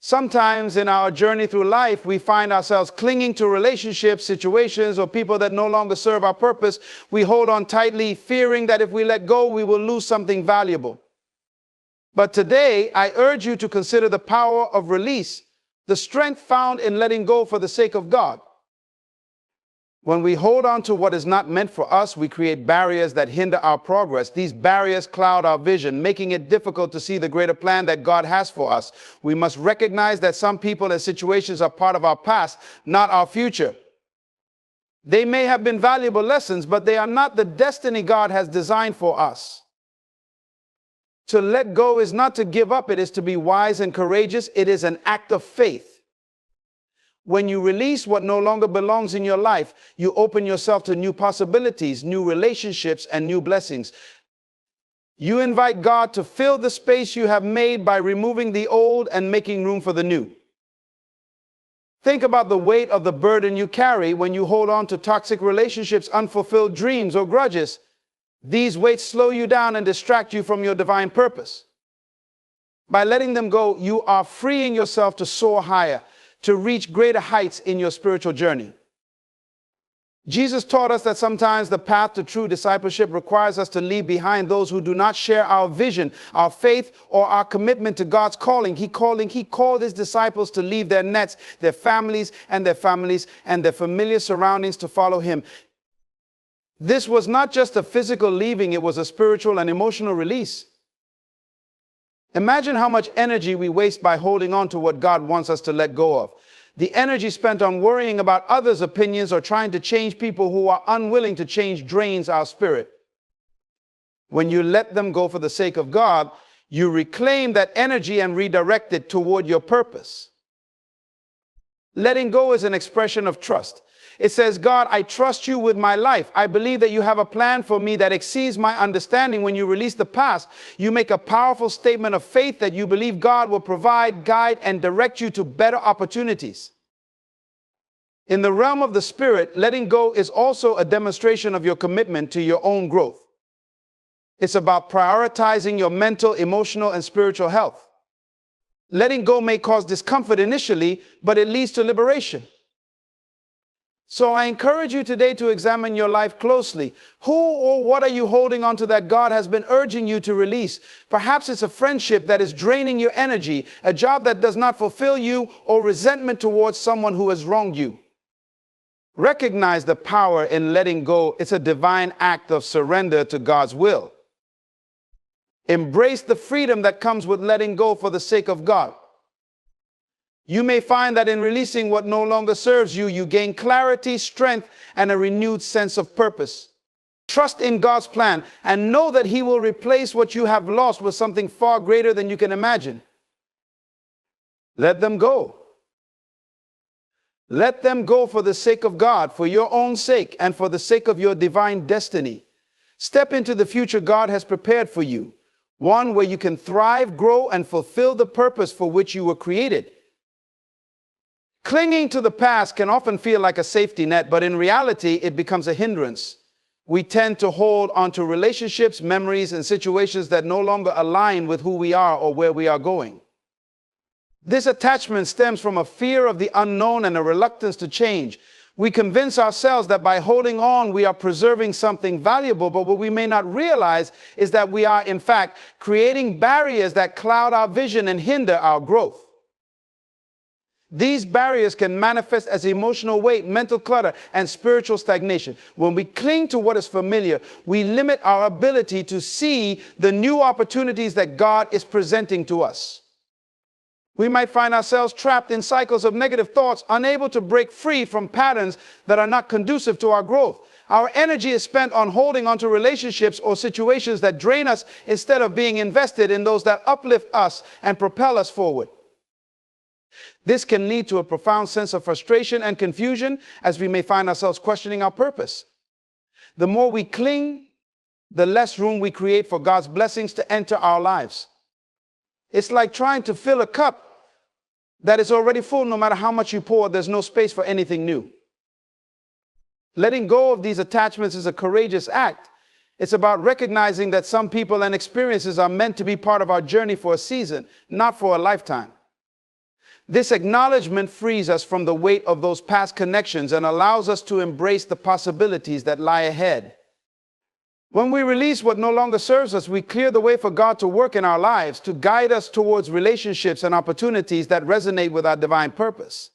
Sometimes in our journey through life, we find ourselves clinging to relationships, situations, or people that no longer serve our purpose. We hold on tightly, fearing that if we let go, we will lose something valuable. But today, I urge you to consider the power of release, the strength found in letting go for the sake of God. When we hold on to what is not meant for us, we create barriers that hinder our progress. These barriers cloud our vision, making it difficult to see the greater plan that God has for us. We must recognize that some people and situations are part of our past, not our future. They may have been valuable lessons, but they are not the destiny God has designed for us. To let go is not to give up. It is to be wise and courageous. It is an act of faith. When you release what no longer belongs in your life, you open yourself to new possibilities, new relationships, and new blessings. You invite God to fill the space you have made by removing the old and making room for the new. Think about the weight of the burden you carry when you hold on to toxic relationships, unfulfilled dreams, or grudges. These weights slow you down and distract you from your divine purpose. By letting them go, you are freeing yourself to soar higher, to reach greater heights in your spiritual journey. Jesus taught us that sometimes the path to true discipleship requires us to leave behind those who do not share our vision, our faith, or our commitment to God's calling. He called his disciples to leave their nets, their families, and their familiar surroundings to follow him. This was not just a physical leaving, it was a spiritual and emotional release. Imagine how much energy we waste by holding on to what God wants us to let go of. The energy spent on worrying about others' opinions or trying to change people who are unwilling to change drains our spirit. When you let them go for the sake of God, you reclaim that energy and redirect it toward your purpose. Letting go is an expression of trust. It says, God, I trust you with my life. I believe that you have a plan for me that exceeds my understanding. When you release the past, you make a powerful statement of faith that you believe God will provide, guide, and direct you to better opportunities. In the realm of the spirit, letting go is also a demonstration of your commitment to your own growth. It's about prioritizing your mental, emotional, and spiritual health. Letting go may cause discomfort initially, but it leads to liberation. So I encourage you today to examine your life closely. Who or what are you holding on to that God has been urging you to release? Perhaps it's a friendship that is draining your energy, a job that does not fulfill you, or resentment towards someone who has wronged you. Recognize the power in letting go. It's a divine act of surrender to God's will. Embrace the freedom that comes with letting go for the sake of God. You may find that in releasing what no longer serves you, you gain clarity, strength, and a renewed sense of purpose. Trust in God's plan and know that He will replace what you have lost with something far greater than you can imagine. Let them go. Let them go for the sake of God, for your own sake, and for the sake of your divine destiny. Step into the future God has prepared for you, one where you can thrive, grow, and fulfill the purpose for which you were created. Clinging to the past can often feel like a safety net, but in reality, it becomes a hindrance. We tend to hold onto relationships, memories, and situations that no longer align with who we are or where we are going. This attachment stems from a fear of the unknown and a reluctance to change. We convince ourselves that by holding on, we are preserving something valuable, but what we may not realize is that we are, in fact, creating barriers that cloud our vision and hinder our growth. These barriers can manifest as emotional weight, mental clutter, and spiritual stagnation. When we cling to what is familiar, we limit our ability to see the new opportunities that God is presenting to us. We might find ourselves trapped in cycles of negative thoughts, unable to break free from patterns that are not conducive to our growth. Our energy is spent on holding onto relationships or situations that drain us instead of being invested in those that uplift us and propel us forward. This can lead to a profound sense of frustration and confusion as we may find ourselves questioning our purpose. The more we cling, the less room we create for God's blessings to enter our lives. It's like trying to fill a cup that is already full. No matter how much you pour, there's no space for anything new. Letting go of these attachments is a courageous act. It's about recognizing that some people and experiences are meant to be part of our journey for a season, not for a lifetime. This acknowledgement frees us from the weight of those past connections and allows us to embrace the possibilities that lie ahead. When we release what no longer serves us, we clear the way for God to work in our lives, to guide us towards relationships and opportunities that resonate with our divine purpose.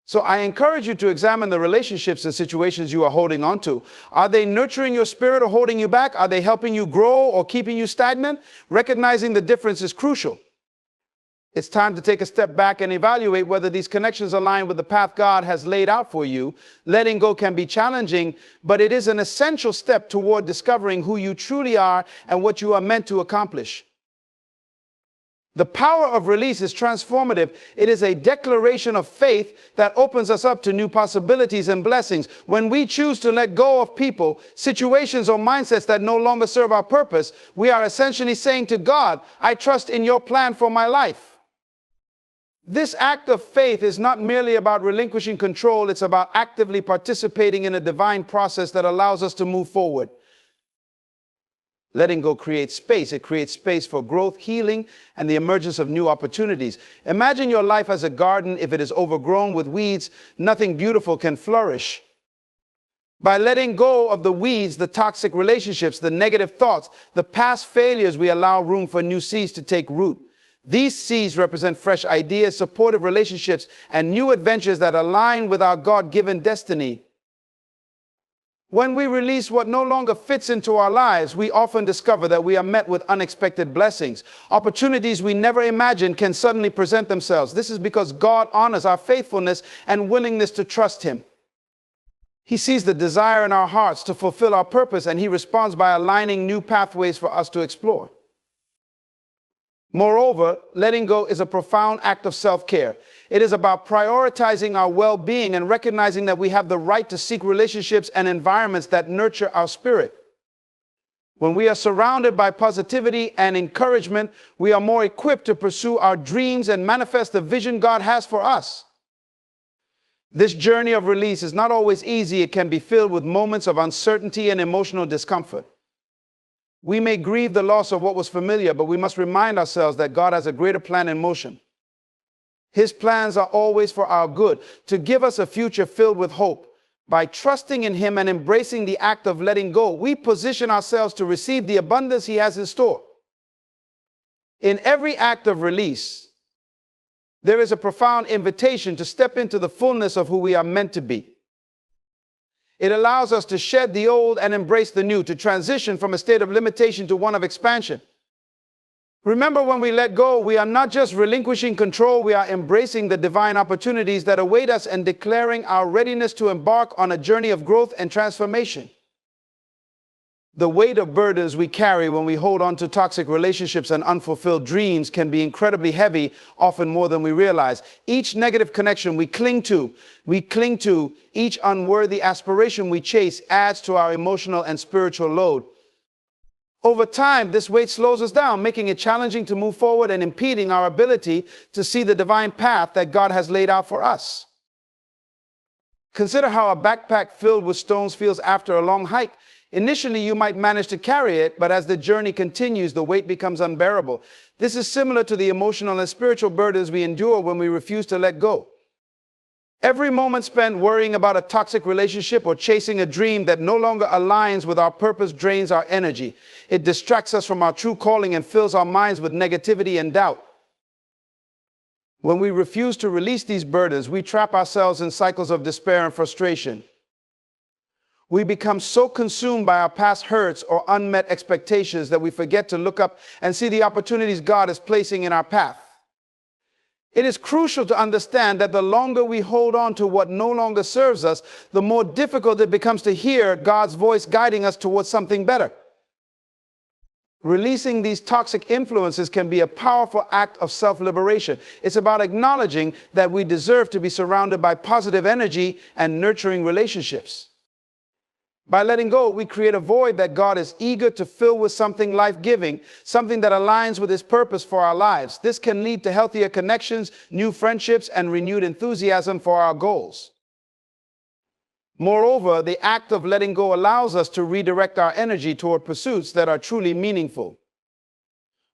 So I encourage you to examine the relationships and situations you are holding on to. Are they nurturing your spirit or holding you back? Are they helping you grow or keeping you stagnant? Recognizing the difference is crucial. It's time to take a step back and evaluate whether these connections align with the path God has laid out for you. Letting go can be challenging, but it is an essential step toward discovering who you truly are and what you are meant to accomplish. The power of release is transformative. It is a declaration of faith that opens us up to new possibilities and blessings. When we choose to let go of people, situations, or mindsets that no longer serve our purpose, we are essentially saying to God, I trust in your plan for my life. This act of faith is not merely about relinquishing control, it's about actively participating in a divine process that allows us to move forward. Letting go creates space. It creates space for growth, healing, and the emergence of new opportunities. Imagine your life as a garden. If it is overgrown with weeds, nothing beautiful can flourish. By letting go of the weeds, the toxic relationships, the negative thoughts, the past failures, we allow room for new seeds to take root. These seeds represent fresh ideas, supportive relationships, and new adventures that align with our God-given destiny. When we release what no longer fits into our lives, we often discover that we are met with unexpected blessings. Opportunities we never imagined can suddenly present themselves. This is because God honors our faithfulness and willingness to trust Him. He sees the desire in our hearts to fulfill our purpose, and He responds by aligning new pathways for us to explore. Moreover, letting go is a profound act of self-care. It is about prioritizing our well-being and recognizing that we have the right to seek relationships and environments that nurture our spirit. When we are surrounded by positivity and encouragement, we are more equipped to pursue our dreams and manifest the vision God has for us. This journey of release is not always easy. It can be filled with moments of uncertainty and emotional discomfort. We may grieve the loss of what was familiar, but we must remind ourselves that God has a greater plan in motion. His plans are always for our good, to give us a future filled with hope. By trusting in Him and embracing the act of letting go, we position ourselves to receive the abundance He has in store. In every act of release, there is a profound invitation to step into the fullness of who we are meant to be. It allows us to shed the old and embrace the new, to transition from a state of limitation to one of expansion. Remember, when we let go, we are not just relinquishing control, we are embracing the divine opportunities that await us and declaring our readiness to embark on a journey of growth and transformation. The weight of burdens we carry when we hold on to toxic relationships and unfulfilled dreams can be incredibly heavy, often more than we realize. Each negative connection we cling to, each unworthy aspiration we chase adds to our emotional and spiritual load. Over time, this weight slows us down, making it challenging to move forward and impeding our ability to see the divine path that God has laid out for us. Consider how a backpack filled with stones feels after a long hike. Initially, you might manage to carry it, but as the journey continues, the weight becomes unbearable. This is similar to the emotional and spiritual burdens we endure when we refuse to let go. Every moment spent worrying about a toxic relationship or chasing a dream that no longer aligns with our purpose drains our energy. It distracts us from our true calling and fills our minds with negativity and doubt. When we refuse to release these burdens, we trap ourselves in cycles of despair and frustration. We become so consumed by our past hurts or unmet expectations that we forget to look up and see the opportunities God is placing in our path. It is crucial to understand that the longer we hold on to what no longer serves us, the more difficult it becomes to hear God's voice guiding us towards something better. Releasing these toxic influences can be a powerful act of self-liberation. It's about acknowledging that we deserve to be surrounded by positive energy and nurturing relationships. By letting go, we create a void that God is eager to fill with something life-giving, something that aligns with His purpose for our lives. This can lead to healthier connections, new friendships, and renewed enthusiasm for our goals. Moreover, the act of letting go allows us to redirect our energy toward pursuits that are truly meaningful.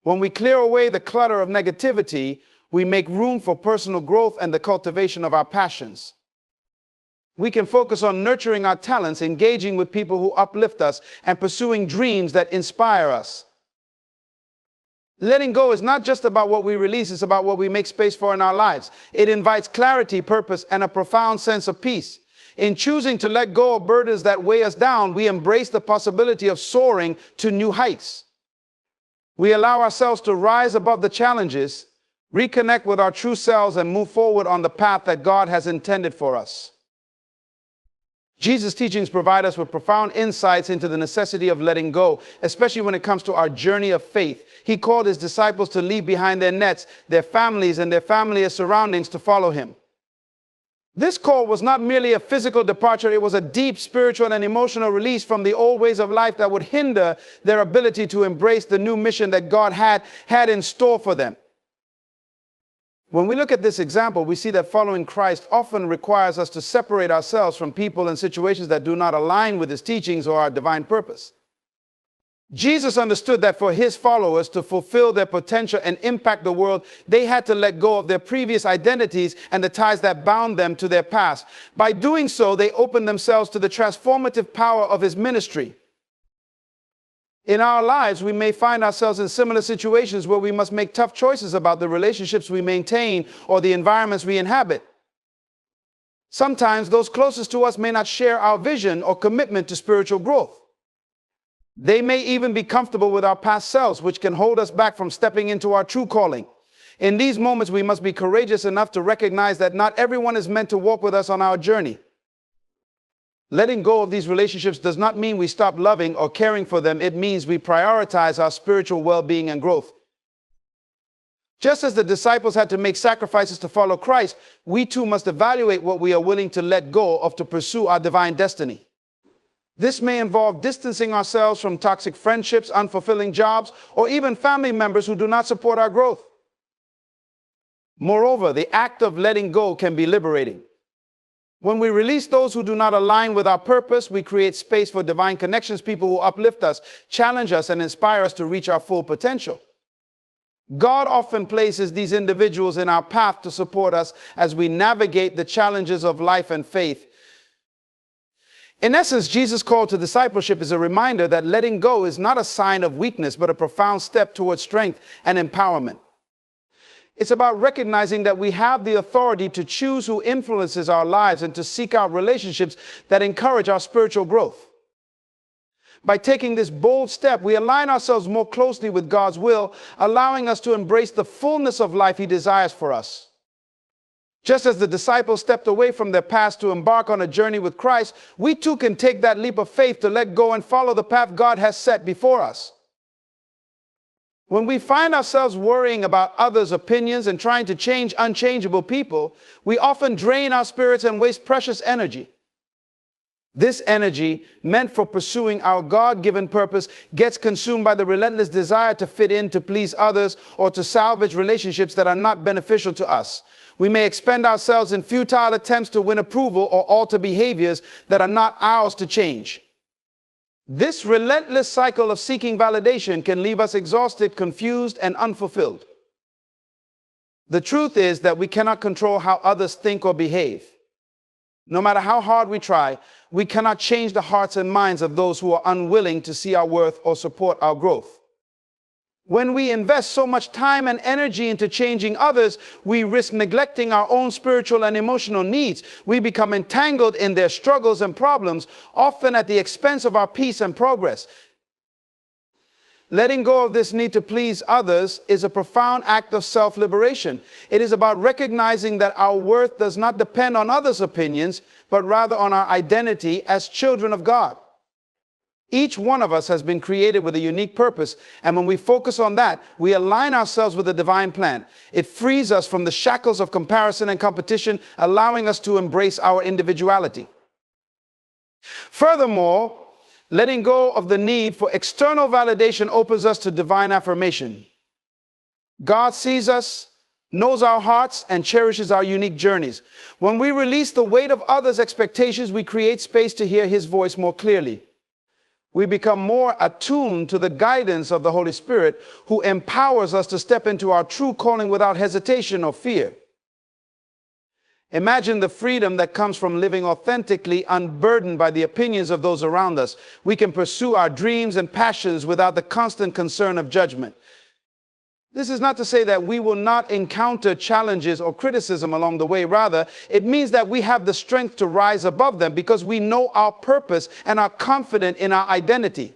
When we clear away the clutter of negativity, We make room for personal growth and the cultivation of our passions. We can focus on nurturing our talents, engaging with people who uplift us, and pursuing dreams that inspire us. Letting go is not just about what we release, it's about what we make space for in our lives. It invites clarity, purpose, and a profound sense of peace. In choosing to let go of burdens that weigh us down, we embrace the possibility of soaring to new heights. We allow ourselves to rise above the challenges, reconnect with our true selves, and move forward on the path that God has intended for us. Jesus' teachings provide us with profound insights into the necessity of letting go, especially when it comes to our journey of faith. He called his disciples to leave behind their nets, their families, and their familiar surroundings to follow him. This call was not merely a physical departure, it was a deep spiritual and emotional release from the old ways of life that would hinder their ability to embrace the new mission that God had in store for them. When we look at this example, we see that following Christ often requires us to separate ourselves from people and situations that do not align with his teachings or our divine purpose. Jesus understood that for his followers to fulfill their potential and impact the world, they had to let go of their previous identities and the ties that bound them to their past. By doing so, they opened themselves to the transformative power of his ministry. In our lives, we may find ourselves in similar situations where we must make tough choices about the relationships we maintain or the environments we inhabit. Sometimes those closest to us may not share our vision or commitment to spiritual growth. They may even be comfortable with our past selves, which can hold us back from stepping into our true calling. In these moments, we must be courageous enough to recognize that not everyone is meant to walk with us on our journey. Letting go of these relationships does not mean we stop loving or caring for them. It means we prioritize our spiritual well-being and growth. Just as the disciples had to make sacrifices to follow Christ, we too must evaluate what we are willing to let go of to pursue our divine destiny. This may involve distancing ourselves from toxic friendships, unfulfilling jobs, or even family members who do not support our growth. Moreover, the act of letting go can be liberating. When we release those who do not align with our purpose, we create space for divine connections, people who uplift us, challenge us, and inspire us to reach our full potential. God often places these individuals in our path to support us as we navigate the challenges of life and faith. In essence, Jesus' call to discipleship is a reminder that letting go is not a sign of weakness, but a profound step towards strength and empowerment. It's about recognizing that we have the authority to choose who influences our lives and to seek out relationships that encourage our spiritual growth. By taking this bold step, we align ourselves more closely with God's will, allowing us to embrace the fullness of life he desires for us. Just as the disciples stepped away from their past to embark on a journey with Christ, we too can take that leap of faith to let go and follow the path God has set before us. When we find ourselves worrying about others' opinions and trying to change unchangeable people, we often drain our spirits and waste precious energy. This energy, meant for pursuing our God-given purpose, gets consumed by the relentless desire to fit in, to please others, or to salvage relationships that are not beneficial to us. We may expend ourselves in futile attempts to win approval or alter behaviors that are not ours to change. This relentless cycle of seeking validation can leave us exhausted, confused, and unfulfilled. The truth is that we cannot control how others think or behave. No matter how hard we try, we cannot change the hearts and minds of those who are unwilling to see our worth or support our growth. When we invest so much time and energy into changing others, we risk neglecting our own spiritual and emotional needs. We become entangled in their struggles and problems, often at the expense of our peace and progress. Letting go of this need to please others is a profound act of self-liberation. It is about recognizing that our worth does not depend on others' opinions, but rather on our identity as children of God. Each one of us has been created with a unique purpose, and when we focus on that, we align ourselves with the divine plan. It frees us from the shackles of comparison and competition, allowing us to embrace our individuality. Furthermore, letting go of the need for external validation opens us to divine affirmation. God sees us, knows our hearts, and cherishes our unique journeys. When we release the weight of others' expectations, we create space to hear his voice more clearly. We become more attuned to the guidance of the Holy Spirit, who empowers us to step into our true calling without hesitation or fear. Imagine the freedom that comes from living authentically, unburdened by the opinions of those around us. We can pursue our dreams and passions without the constant concern of judgment. This is not to say that we will not encounter challenges or criticism along the way. Rather, it means that we have the strength to rise above them because we know our purpose and are confident in our identity.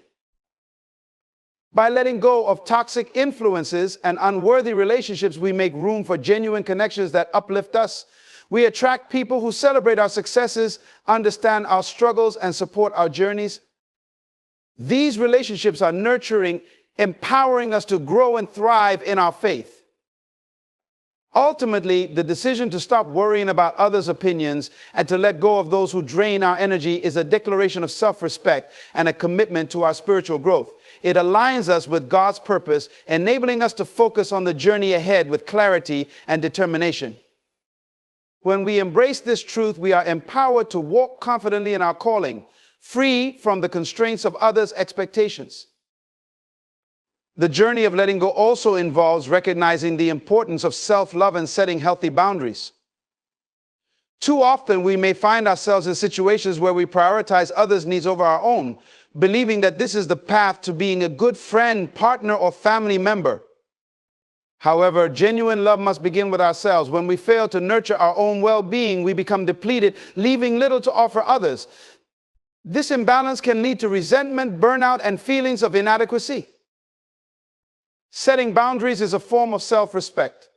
By letting go of toxic influences and unworthy relationships, we make room for genuine connections that uplift us. We attract people who celebrate our successes, understand our struggles, and support our journeys. These relationships are nurturing, empowering us to grow and thrive in our faith. Ultimately, the decision to stop worrying about others' opinions and to let go of those who drain our energy is a declaration of self-respect and a commitment to our spiritual growth. It aligns us with God's purpose, enabling us to focus on the journey ahead with clarity and determination. When we embrace this truth, we are empowered to walk confidently in our calling, free from the constraints of others' expectations. The journey of letting go also involves recognizing the importance of self-love and setting healthy boundaries. Too often, we may find ourselves in situations where we prioritize others' needs over our own, believing that this is the path to being a good friend, partner, or family member. However, genuine love must begin with ourselves. When we fail to nurture our own well-being, we become depleted, leaving little to offer others. This imbalance can lead to resentment, burnout, and feelings of inadequacy. Setting boundaries is a form of self-respect.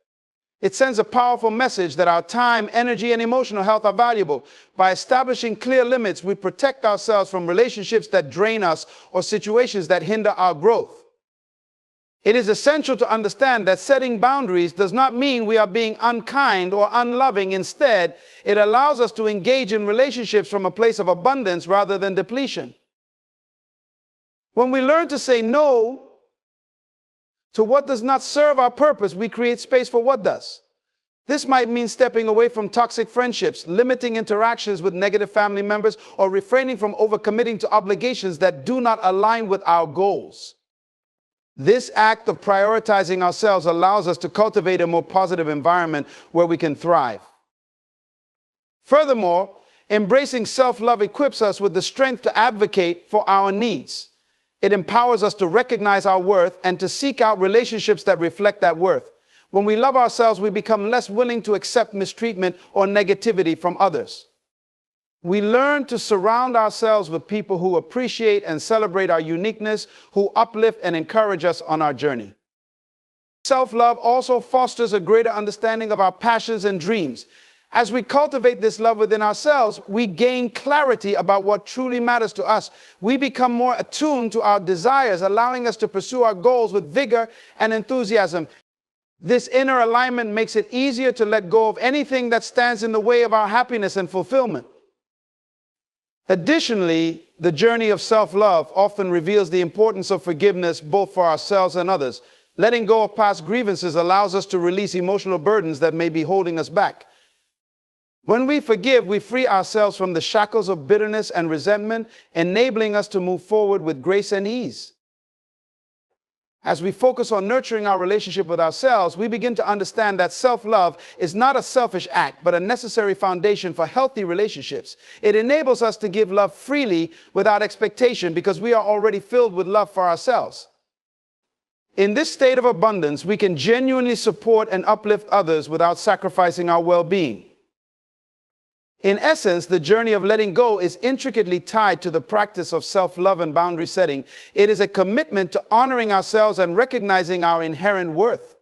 It sends a powerful message that our time, energy, and emotional health are valuable. By establishing clear limits, we protect ourselves from relationships that drain us or situations that hinder our growth. It is essential to understand that setting boundaries does not mean we are being unkind or unloving. Instead, it allows us to engage in relationships from a place of abundance rather than depletion. When we learn to say no to what does not serve our purpose, we create space for what does. This might mean stepping away from toxic friendships, limiting interactions with negative family members, or refraining from overcommitting to obligations that do not align with our goals. This act of prioritizing ourselves allows us to cultivate a more positive environment where we can thrive. Furthermore, embracing self-love equips us with the strength to advocate for our needs. It empowers us to recognize our worth and to seek out relationships that reflect that worth. When we love ourselves, we become less willing to accept mistreatment or negativity from others. We learn to surround ourselves with people who appreciate and celebrate our uniqueness, who uplift and encourage us on our journey. Self-love also fosters a greater understanding of our passions and dreams. As we cultivate this love within ourselves, we gain clarity about what truly matters to us. We become more attuned to our desires, allowing us to pursue our goals with vigor and enthusiasm. This inner alignment makes it easier to let go of anything that stands in the way of our happiness and fulfillment. Additionally, the journey of self-love often reveals the importance of forgiveness both for ourselves and others. Letting go of past grievances allows us to release emotional burdens that may be holding us back. When we forgive, we free ourselves from the shackles of bitterness and resentment, enabling us to move forward with grace and ease. As we focus on nurturing our relationship with ourselves, we begin to understand that self-love is not a selfish act, but a necessary foundation for healthy relationships. It enables us to give love freely without expectation because we are already filled with love for ourselves. In this state of abundance, we can genuinely support and uplift others without sacrificing our well-being. In essence, the journey of letting go is intricately tied to the practice of self-love and boundary setting. It is a commitment to honoring ourselves and recognizing our inherent worth.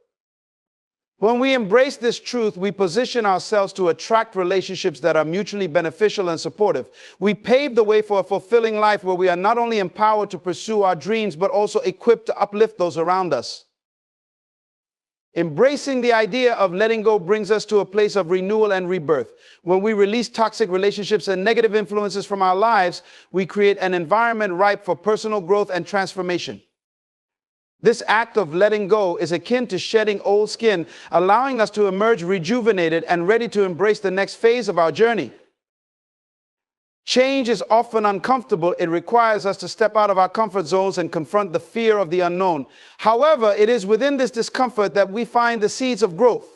When we embrace this truth, we position ourselves to attract relationships that are mutually beneficial and supportive. We pave the way for a fulfilling life where we are not only empowered to pursue our dreams, but also equipped to uplift those around us. Embracing the idea of letting go brings us to a place of renewal and rebirth. When we release toxic relationships and negative influences from our lives, we create an environment ripe for personal growth and transformation. This act of letting go is akin to shedding old skin, allowing us to emerge rejuvenated and ready to embrace the next phase of our journey. Change is often uncomfortable. It requires us to step out of our comfort zones and confront the fear of the unknown. However, it is within this discomfort that we find the seeds of growth.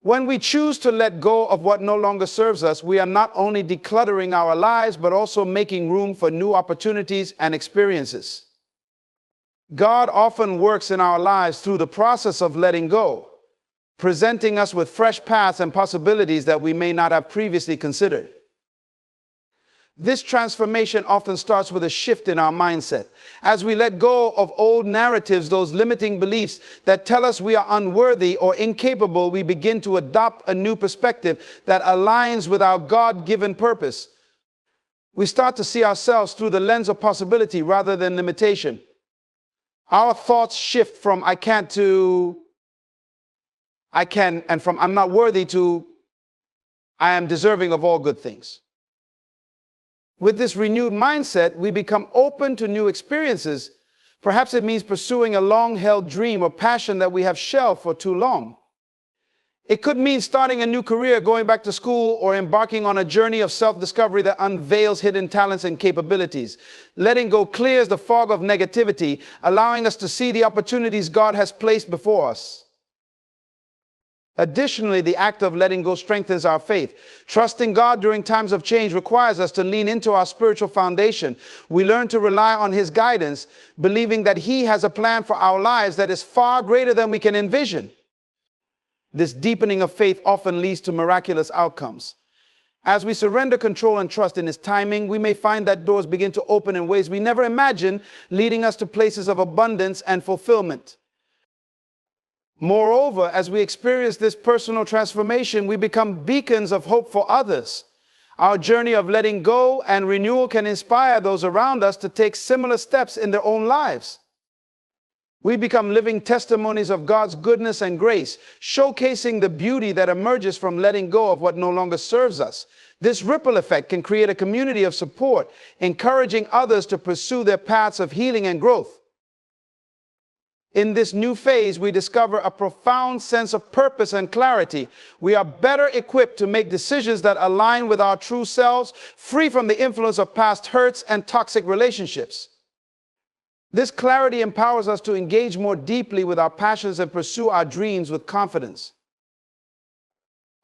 When we choose to let go of what no longer serves us, we are not only decluttering our lives, but also making room for new opportunities and experiences. God often works in our lives through the process of letting go, presenting us with fresh paths and possibilities that we may not have previously considered. This transformation often starts with a shift in our mindset. As we let go of old narratives, those limiting beliefs that tell us we are unworthy or incapable, we begin to adopt a new perspective that aligns with our God-given purpose. We start to see ourselves through the lens of possibility rather than limitation. Our thoughts shift from I can't to I can, and from I'm not worthy to I am deserving of all good things. With this renewed mindset, we become open to new experiences. Perhaps it means pursuing a long-held dream or passion that we have shelved for too long. It could mean starting a new career, going back to school, or embarking on a journey of self-discovery that unveils hidden talents and capabilities. Letting go clears the fog of negativity, allowing us to see the opportunities God has placed before us. Additionally, the act of letting go strengthens our faith. Trusting God during times of change requires us to lean into our spiritual foundation. We learn to rely on His guidance, believing that He has a plan for our lives that is far greater than we can envision. This deepening of faith often leads to miraculous outcomes. As we surrender control and trust in His timing, we may find that doors begin to open in ways we never imagined, leading us to places of abundance and fulfillment. Moreover, as we experience this personal transformation, we become beacons of hope for others. Our journey of letting go and renewal can inspire those around us to take similar steps in their own lives. We become living testimonies of God's goodness and grace, showcasing the beauty that emerges from letting go of what no longer serves us. This ripple effect can create a community of support, encouraging others to pursue their paths of healing and growth. In this new phase, we discover a profound sense of purpose and clarity. We are better equipped to make decisions that align with our true selves, free from the influence of past hurts and toxic relationships. This clarity empowers us to engage more deeply with our passions and pursue our dreams with confidence.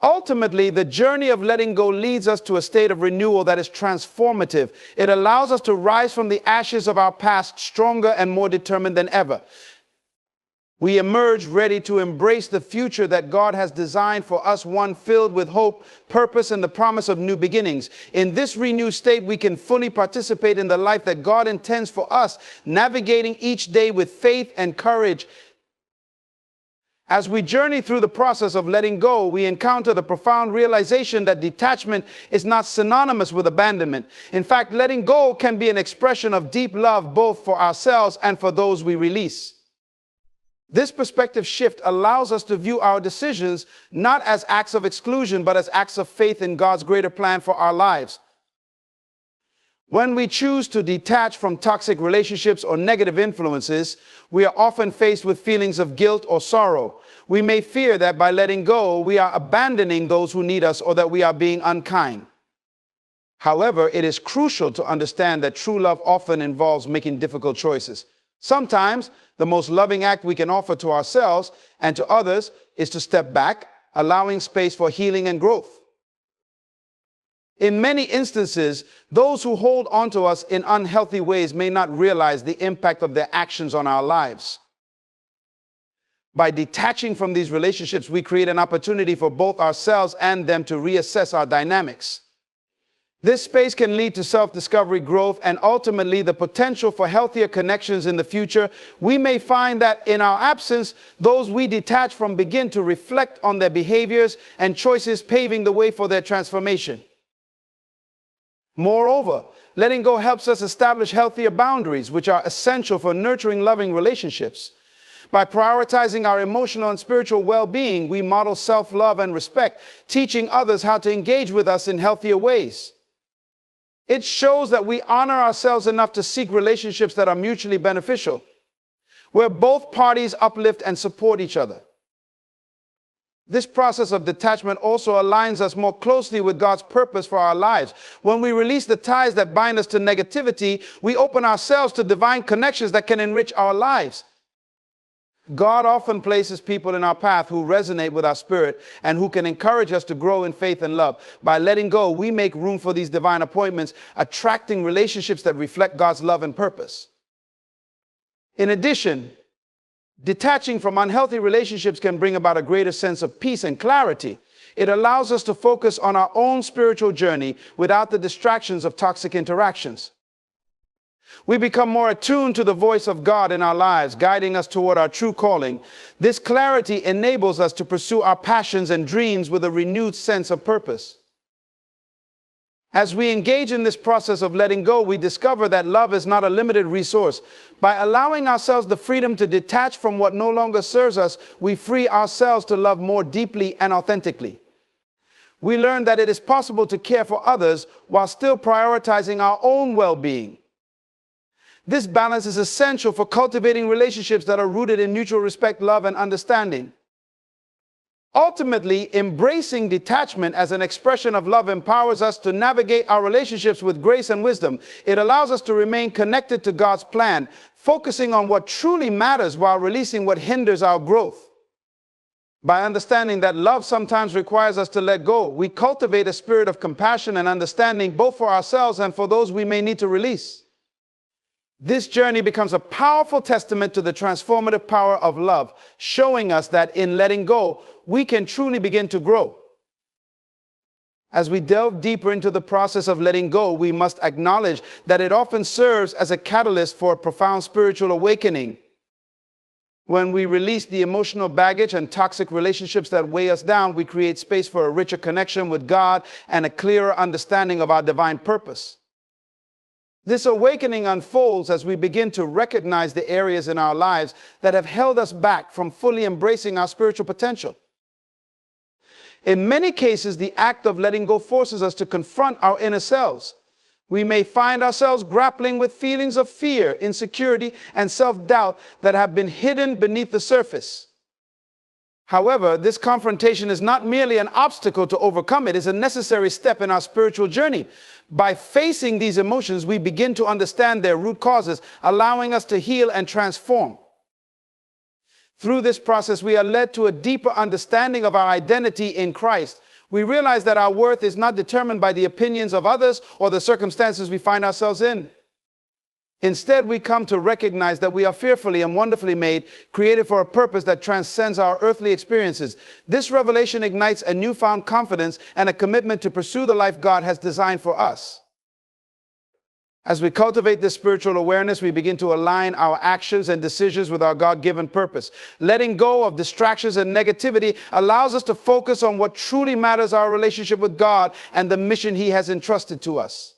Ultimately, the journey of letting go leads us to a state of renewal that is transformative. It allows us to rise from the ashes of our past stronger and more determined than ever. We emerge ready to embrace the future that God has designed for us, one filled with hope, purpose, and the promise of new beginnings. In this renewed state, we can fully participate in the life that God intends for us, navigating each day with faith and courage. As we journey through the process of letting go, we encounter the profound realization that detachment is not synonymous with abandonment. In fact, letting go can be an expression of deep love, both for ourselves and for those we release. This perspective shift allows us to view our decisions not as acts of exclusion, but as acts of faith in God's greater plan for our lives. When we choose to detach from toxic relationships or negative influences, we are often faced with feelings of guilt or sorrow. We may fear that by letting go, we are abandoning those who need us or that we are being unkind. However, it is crucial to understand that true love often involves making difficult choices. Sometimes, the most loving act we can offer to ourselves and to others is to step back, allowing space for healing and growth. In many instances, those who hold on to us in unhealthy ways may not realize the impact of their actions on our lives. By detaching from these relationships, we create an opportunity for both ourselves and them to reassess our dynamics. This space can lead to self-discovery, growth, and ultimately the potential for healthier connections in the future. We may find that in our absence, those we detach from begin to reflect on their behaviors and choices, paving the way for their transformation. Moreover, letting go helps us establish healthier boundaries, which are essential for nurturing loving relationships. By prioritizing our emotional and spiritual well-being, we model self-love and respect, teaching others how to engage with us in healthier ways. It shows that we honor ourselves enough to seek relationships that are mutually beneficial, where both parties uplift and support each other. This process of detachment also aligns us more closely with God's purpose for our lives. When we release the ties that bind us to negativity, we open ourselves to divine connections that can enrich our lives. God often places people in our path who resonate with our spirit and who can encourage us to grow in faith and love. By letting go, we make room for these divine appointments, attracting relationships that reflect God's love and purpose. In addition, detaching from unhealthy relationships can bring about a greater sense of peace and clarity. It allows us to focus on our own spiritual journey without the distractions of toxic interactions. We become more attuned to the voice of God in our lives, guiding us toward our true calling. This clarity enables us to pursue our passions and dreams with a renewed sense of purpose. As we engage in this process of letting go, we discover that love is not a limited resource. By allowing ourselves the freedom to detach from what no longer serves us, we free ourselves to love more deeply and authentically. We learn that it is possible to care for others while still prioritizing our own well-being. This balance is essential for cultivating relationships that are rooted in mutual respect, love, and understanding. Ultimately, embracing detachment as an expression of love empowers us to navigate our relationships with grace and wisdom. It allows us to remain connected to God's plan, focusing on what truly matters while releasing what hinders our growth. By understanding that love sometimes requires us to let go, we cultivate a spirit of compassion and understanding both for ourselves and for those we may need to release. This journey becomes a powerful testament to the transformative power of love, showing us that in letting go, we can truly begin to grow. As we delve deeper into the process of letting go, we must acknowledge that it often serves as a catalyst for a profound spiritual awakening. When we release the emotional baggage and toxic relationships that weigh us down, we create space for a richer connection with God and a clearer understanding of our divine purpose. This awakening unfolds as we begin to recognize the areas in our lives that have held us back from fully embracing our spiritual potential. In many cases, the act of letting go forces us to confront our inner selves. We may find ourselves grappling with feelings of fear, insecurity, and self-doubt that have been hidden beneath the surface. However, this confrontation is not merely an obstacle to overcome, it is a necessary step in our spiritual journey. By facing these emotions, we begin to understand their root causes, allowing us to heal and transform. Through this process, we are led to a deeper understanding of our identity in Christ. We realize that our worth is not determined by the opinions of others or the circumstances we find ourselves in. Instead, we come to recognize that we are fearfully and wonderfully made, created for a purpose that transcends our earthly experiences. This revelation ignites a newfound confidence and a commitment to pursue the life God has designed for us. As we cultivate this spiritual awareness, we begin to align our actions and decisions with our God-given purpose. Letting go of distractions and negativity allows us to focus on what truly matters, our relationship with God and the mission He has entrusted to us.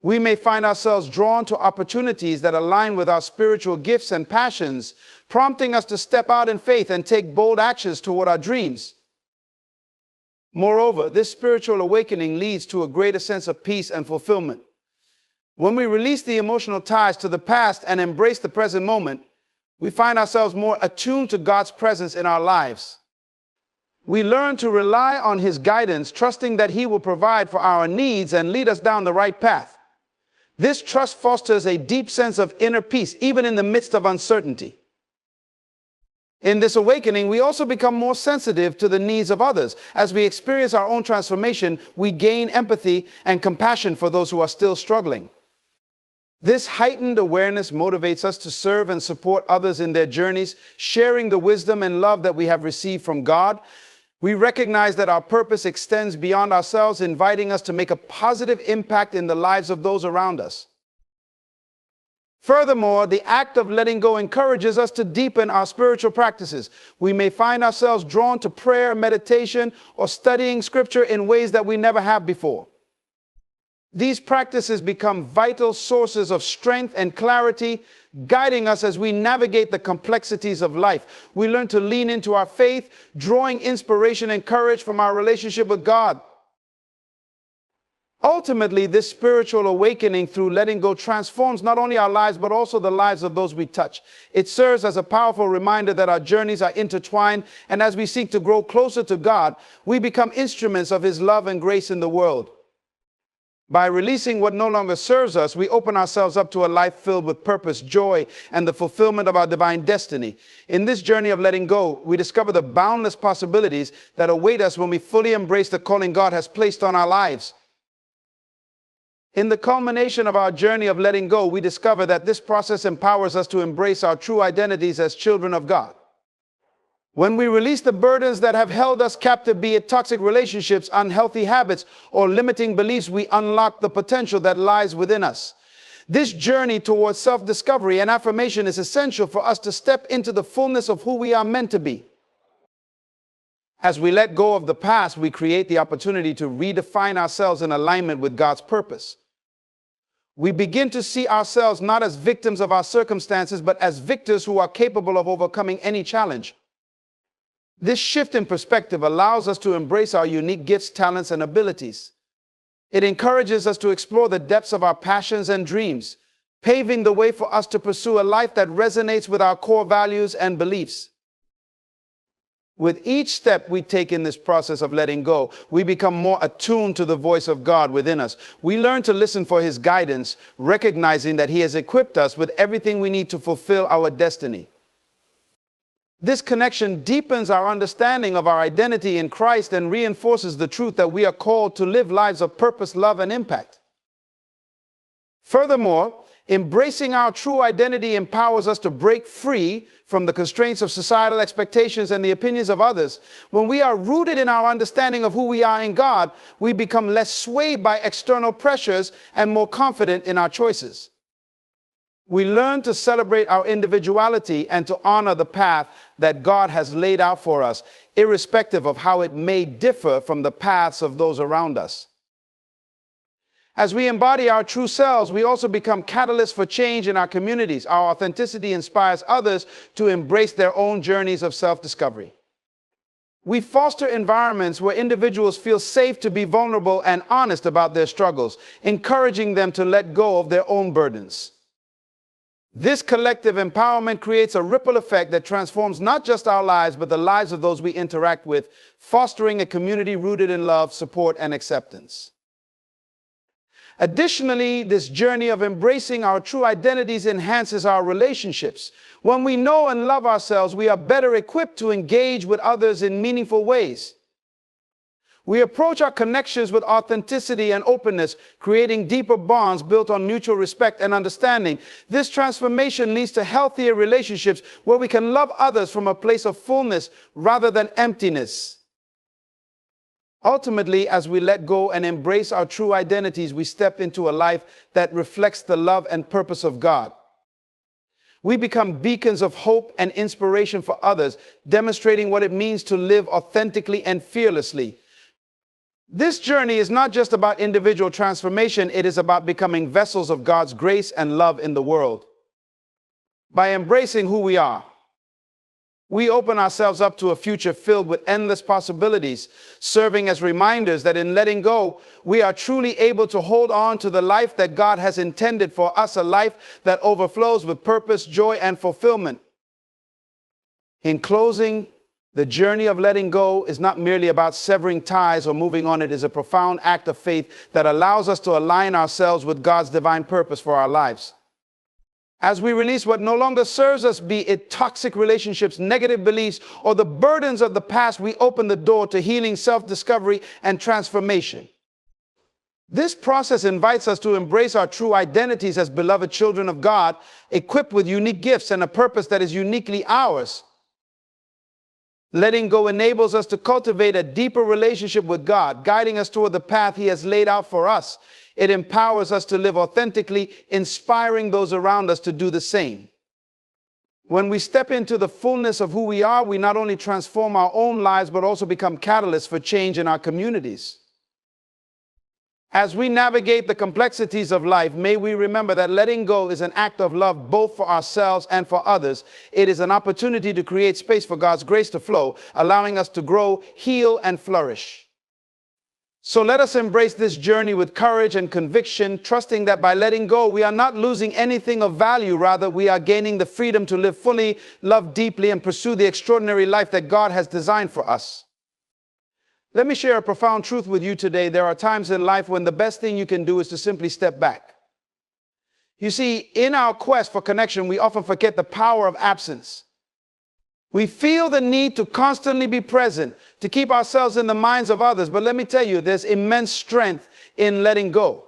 We may find ourselves drawn to opportunities that align with our spiritual gifts and passions, prompting us to step out in faith and take bold actions toward our dreams. Moreover, this spiritual awakening leads to a greater sense of peace and fulfillment. When we release the emotional ties to the past and embrace the present moment, we find ourselves more attuned to God's presence in our lives. We learn to rely on His guidance, trusting that He will provide for our needs and lead us down the right path. This trust fosters a deep sense of inner peace, even in the midst of uncertainty. In this awakening, we also become more sensitive to the needs of others. As we experience our own transformation, we gain empathy and compassion for those who are still struggling. This heightened awareness motivates us to serve and support others in their journeys, sharing the wisdom and love that we have received from God. We recognize that our purpose extends beyond ourselves, inviting us to make a positive impact in the lives of those around us. Furthermore, the act of letting go encourages us to deepen our spiritual practices. We may find ourselves drawn to prayer, meditation, or studying Scripture in ways that we never have before. These practices become vital sources of strength and clarity, guiding us as we navigate the complexities of life. We learn to lean into our faith, drawing inspiration and courage from our relationship with God. Ultimately, this spiritual awakening through letting go transforms not only our lives, but also the lives of those we touch. It serves as a powerful reminder that our journeys are intertwined, and as we seek to grow closer to God, we become instruments of His love and grace in the world. By releasing what no longer serves us, we open ourselves up to a life filled with purpose, joy, and the fulfillment of our divine destiny. In this journey of letting go, we discover the boundless possibilities that await us when we fully embrace the calling God has placed on our lives. In the culmination of our journey of letting go, we discover that this process empowers us to embrace our true identities as children of God. When we release the burdens that have held us captive, be it toxic relationships, unhealthy habits, or limiting beliefs, we unlock the potential that lies within us. This journey towards self-discovery and affirmation is essential for us to step into the fullness of who we are meant to be. As we let go of the past, we create the opportunity to redefine ourselves in alignment with God's purpose. We begin to see ourselves not as victims of our circumstances, but as victors who are capable of overcoming any challenge. This shift in perspective allows us to embrace our unique gifts, talents, and abilities. It encourages us to explore the depths of our passions and dreams, paving the way for us to pursue a life that resonates with our core values and beliefs. With each step we take in this process of letting go, we become more attuned to the voice of God within us. We learn to listen for His guidance, recognizing that He has equipped us with everything we need to fulfill our destiny. This connection deepens our understanding of our identity in Christ and reinforces the truth that we are called to live lives of purpose, love, and impact. Furthermore, embracing our true identity empowers us to break free from the constraints of societal expectations and the opinions of others. When we are rooted in our understanding of who we are in God, we become less swayed by external pressures and more confident in our choices. We learn to celebrate our individuality and to honor the path that God has laid out for us, irrespective of how it may differ from the paths of those around us. As we embody our true selves, we also become catalysts for change in our communities. Our authenticity inspires others to embrace their own journeys of self-discovery. We foster environments where individuals feel safe to be vulnerable and honest about their struggles, encouraging them to let go of their own burdens. This collective empowerment creates a ripple effect that transforms not just our lives, but the lives of those we interact with, fostering a community rooted in love, support, and acceptance. Additionally, this journey of embracing our true identities enhances our relationships. When we know and love ourselves, we are better equipped to engage with others in meaningful ways. We approach our connections with authenticity and openness, creating deeper bonds built on mutual respect and understanding. This transformation leads to healthier relationships where we can love others from a place of fullness rather than emptiness. Ultimately, as we let go and embrace our true identities, we step into a life that reflects the love and purpose of God. We become beacons of hope and inspiration for others, demonstrating what it means to live authentically and fearlessly. This journey is not just about individual transformation, it is about becoming vessels of God's grace and love in the world. By embracing who we are, we open ourselves up to a future filled with endless possibilities, serving as reminders that in letting go, we are truly able to hold on to the life that God has intended for us, a life that overflows with purpose, joy, and fulfillment. In closing, the journey of letting go is not merely about severing ties or moving on. It is a profound act of faith that allows us to align ourselves with God's divine purpose for our lives. As we release what no longer serves us, be it toxic relationships, negative beliefs, or the burdens of the past, we open the door to healing, self-discovery, and transformation. This process invites us to embrace our true identities as beloved children of God, equipped with unique gifts and a purpose that is uniquely ours. Letting go enables us to cultivate a deeper relationship with God, guiding us toward the path He has laid out for us. It empowers us to live authentically, inspiring those around us to do the same. When we step into the fullness of who we are, we not only transform our own lives, but also become catalysts for change in our communities. As we navigate the complexities of life, may we remember that letting go is an act of love both for ourselves and for others. It is an opportunity to create space for God's grace to flow, allowing us to grow, heal, and flourish. So let us embrace this journey with courage and conviction, trusting that by letting go, we are not losing anything of value. Rather, we are gaining the freedom to live fully, love deeply, and pursue the extraordinary life that God has designed for us. Let me share a profound truth with you today. There are times in life when the best thing you can do is to simply step back. You see, in our quest for connection, we often forget the power of absence. We feel the need to constantly be present, to keep ourselves in the minds of others. But let me tell you, there's immense strength in letting go.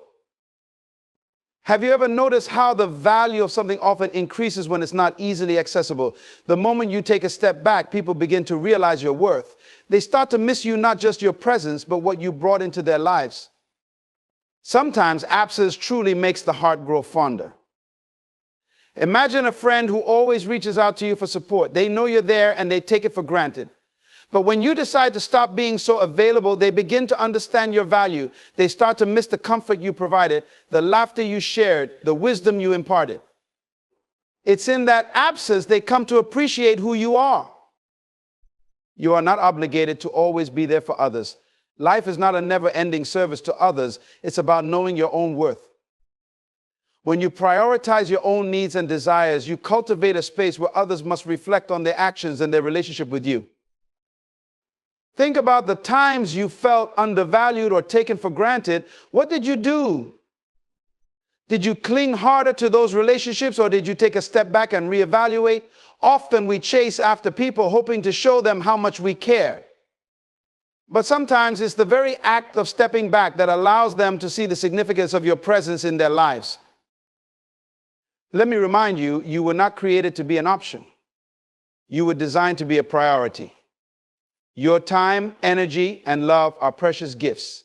Have you ever noticed how the value of something often increases when it's not easily accessible? The moment you take a step back, people begin to realize your worth. They start to miss you, not just your presence, but what you brought into their lives. Sometimes absence truly makes the heart grow fonder. Imagine a friend who always reaches out to you for support. They know you're there and they take it for granted. But when you decide to stop being so available, they begin to understand your value. They start to miss the comfort you provided, the laughter you shared, the wisdom you imparted. It's in that absence they come to appreciate who you are. You are not obligated to always be there for others. Life is not a never-ending service to others. It's about knowing your own worth. When you prioritize your own needs and desires, you cultivate a space where others must reflect on their actions and their relationship with you. Think about the times you felt undervalued or taken for granted. What did you do? Did you cling harder to those relationships, or did you take a step back and reevaluate? Often we chase after people hoping to show them how much we care. But sometimes it's the very act of stepping back that allows them to see the significance of your presence in their lives. Let me remind you, you were not created to be an option. You were designed to be a priority. Your time, energy, and love are precious gifts.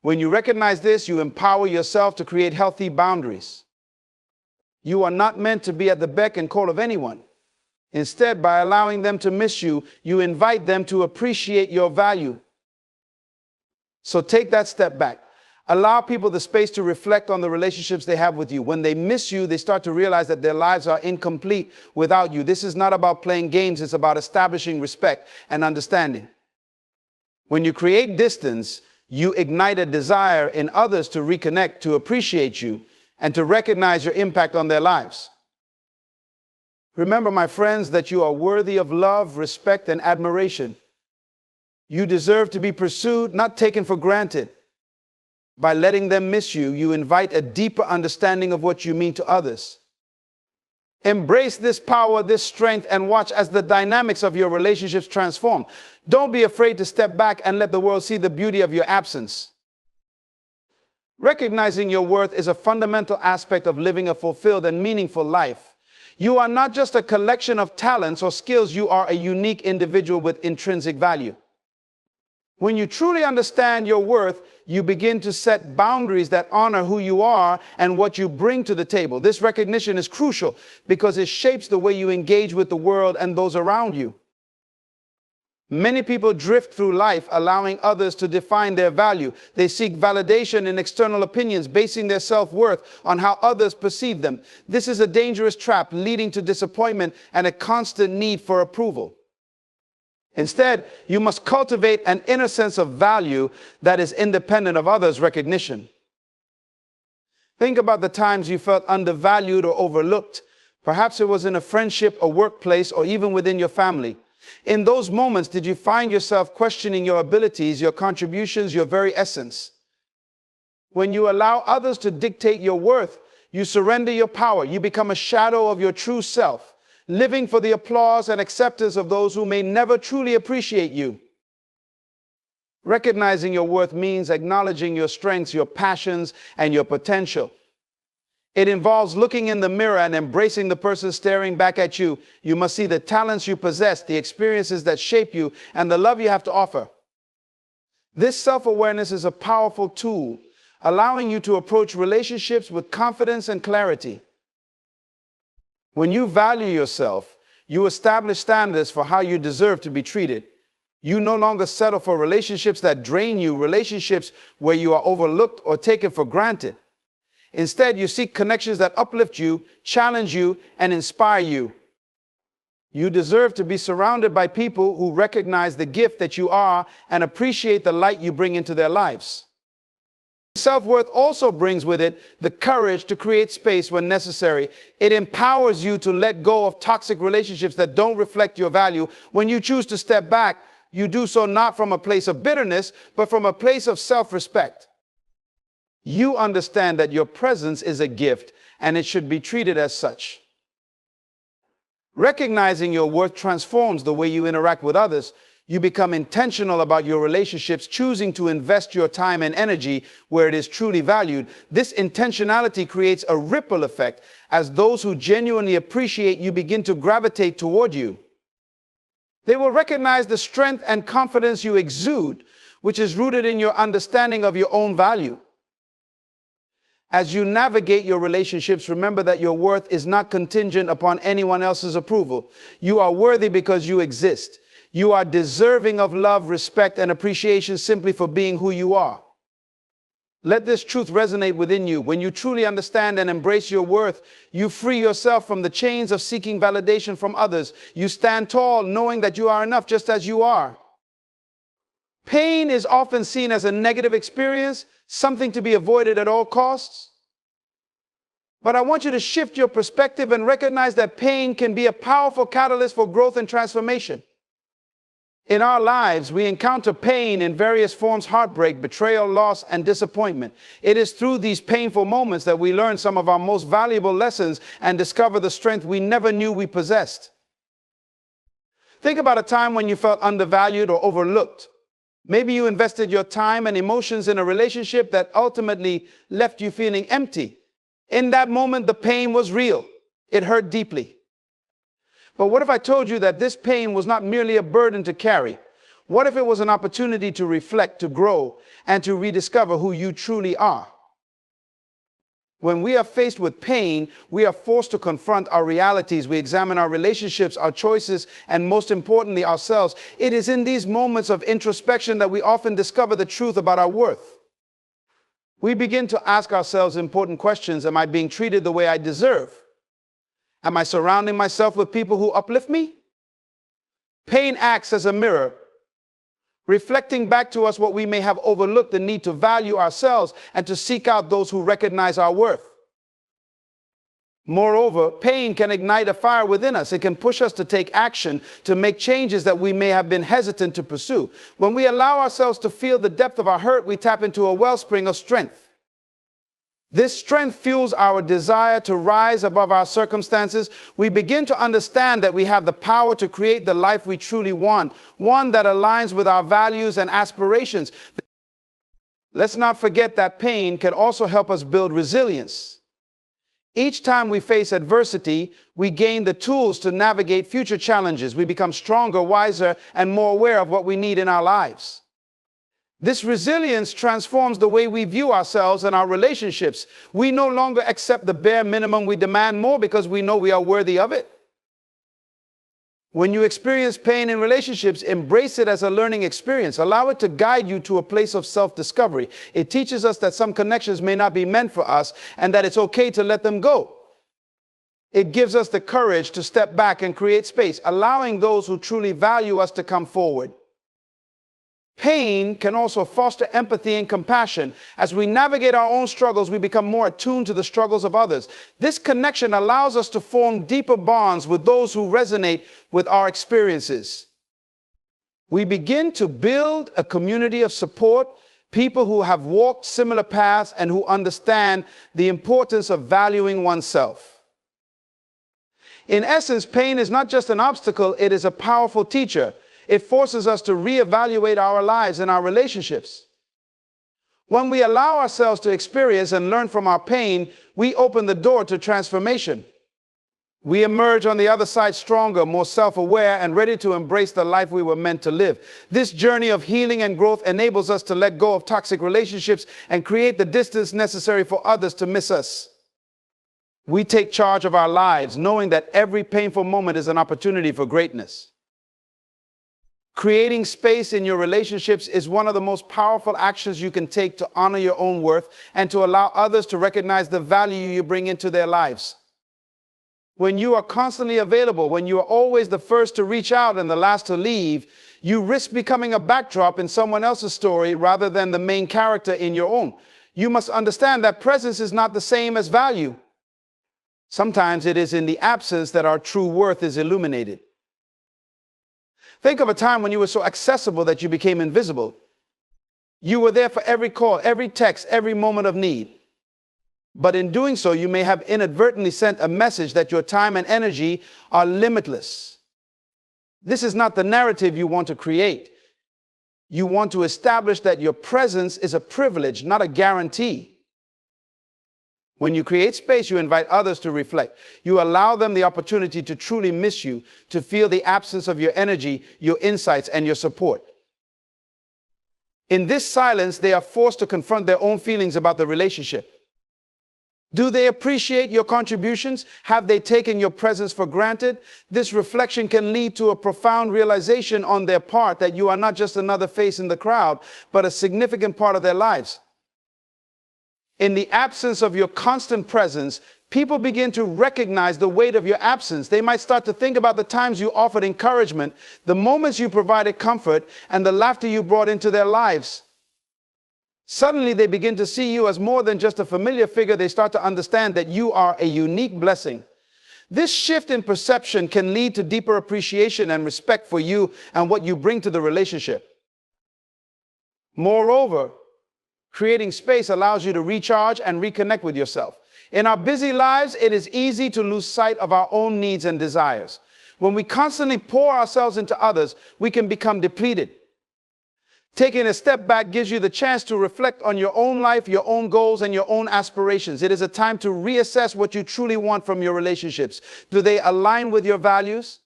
When you recognize this, you empower yourself to create healthy boundaries. You are not meant to be at the beck and call of anyone. Instead, by allowing them to miss you, you invite them to appreciate your value. So take that step back. Allow people the space to reflect on the relationships they have with you. When they miss you, they start to realize that their lives are incomplete without you. This is not about playing games. It's about establishing respect and understanding. When you create distance, you ignite a desire in others to reconnect, to appreciate you, and to recognize your impact on their lives. Remember, my friends, that you are worthy of love, respect, and admiration. You deserve to be pursued, not taken for granted. By letting them miss you, you invite a deeper understanding of what you mean to others. Embrace this power, this strength, and watch as the dynamics of your relationships transform. Don't be afraid to step back and let the world see the beauty of your absence. Recognizing your worth is a fundamental aspect of living a fulfilled and meaningful life. You are not just a collection of talents or skills. You are a unique individual with intrinsic value. When you truly understand your worth, you begin to set boundaries that honor who you are and what you bring to the table. This recognition is crucial because it shapes the way you engage with the world and those around you. Many people drift through life allowing others to define their value. They seek validation in external opinions, basing their self-worth on how others perceive them. This is a dangerous trap, leading to disappointment and a constant need for approval. Instead, you must cultivate an inner sense of value that is independent of others' recognition. Think about the times you felt undervalued or overlooked. Perhaps it was in a friendship, a workplace, or even within your family. In those moments, did you find yourself questioning your abilities, your contributions, your very essence? When you allow others to dictate your worth, you surrender your power. You become a shadow of your true self, living for the applause and acceptance of those who may never truly appreciate you. Recognizing your worth means acknowledging your strengths, your passions, and your potential. It involves looking in the mirror and embracing the person staring back at you. You must see the talents you possess, the experiences that shape you, and the love you have to offer. This self-awareness is a powerful tool, allowing you to approach relationships with confidence and clarity. When you value yourself, you establish standards for how you deserve to be treated. You no longer settle for relationships that drain you, relationships where you are overlooked or taken for granted. Instead, you seek connections that uplift you, challenge you, and inspire you. You deserve to be surrounded by people who recognize the gift that you are and appreciate the light you bring into their lives. Self-worth also brings with it the courage to create space when necessary. It empowers you to let go of toxic relationships that don't reflect your value. When you choose to step back, you do so not from a place of bitterness, but from a place of self-respect. You understand that your presence is a gift and it should be treated as such. Recognizing your worth transforms the way you interact with others. You become intentional about your relationships, choosing to invest your time and energy where it is truly valued. This intentionality creates a ripple effect as those who genuinely appreciate you begin to gravitate toward you. They will recognize the strength and confidence you exude, which is rooted in your understanding of your own value. As you navigate your relationships, remember that your worth is not contingent upon anyone else's approval. You are worthy because you exist. You are deserving of love, respect, and appreciation simply for being who you are. Let this truth resonate within you. When you truly understand and embrace your worth, you free yourself from the chains of seeking validation from others. You stand tall, knowing that you are enough just as you are. Pain is often seen as a negative experience, something to be avoided at all costs. But I want you to shift your perspective and recognize that pain can be a powerful catalyst for growth and transformation. In our lives, we encounter pain in various forms: heartbreak, betrayal, loss, and disappointment. It is through these painful moments that we learn some of our most valuable lessons and discover the strength we never knew we possessed. Think about a time when you felt undervalued or overlooked. Maybe you invested your time and emotions in a relationship that ultimately left you feeling empty. In that moment, the pain was real. It hurt deeply. But what if I told you that this pain was not merely a burden to carry? What if it was an opportunity to reflect, to grow, and to rediscover who you truly are? When we are faced with pain, we are forced to confront our realities. We examine our relationships, our choices, and most importantly, ourselves. It is in these moments of introspection that we often discover the truth about our worth. We begin to ask ourselves important questions. Am I being treated the way I deserve? Am I surrounding myself with people who uplift me? Pain acts as a mirror, reflecting back to us what we may have overlooked: the need to value ourselves and to seek out those who recognize our worth. Moreover, pain can ignite a fire within us. It can push us to take action, to make changes that we may have been hesitant to pursue. When we allow ourselves to feel the depth of our hurt, we tap into a wellspring of strength. This strength fuels our desire to rise above our circumstances. We begin to understand that we have the power to create the life we truly want, one that aligns with our values and aspirations. Let's not forget that pain can also help us build resilience. Each time we face adversity, we gain the tools to navigate future challenges. We become stronger, wiser, and more aware of what we need in our lives. This resilience transforms the way we view ourselves and our relationships. We no longer accept the bare minimum. We demand more because we know we are worthy of it. When you experience pain in relationships, embrace it as a learning experience. Allow it to guide you to a place of self-discovery. It teaches us that some connections may not be meant for us and that it's okay to let them go. It gives us the courage to step back and create space, allowing those who truly value us to come forward. Pain can also foster empathy and compassion. As we navigate our own struggles, we become more attuned to the struggles of others. This connection allows us to form deeper bonds with those who resonate with our experiences. We begin to build a community of support, people who have walked similar paths and who understand the importance of valuing oneself. In essence, pain is not just an obstacle, it is a powerful teacher. It forces us to reevaluate our lives and our relationships. When we allow ourselves to experience and learn from our pain, we open the door to transformation. We emerge on the other side stronger, more self-aware, and ready to embrace the life we were meant to live. This journey of healing and growth enables us to let go of toxic relationships and create the distance necessary for others to miss us. We take charge of our lives, knowing that every painful moment is an opportunity for greatness. Creating space in your relationships is one of the most powerful actions you can take to honor your own worth and to allow others to recognize the value you bring into their lives. When you are constantly available, when you are always the first to reach out and the last to leave, you risk becoming a backdrop in someone else's story rather than the main character in your own. You must understand that presence is not the same as value. Sometimes it is in the absence that our true worth is illuminated. Think of a time when you were so accessible that you became invisible. You were there for every call, every text, every moment of need. But in doing so, you may have inadvertently sent a message that your time and energy are limitless. This is not the narrative you want to create. You want to establish that your presence is a privilege, not a guarantee. When you create space, you invite others to reflect. You allow them the opportunity to truly miss you, to feel the absence of your energy, your insights, and your support. In this silence, they are forced to confront their own feelings about the relationship. Do they appreciate your contributions? Have they taken your presence for granted? This reflection can lead to a profound realization on their part that you are not just another face in the crowd, but a significant part of their lives. In the absence of your constant presence, people begin to recognize the weight of your absence. They might start to think about the times you offered encouragement, the moments you provided comfort, and the laughter you brought into their lives. Suddenly, they begin to see you as more than just a familiar figure. They start to understand that you are a unique blessing. This shift in perception can lead to deeper appreciation and respect for you and what you bring to the relationship. Moreover, creating space allows you to recharge and reconnect with yourself. In our busy lives, it is easy to lose sight of our own needs and desires. When we constantly pour ourselves into others, we can become depleted. Taking a step back gives you the chance to reflect on your own life, your own goals, and your own aspirations. It is a time to reassess what you truly want from your relationships. Do they align with your values?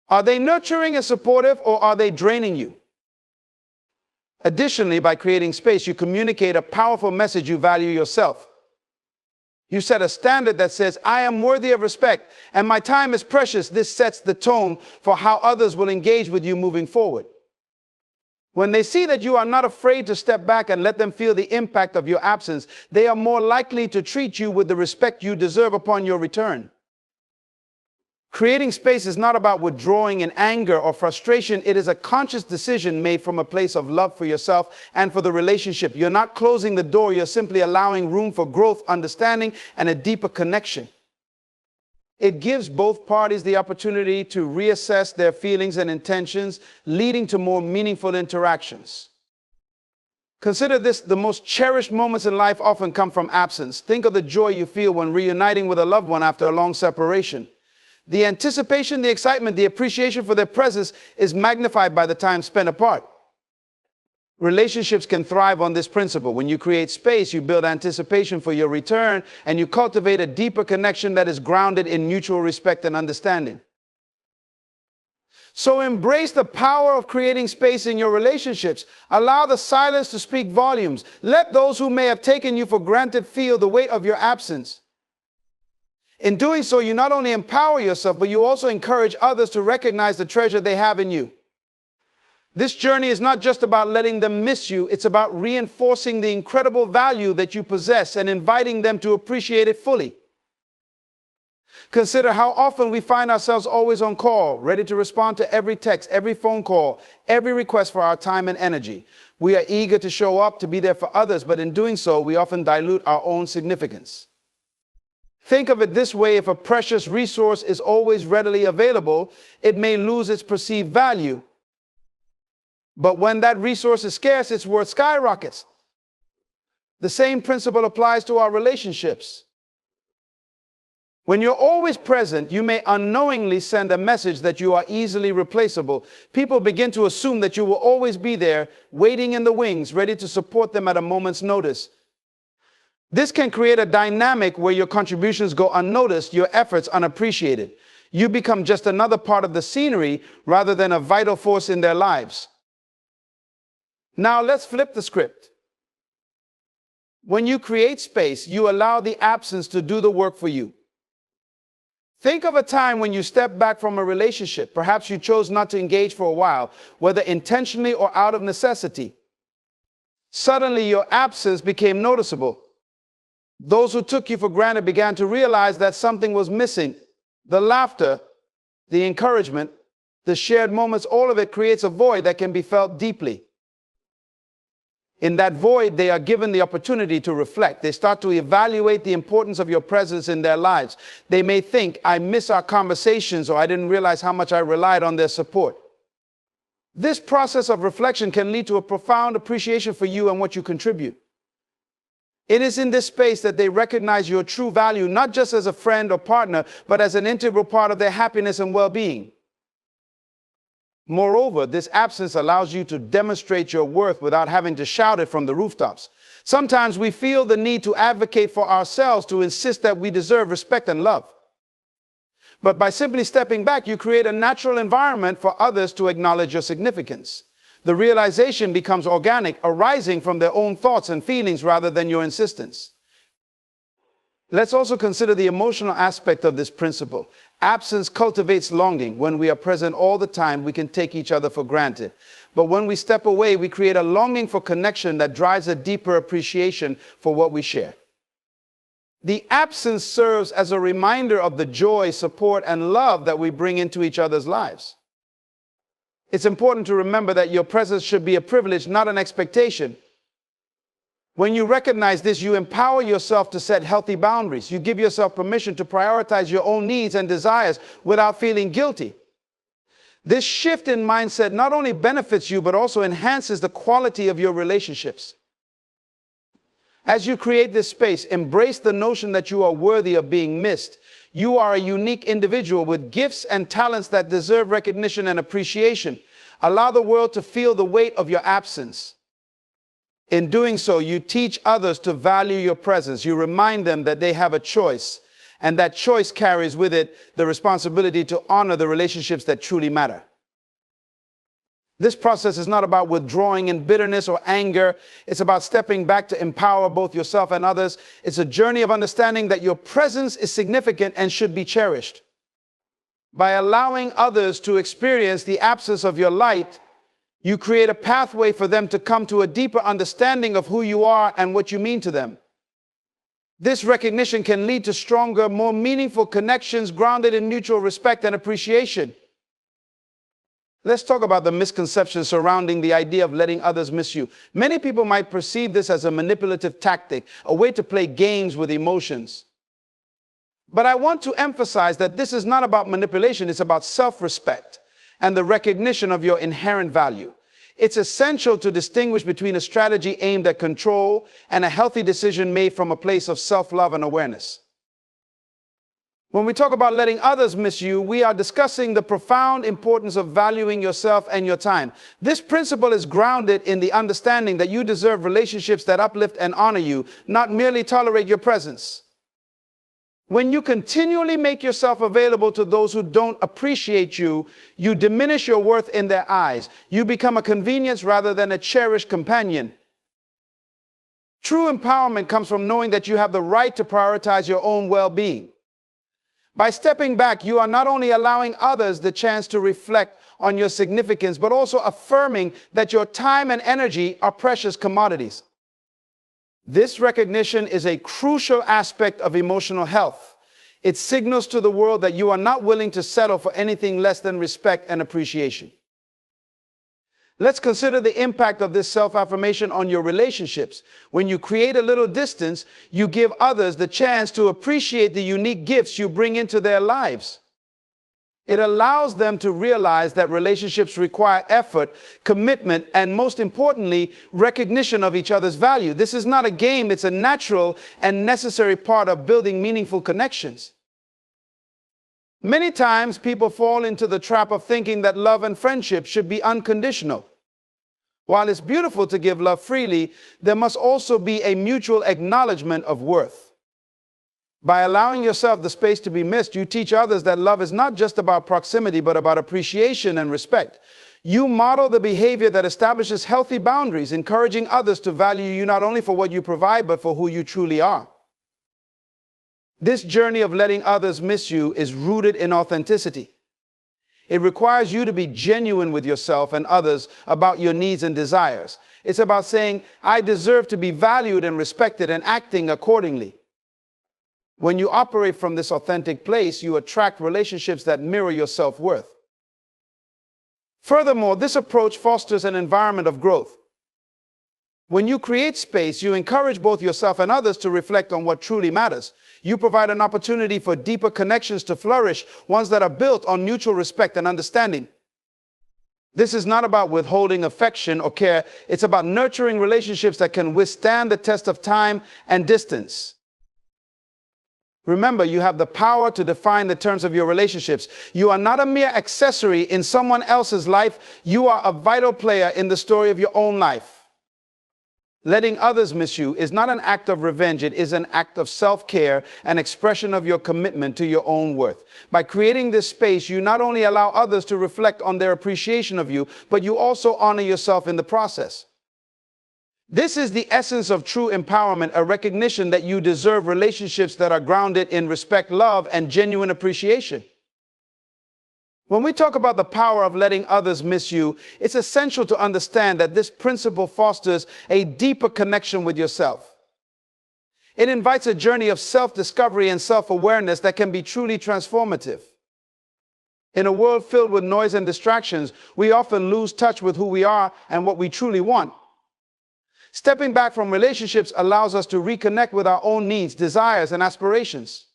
Are they nurturing and supportive, or are they draining you? Additionally, by creating space, you communicate a powerful message. You value yourself. You set a standard that says, I am worthy of respect, and my time is precious. This sets the tone for how others will engage with you moving forward. When they see that you are not afraid to step back and let them feel the impact of your absence, they are more likely to treat you with the respect you deserve upon your return. Creating space is not about withdrawing in anger or frustration. It is a conscious decision made from a place of love for yourself and for the relationship. You're not closing the door. You're simply allowing room for growth, understanding, and a deeper connection. It gives both parties the opportunity to reassess their feelings and intentions, leading to more meaningful interactions. Consider this: the most cherished moments in life often come from absence. Think of the joy you feel when reuniting with a loved one after a long separation. The anticipation, the excitement, the appreciation for their presence is magnified by the time spent apart. Relationships can thrive on this principle. When you create space, you build anticipation for your return, and you cultivate a deeper connection that is grounded in mutual respect and understanding. So embrace the power of creating space in your relationships. Allow the silence to speak volumes. Let those who may have taken you for granted feel the weight of your absence. In doing so, you not only empower yourself, but you also encourage others to recognize the treasure they have in you. This journey is not just about letting them miss you. It's about reinforcing the incredible value that you possess and inviting them to appreciate it fully. Consider how often we find ourselves always on call, ready to respond to every text, every phone call, every request for our time and energy. We are eager to show up, to be there for others, but in doing so, we often dilute our own significance. Think of it this way: if a precious resource is always readily available, it may lose its perceived value. But when that resource is scarce, its worth skyrockets. The same principle applies to our relationships. When you're always present, you may unknowingly send a message that you are easily replaceable. People begin to assume that you will always be there, waiting in the wings, ready to support them at a moment's notice. This can create a dynamic where your contributions go unnoticed, your efforts unappreciated. You become just another part of the scenery rather than a vital force in their lives. Now let's flip the script. When you create space, you allow the absence to do the work for you. Think of a time when you stepped back from a relationship. Perhaps you chose not to engage for a while, whether intentionally or out of necessity. Suddenly, your absence became noticeable. Those who took you for granted began to realize that something was missing. The laughter, the encouragement, the shared moments, all of it creates a void that can be felt deeply. In that void, they are given the opportunity to reflect. They start to evaluate the importance of your presence in their lives. They may think, I miss our conversations, or I didn't realize how much I relied on their support. This process of reflection can lead to a profound appreciation for you and what you contribute. It is in this space that they recognize your true value, not just as a friend or partner, but as an integral part of their happiness and well-being. Moreover, this absence allows you to demonstrate your worth without having to shout it from the rooftops. Sometimes we feel the need to advocate for ourselves, to insist that we deserve respect and love. But by simply stepping back, you create a natural environment for others to acknowledge your significance. The realization becomes organic, arising from their own thoughts and feelings rather than your insistence. Let's also consider the emotional aspect of this principle. Absence cultivates longing. When we are present all the time, we can take each other for granted. But when we step away, we create a longing for connection that drives a deeper appreciation for what we share. The absence serves as a reminder of the joy, support, and love that we bring into each other's lives. It's important to remember that your presence should be a privilege, not an expectation. When you recognize this, you empower yourself to set healthy boundaries. You give yourself permission to prioritize your own needs and desires without feeling guilty. This shift in mindset not only benefits you, but also enhances the quality of your relationships. As you create this space, embrace the notion that you are worthy of being missed. You are a unique individual with gifts and talents that deserve recognition and appreciation. Allow the world to feel the weight of your absence. In doing so, you teach others to value your presence. You remind them that they have a choice, and that choice carries with it the responsibility to honor the relationships that truly matter. This process is not about withdrawing in bitterness or anger. It's about stepping back to empower both yourself and others. It's a journey of understanding that your presence is significant and should be cherished. By allowing others to experience the absence of your light, you create a pathway for them to come to a deeper understanding of who you are and what you mean to them. This recognition can lead to stronger, more meaningful connections grounded in mutual respect and appreciation. Let's talk about the misconceptions surrounding the idea of letting others miss you. Many people might perceive this as a manipulative tactic, a way to play games with emotions. But I want to emphasize that this is not about manipulation, it's about self-respect and the recognition of your inherent value. It's essential to distinguish between a strategy aimed at control and a healthy decision made from a place of self-love and awareness. When we talk about letting others miss you, we are discussing the profound importance of valuing yourself and your time. This principle is grounded in the understanding that you deserve relationships that uplift and honor you, not merely tolerate your presence. When you continually make yourself available to those who don't appreciate you, you diminish your worth in their eyes. You become a convenience rather than a cherished companion. True empowerment comes from knowing that you have the right to prioritize your own well-being. By stepping back, you are not only allowing others the chance to reflect on your significance, but also affirming that your time and energy are precious commodities. This recognition is a crucial aspect of emotional health. It signals to the world that you are not willing to settle for anything less than respect and appreciation. Let's consider the impact of this self-affirmation on your relationships. When you create a little distance, you give others the chance to appreciate the unique gifts you bring into their lives. It allows them to realize that relationships require effort, commitment, and most importantly, recognition of each other's value. This is not a game, it's a natural and necessary part of building meaningful connections. Many times people fall into the trap of thinking that love and friendship should be unconditional. While it's beautiful to give love freely, there must also be a mutual acknowledgement of worth. By allowing yourself the space to be missed, you teach others that love is not just about proximity, but about appreciation and respect. You model the behavior that establishes healthy boundaries, encouraging others to value you not only for what you provide, but for who you truly are. This journey of letting others miss you is rooted in authenticity. It requires you to be genuine with yourself and others about your needs and desires. It's about saying, I deserve to be valued and respected, and acting accordingly. When you operate from this authentic place, you attract relationships that mirror your self-worth. Furthermore, this approach fosters an environment of growth. When you create space, you encourage both yourself and others to reflect on what truly matters. You provide an opportunity for deeper connections to flourish, ones that are built on mutual respect and understanding. This is not about withholding affection or care. It's about nurturing relationships that can withstand the test of time and distance. Remember, you have the power to define the terms of your relationships. You are not a mere accessory in someone else's life. You are a vital player in the story of your own life. Letting others miss you is not an act of revenge. It is an act of self-care, an expression of your commitment to your own worth. By creating this space, you not only allow others to reflect on their appreciation of you, but you also honor yourself in the process. This is the essence of true empowerment, a recognition that you deserve relationships that are grounded in respect, love, and genuine appreciation. When we talk about the power of letting others miss you, it's essential to understand that this principle fosters a deeper connection with yourself. It invites a journey of self-discovery and self-awareness that can be truly transformative. In a world filled with noise and distractions, we often lose touch with who we are and what we truly want. Stepping back from relationships allows us to reconnect with our own needs, desires, and aspirations.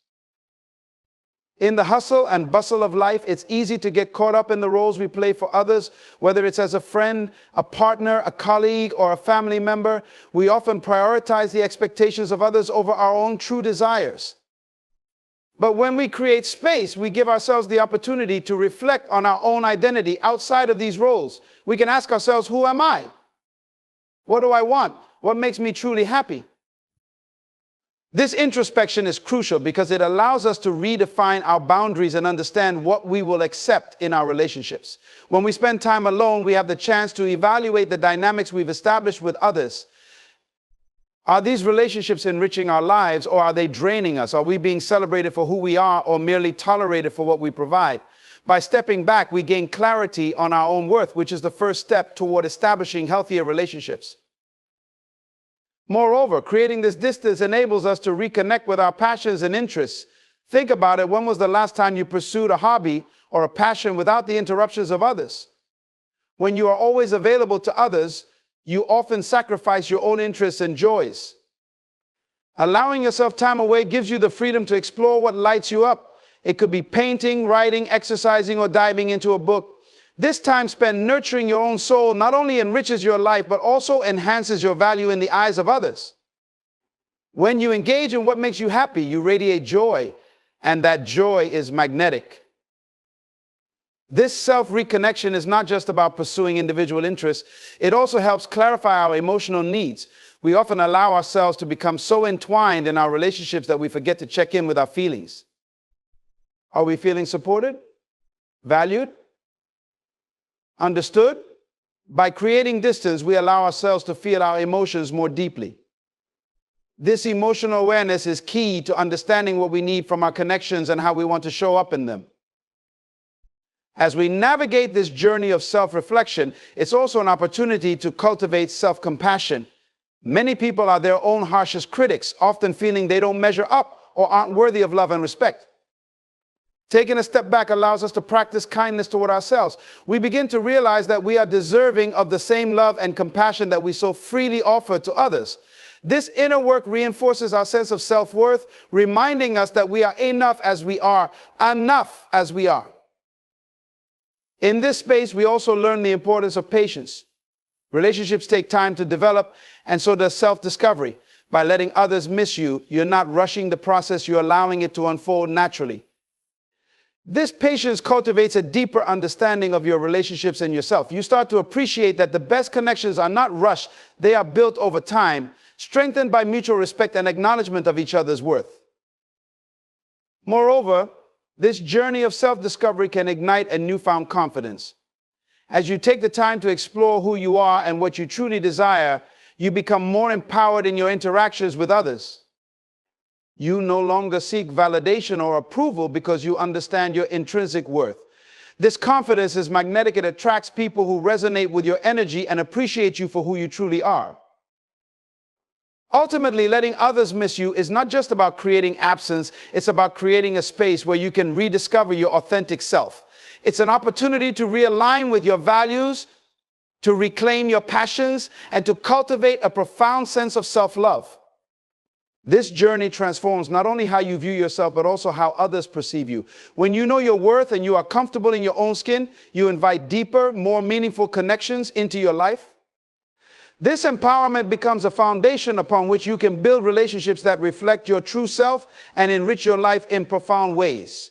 In the hustle and bustle of life, it's easy to get caught up in the roles we play for others, whether it's as a friend, a partner, a colleague, or a family member. We often prioritize the expectations of others over our own true desires. But when we create space, we give ourselves the opportunity to reflect on our own identity outside of these roles. We can ask ourselves, who am I? What do I want? What makes me truly happy? This introspection is crucial because it allows us to redefine our boundaries and understand what we will accept in our relationships. When we spend time alone, we have the chance to evaluate the dynamics we've established with others. Are these relationships enriching our lives, or are they draining us? Are we being celebrated for who we are, or merely tolerated for what we provide? By stepping back, we gain clarity on our own worth, which is the first step toward establishing healthier relationships. Moreover, creating this distance enables us to reconnect with our passions and interests. Think about it. When was the last time you pursued a hobby or a passion without the interruptions of others? When you are always available to others, you often sacrifice your own interests and joys. Allowing yourself time away gives you the freedom to explore what lights you up. It could be painting, writing, exercising, or diving into a book. This time spent nurturing your own soul not only enriches your life, but also enhances your value in the eyes of others. When you engage in what makes you happy, you radiate joy, and that joy is magnetic. This self-reconnection is not just about pursuing individual interests. It also helps clarify our emotional needs. We often allow ourselves to become so entwined in our relationships that we forget to check in with our feelings. Are we feeling supported? Valued? Understood? By creating distance, we allow ourselves to feel our emotions more deeply. This emotional awareness is key to understanding what we need from our connections and how we want to show up in them. As we navigate this journey of self-reflection, it's also an opportunity to cultivate self-compassion. Many people are their own harshest critics, often feeling they don't measure up or aren't worthy of love and respect. Taking a step back allows us to practice kindness toward ourselves. We begin to realize that we are deserving of the same love and compassion that we so freely offer to others. This inner work reinforces our sense of self-worth, reminding us that we are enough as we are, enough as we are. In this space, we also learn the importance of patience. Relationships take time to develop, and so does self-discovery. By letting others miss you, you're not rushing the process, you're allowing it to unfold naturally. This patience cultivates a deeper understanding of your relationships and yourself. You start to appreciate that the best connections are not rushed, they are built over time, strengthened by mutual respect and acknowledgement of each other's worth. Moreover, this journey of self-discovery can ignite a newfound confidence. As you take the time to explore who you are and what you truly desire, you become more empowered in your interactions with others. You no longer seek validation or approval because you understand your intrinsic worth. This confidence is magnetic. It attracts people who resonate with your energy and appreciate you for who you truly are. Ultimately, letting others miss you is not just about creating absence, it's about creating a space where you can rediscover your authentic self. It's an opportunity to realign with your values, to reclaim your passions, and to cultivate a profound sense of self-love. This journey transforms not only how you view yourself, but also how others perceive you. When you know your worth and you are comfortable in your own skin, you invite deeper, more meaningful connections into your life. This empowerment becomes a foundation upon which you can build relationships that reflect your true self and enrich your life in profound ways.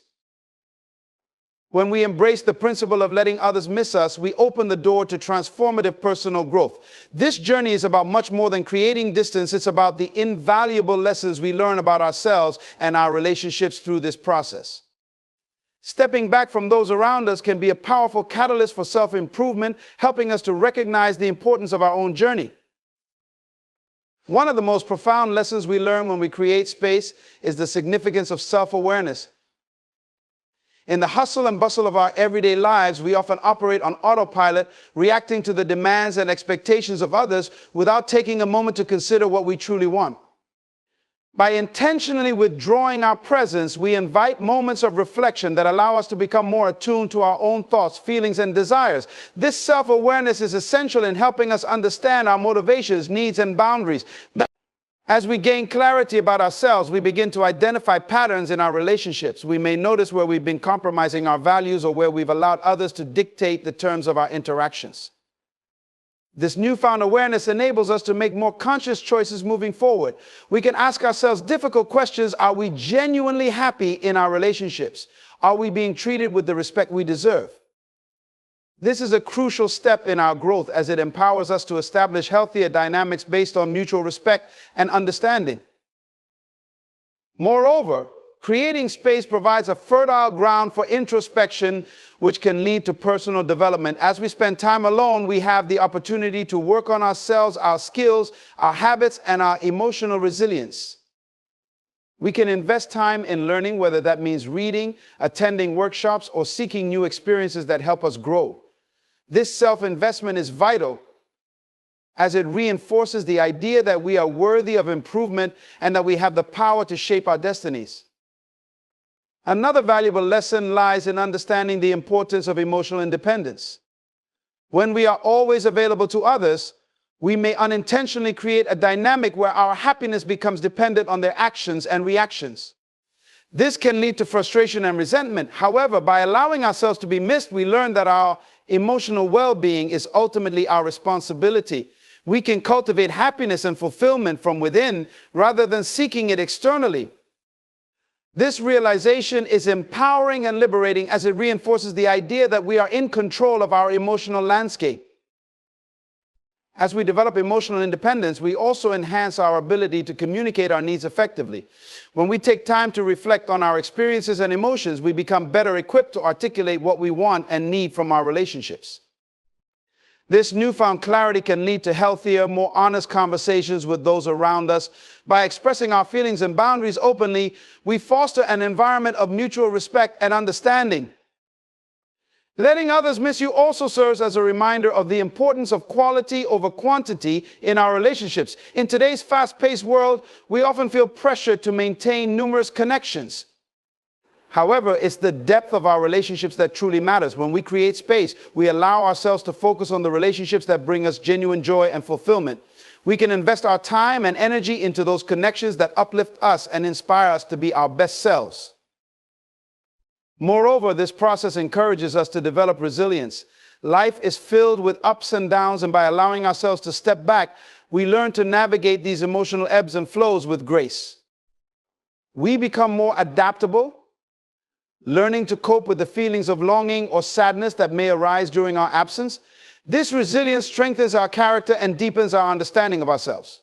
When we embrace the principle of letting others miss us, we open the door to transformative personal growth. This journey is about much more than creating distance. It's about the invaluable lessons we learn about ourselves and our relationships through this process. Stepping back from those around us can be a powerful catalyst for self-improvement, helping us to recognize the importance of our own journey. One of the most profound lessons we learn when we create space is the significance of self-awareness. In the hustle and bustle of our everyday lives, we often operate on autopilot, reacting to the demands and expectations of others without taking a moment to consider what we truly want. By intentionally withdrawing our presence, we invite moments of reflection that allow us to become more attuned to our own thoughts, feelings, and desires. This self-awareness is essential in helping us understand our motivations, needs, and boundaries. As we gain clarity about ourselves, we begin to identify patterns in our relationships. We may notice where we've been compromising our values or where we've allowed others to dictate the terms of our interactions. This newfound awareness enables us to make more conscious choices moving forward. We can ask ourselves difficult questions. Are we genuinely happy in our relationships? Are we being treated with the respect we deserve? This is a crucial step in our growth as it empowers us to establish healthier dynamics based on mutual respect and understanding. Moreover, creating space provides a fertile ground for introspection, which can lead to personal development. As we spend time alone, we have the opportunity to work on ourselves, our skills, our habits, and our emotional resilience. We can invest time in learning, whether that means reading, attending workshops, or seeking new experiences that help us grow. This self-investment is vital as it reinforces the idea that we are worthy of improvement and that we have the power to shape our destinies. Another valuable lesson lies in understanding the importance of emotional independence. When we are always available to others, we may unintentionally create a dynamic where our happiness becomes dependent on their actions and reactions. This can lead to frustration and resentment. However, by allowing ourselves to be missed, we learn that our emotional well-being is ultimately our responsibility. We can cultivate happiness and fulfillment from within rather than seeking it externally. This realization is empowering and liberating as it reinforces the idea that we are in control of our emotional landscape. As we develop emotional independence, we also enhance our ability to communicate our needs effectively. When we take time to reflect on our experiences and emotions, we become better equipped to articulate what we want and need from our relationships. This newfound clarity can lead to healthier, more honest conversations with those around us. By expressing our feelings and boundaries openly, we foster an environment of mutual respect and understanding. Letting others miss you also serves as a reminder of the importance of quality over quantity in our relationships. In today's fast-paced world, we often feel pressured to maintain numerous connections. However, it's the depth of our relationships that truly matters. When we create space, we allow ourselves to focus on the relationships that bring us genuine joy and fulfillment. We can invest our time and energy into those connections that uplift us and inspire us to be our best selves. Moreover, this process encourages us to develop resilience. Life is filled with ups and downs, and by allowing ourselves to step back, we learn to navigate these emotional ebbs and flows with grace. We become more adaptable, learning to cope with the feelings of longing or sadness that may arise during our absence. This resilience strengthens our character and deepens our understanding of ourselves.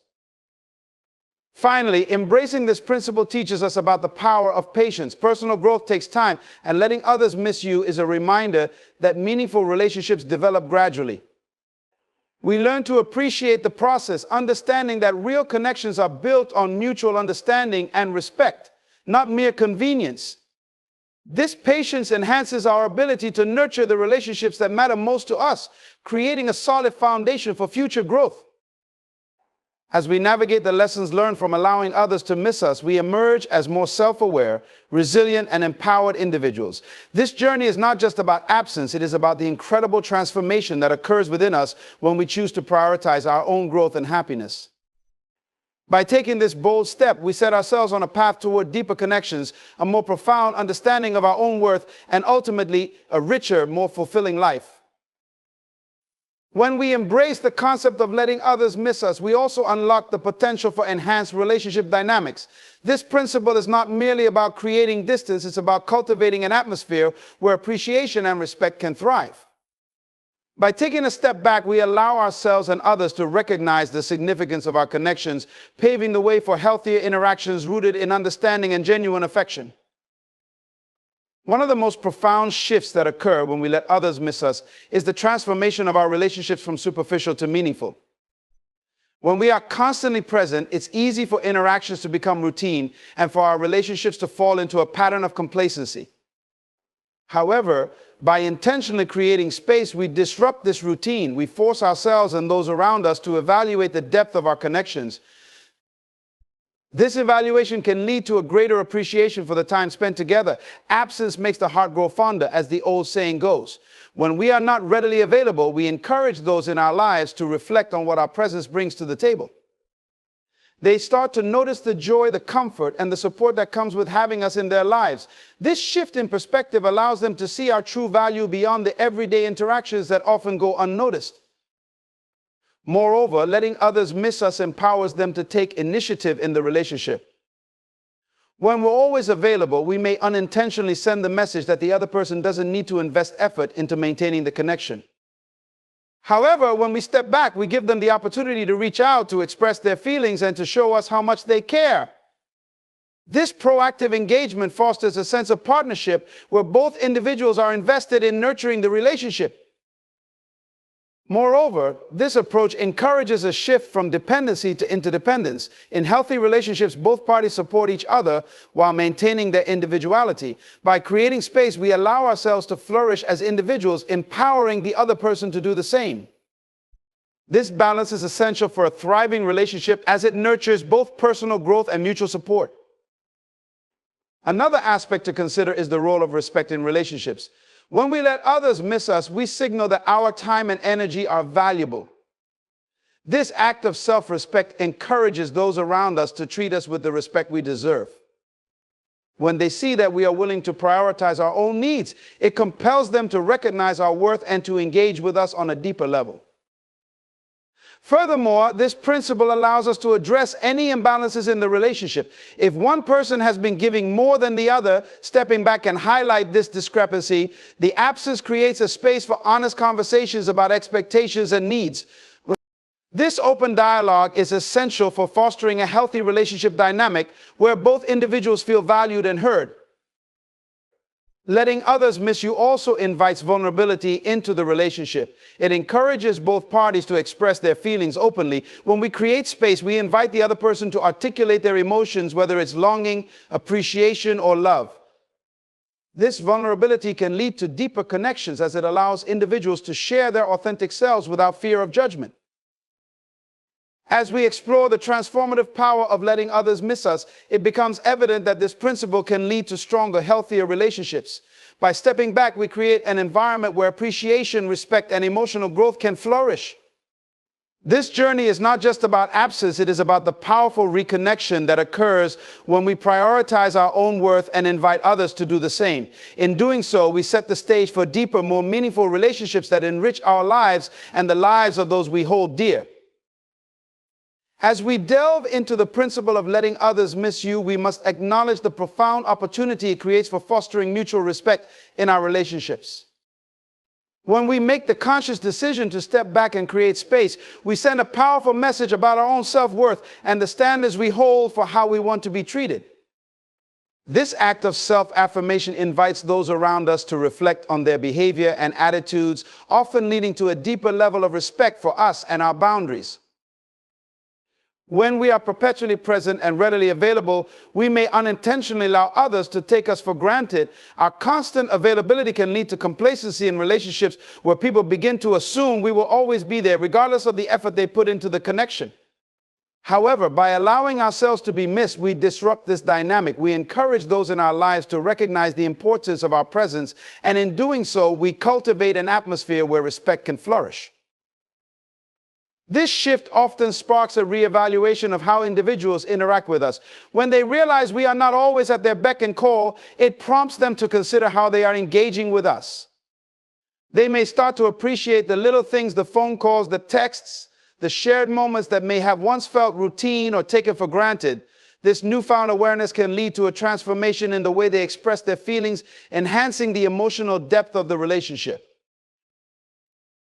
Finally, embracing this principle teaches us about the power of patience. Personal growth takes time, and letting others miss you is a reminder that meaningful relationships develop gradually. We learn to appreciate the process, understanding that real connections are built on mutual understanding and respect, not mere convenience. This patience enhances our ability to nurture the relationships that matter most to us, creating a solid foundation for future growth. As we navigate the lessons learned from allowing others to miss us, we emerge as more self-aware, resilient, and empowered individuals. This journey is not just about absence, it is about the incredible transformation that occurs within us when we choose to prioritize our own growth and happiness. By taking this bold step, we set ourselves on a path toward deeper connections, a more profound understanding of our own worth, and ultimately a richer, more fulfilling life. When we embrace the concept of letting others miss us, we also unlock the potential for enhanced relationship dynamics. This principle is not merely about creating distance, it's about cultivating an atmosphere where appreciation and respect can thrive. By taking a step back, we allow ourselves and others to recognize the significance of our connections, paving the way for healthier interactions rooted in understanding and genuine affection. One of the most profound shifts that occur when we let others miss us is the transformation of our relationships from superficial to meaningful. When we are constantly present, it's easy for interactions to become routine and for our relationships to fall into a pattern of complacency. However, by intentionally creating space, we disrupt this routine. We force ourselves and those around us to evaluate the depth of our connections. This evaluation can lead to a greater appreciation for the time spent together. Absence makes the heart grow fonder, as the old saying goes. When we are not readily available, we encourage those in our lives to reflect on what our presence brings to the table. They start to notice the joy, the comfort, and the support that comes with having us in their lives. This shift in perspective allows them to see our true value beyond the everyday interactions that often go unnoticed. Moreover, letting others miss us empowers them to take initiative in the relationship. When we're always available, we may unintentionally send the message that the other person doesn't need to invest effort into maintaining the connection. However, when we step back, we give them the opportunity to reach out, to express their feelings, and to show us how much they care. This proactive engagement fosters a sense of partnership where both individuals are invested in nurturing the relationship. Moreover, this approach encourages a shift from dependency to interdependence. In healthy relationships, both parties support each other while maintaining their individuality. By creating space, we allow ourselves to flourish as individuals, empowering the other person to do the same. This balance is essential for a thriving relationship as it nurtures both personal growth and mutual support. Another aspect to consider is the role of respect in relationships. When we let others miss us, we signal that our time and energy are valuable. This act of self-respect encourages those around us to treat us with the respect we deserve. When they see that we are willing to prioritize our own needs, it compels them to recognize our worth and to engage with us on a deeper level. Furthermore, this principle allows us to address any imbalances in the relationship. If one person has been giving more than the other, stepping back can highlight this discrepancy. The absence creates a space for honest conversations about expectations and needs. This open dialogue is essential for fostering a healthy relationship dynamic where both individuals feel valued and heard. Letting others miss you also invites vulnerability into the relationship. It encourages both parties to express their feelings openly. When we create space, we invite the other person to articulate their emotions, whether it's longing, appreciation, or love. This vulnerability can lead to deeper connections as it allows individuals to share their authentic selves without fear of judgment. As we explore the transformative power of letting others miss us, it becomes evident that this principle can lead to stronger, healthier relationships. By stepping back, we create an environment where appreciation, respect, and emotional growth can flourish. This journey is not just about absence, it is about the powerful reconnection that occurs when we prioritize our own worth and invite others to do the same. In doing so, we set the stage for deeper, more meaningful relationships that enrich our lives and the lives of those we hold dear. As we delve into the principle of letting others miss you, we must acknowledge the profound opportunity it creates for fostering mutual respect in our relationships. When we make the conscious decision to step back and create space, we send a powerful message about our own self-worth and the standards we hold for how we want to be treated. This act of self-affirmation invites those around us to reflect on their behavior and attitudes, often leading to a deeper level of respect for us and our boundaries. When we are perpetually present and readily available, we may unintentionally allow others to take us for granted. Our constant availability can lead to complacency in relationships where people begin to assume we will always be there, regardless of the effort they put into the connection. However, by allowing ourselves to be missed, we disrupt this dynamic. We encourage those in our lives to recognize the importance of our presence, and in doing so, we cultivate an atmosphere where respect can flourish. This shift often sparks a reevaluation of how individuals interact with us. When they realize we are not always at their beck and call, it prompts them to consider how they are engaging with us. They may start to appreciate the little things, the phone calls, the texts, the shared moments that may have once felt routine or taken for granted. This newfound awareness can lead to a transformation in the way they express their feelings, enhancing the emotional depth of the relationship.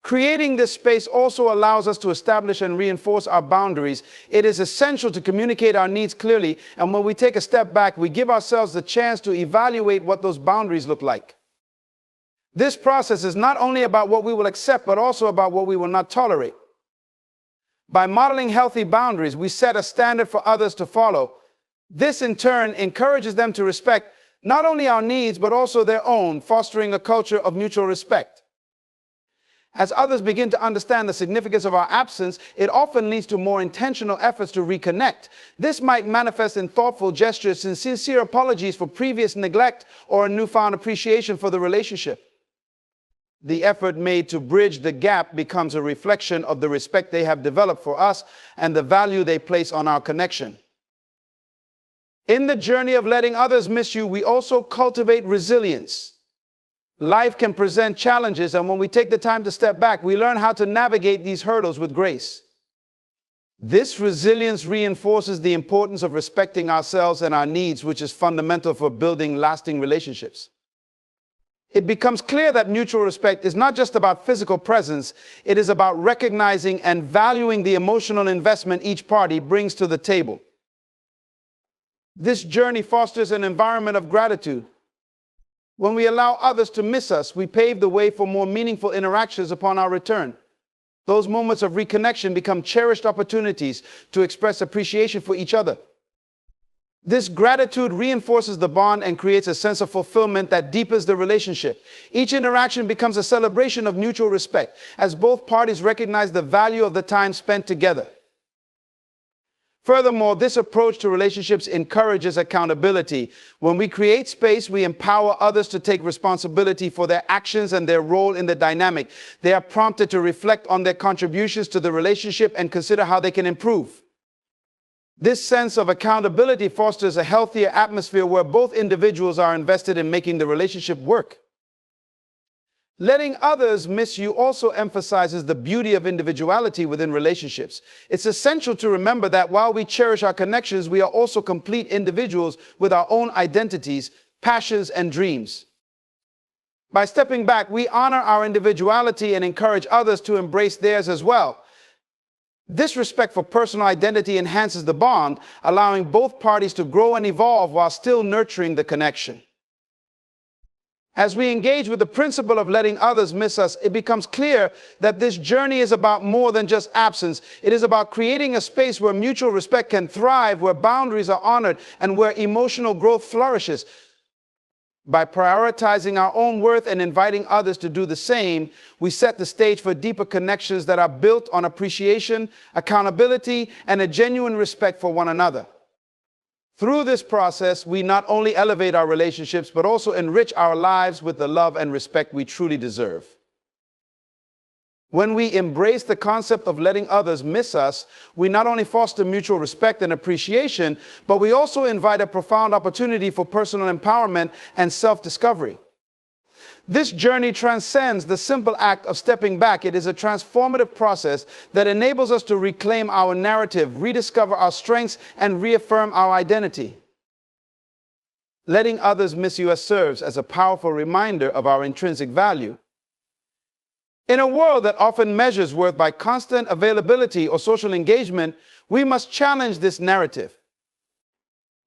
Creating this space also allows us to establish and reinforce our boundaries. It is essential to communicate our needs clearly, and when we take a step back, we give ourselves the chance to evaluate what those boundaries look like. This process is not only about what we will accept, but also about what we will not tolerate. By modeling healthy boundaries, we set a standard for others to follow. This, in turn, encourages them to respect not only our needs, but also their own, fostering a culture of mutual respect. As others begin to understand the significance of our absence, it often leads to more intentional efforts to reconnect. This might manifest in thoughtful gestures and sincere apologies for previous neglect or a newfound appreciation for the relationship. The effort made to bridge the gap becomes a reflection of the respect they have developed for us and the value they place on our connection. In the journey of letting others miss you, we also cultivate resilience. Life can present challenges, and when we take the time to step back, we learn how to navigate these hurdles with grace. This resilience reinforces the importance of respecting ourselves and our needs, which is fundamental for building lasting relationships. It becomes clear that mutual respect is not just about physical presence, it is about recognizing and valuing the emotional investment each party brings to the table. This journey fosters an environment of gratitude. When we allow others to miss us, we pave the way for more meaningful interactions upon our return. Those moments of reconnection become cherished opportunities to express appreciation for each other. This gratitude reinforces the bond and creates a sense of fulfillment that deepens the relationship. Each interaction becomes a celebration of mutual respect, as both parties recognize the value of the time spent together. Furthermore, this approach to relationships encourages accountability. When we create space, we empower others to take responsibility for their actions and their role in the dynamic. They are prompted to reflect on their contributions to the relationship and consider how they can improve. This sense of accountability fosters a healthier atmosphere where both individuals are invested in making the relationship work. Letting others miss you also emphasizes the beauty of individuality within relationships. It's essential to remember that while we cherish our connections, we are also complete individuals with our own identities, passions, and dreams. By stepping back, we honor our individuality and encourage others to embrace theirs as well. This respect for personal identity enhances the bond, allowing both parties to grow and evolve while still nurturing the connection. As we engage with the principle of letting others miss us, it becomes clear that this journey is about more than just absence. It is about creating a space where mutual respect can thrive, where boundaries are honored, and where emotional growth flourishes. By prioritizing our own worth and inviting others to do the same, we set the stage for deeper connections that are built on appreciation, accountability, and a genuine respect for one another. Through this process, we not only elevate our relationships, but also enrich our lives with the love and respect we truly deserve. When we embrace the concept of letting others miss us, we not only foster mutual respect and appreciation, but we also invite a profound opportunity for personal empowerment and self-discovery. This journey transcends the simple act of stepping back. It is a transformative process that enables us to reclaim our narrative, rediscover our strengths, and reaffirm our identity. Letting others miss you serves as a powerful reminder of our intrinsic value. In a world that often measures worth by constant availability or social engagement, we must challenge this narrative.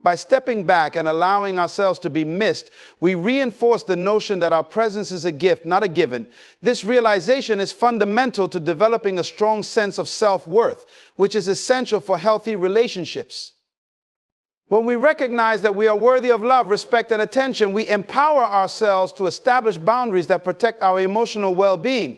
By stepping back and allowing ourselves to be missed, we reinforce the notion that our presence is a gift, not a given. This realization is fundamental to developing a strong sense of self-worth, which is essential for healthy relationships. When we recognize that we are worthy of love, respect, and attention, we empower ourselves to establish boundaries that protect our emotional well-being.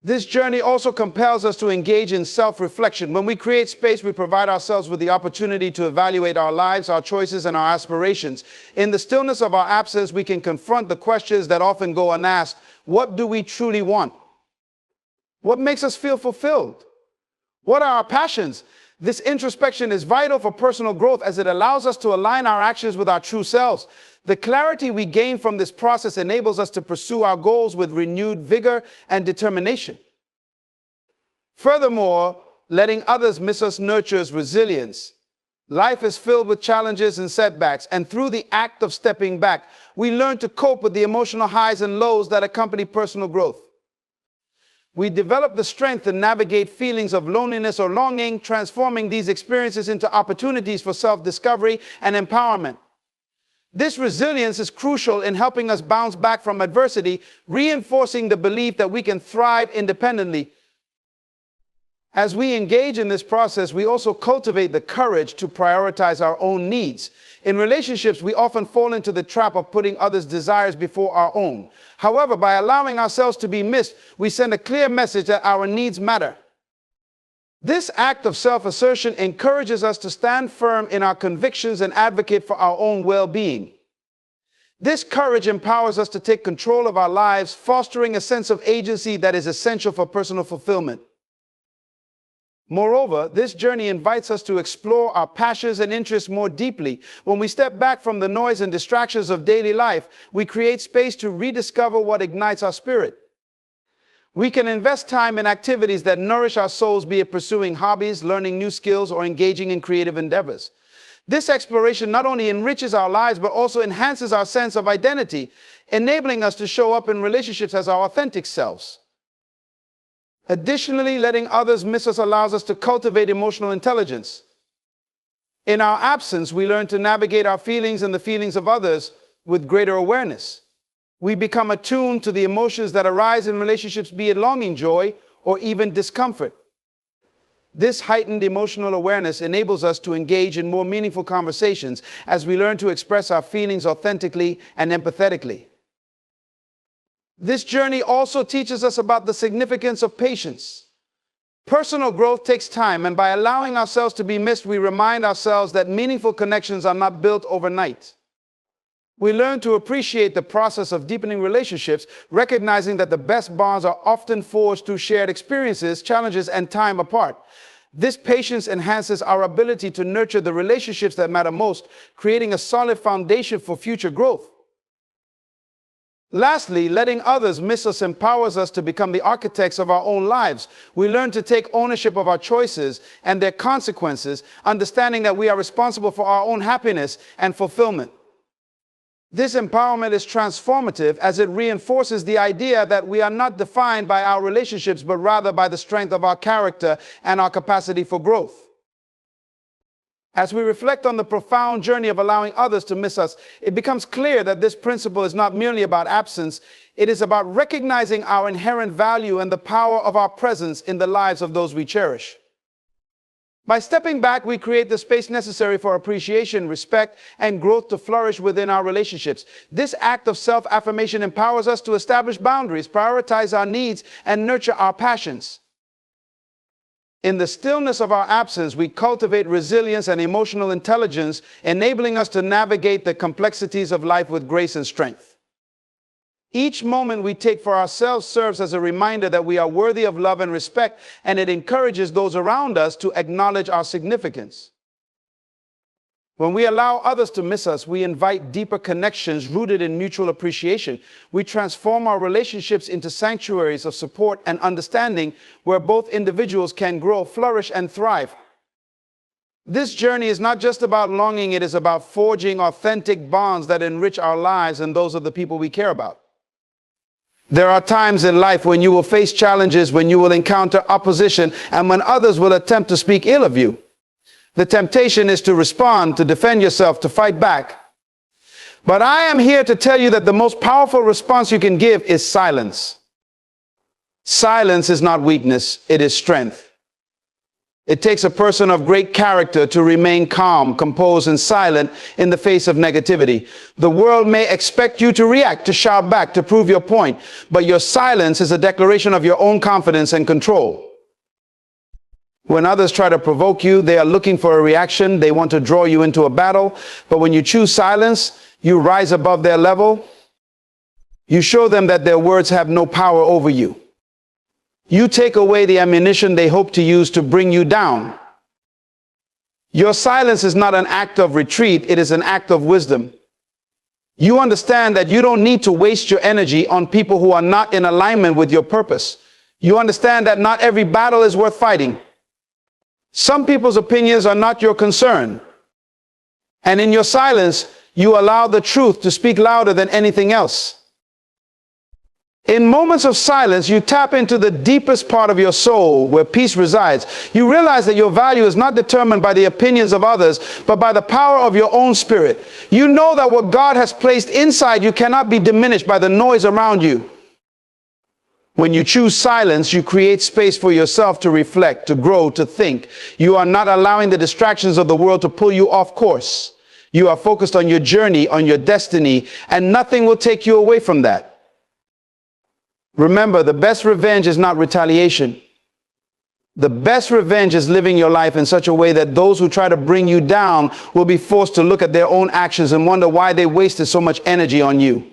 This journey also compels us to engage in self-reflection. When we create space, we provide ourselves with the opportunity to evaluate our lives, our choices, and our aspirations. In the stillness of our absence, we can confront the questions that often go unasked. What do we truly want? What makes us feel fulfilled? What are our passions? This introspection is vital for personal growth as it allows us to align our actions with our true selves. The clarity we gain from this process enables us to pursue our goals with renewed vigor and determination. Furthermore, letting others miss us nurtures resilience. Life is filled with challenges and setbacks, and through the act of stepping back, we learn to cope with the emotional highs and lows that accompany personal growth. We develop the strength to navigate feelings of loneliness or longing, transforming these experiences into opportunities for self-discovery and empowerment. This resilience is crucial in helping us bounce back from adversity, reinforcing the belief that we can thrive independently. As we engage in this process, we also cultivate the courage to prioritize our own needs. In relationships, we often fall into the trap of putting others' desires before our own. However, by allowing ourselves to be missed, we send a clear message that our needs matter. This act of self-assertion encourages us to stand firm in our convictions and advocate for our own well-being. This courage empowers us to take control of our lives, fostering a sense of agency that is essential for personal fulfillment. Moreover, this journey invites us to explore our passions and interests more deeply. When we step back from the noise and distractions of daily life, we create space to rediscover what ignites our spirit. We can invest time in activities that nourish our souls, be it pursuing hobbies, learning new skills, or engaging in creative endeavors. This exploration not only enriches our lives, but also enhances our sense of identity, enabling us to show up in relationships as our authentic selves. Additionally, letting others miss us allows us to cultivate emotional intelligence. In our absence, we learn to navigate our feelings and the feelings of others with greater awareness. We become attuned to the emotions that arise in relationships, be it longing, joy, or even discomfort. This heightened emotional awareness enables us to engage in more meaningful conversations as we learn to express our feelings authentically and empathetically. This journey also teaches us about the significance of patience. Personal growth takes time, and by allowing ourselves to be missed, we remind ourselves that meaningful connections are not built overnight. We learn to appreciate the process of deepening relationships, recognizing that the best bonds are often forged through shared experiences, challenges, and time apart. This patience enhances our ability to nurture the relationships that matter most, creating a solid foundation for future growth. Lastly, letting others miss us empowers us to become the architects of our own lives. We learn to take ownership of our choices and their consequences, understanding that we are responsible for our own happiness and fulfillment. This empowerment is transformative as it reinforces the idea that we are not defined by our relationships, but rather by the strength of our character and our capacity for growth. As we reflect on the profound journey of allowing others to miss us, it becomes clear that this principle is not merely about absence. It is about recognizing our inherent value and the power of our presence in the lives of those we cherish. By stepping back, we create the space necessary for appreciation, respect, and growth to flourish within our relationships. This act of self-affirmation empowers us to establish boundaries, prioritize our needs, and nurture our passions. In the stillness of our absence, we cultivate resilience and emotional intelligence, enabling us to navigate the complexities of life with grace and strength. Each moment we take for ourselves serves as a reminder that we are worthy of love and respect, and it encourages those around us to acknowledge our significance. When we allow others to miss us, we invite deeper connections rooted in mutual appreciation. We transform our relationships into sanctuaries of support and understanding where both individuals can grow, flourish, and thrive. This journey is not just about longing, it is about forging authentic bonds that enrich our lives and those of the people we care about. There are times in life when you will face challenges, when you will encounter opposition, and when others will attempt to speak ill of you. The temptation is to respond, to defend yourself, to fight back. But I am here to tell you that the most powerful response you can give is silence. Silence is not weakness, it is strength. It takes a person of great character to remain calm, composed, and silent in the face of negativity. The world may expect you to react, to shout back, to prove your point, but your silence is a declaration of your own confidence and control. When others try to provoke you, they are looking for a reaction. They want to draw you into a battle. But when you choose silence, you rise above their level. You show them that their words have no power over you. You take away the ammunition they hope to use to bring you down. Your silence is not an act of retreat, it is an act of wisdom. You understand that you don't need to waste your energy on people who are not in alignment with your purpose. You understand that not every battle is worth fighting. Some people's opinions are not your concern. And in your silence, you allow the truth to speak louder than anything else. In moments of silence, you tap into the deepest part of your soul where peace resides. You realize that your value is not determined by the opinions of others, but by the power of your own spirit. You know that what God has placed inside you cannot be diminished by the noise around you. When you choose silence, you create space for yourself to reflect, to grow, to think. You are not allowing the distractions of the world to pull you off course. You are focused on your journey, on your destiny, and nothing will take you away from that. Remember, the best revenge is not retaliation. The best revenge is living your life in such a way that those who try to bring you down will be forced to look at their own actions and wonder why they wasted so much energy on you.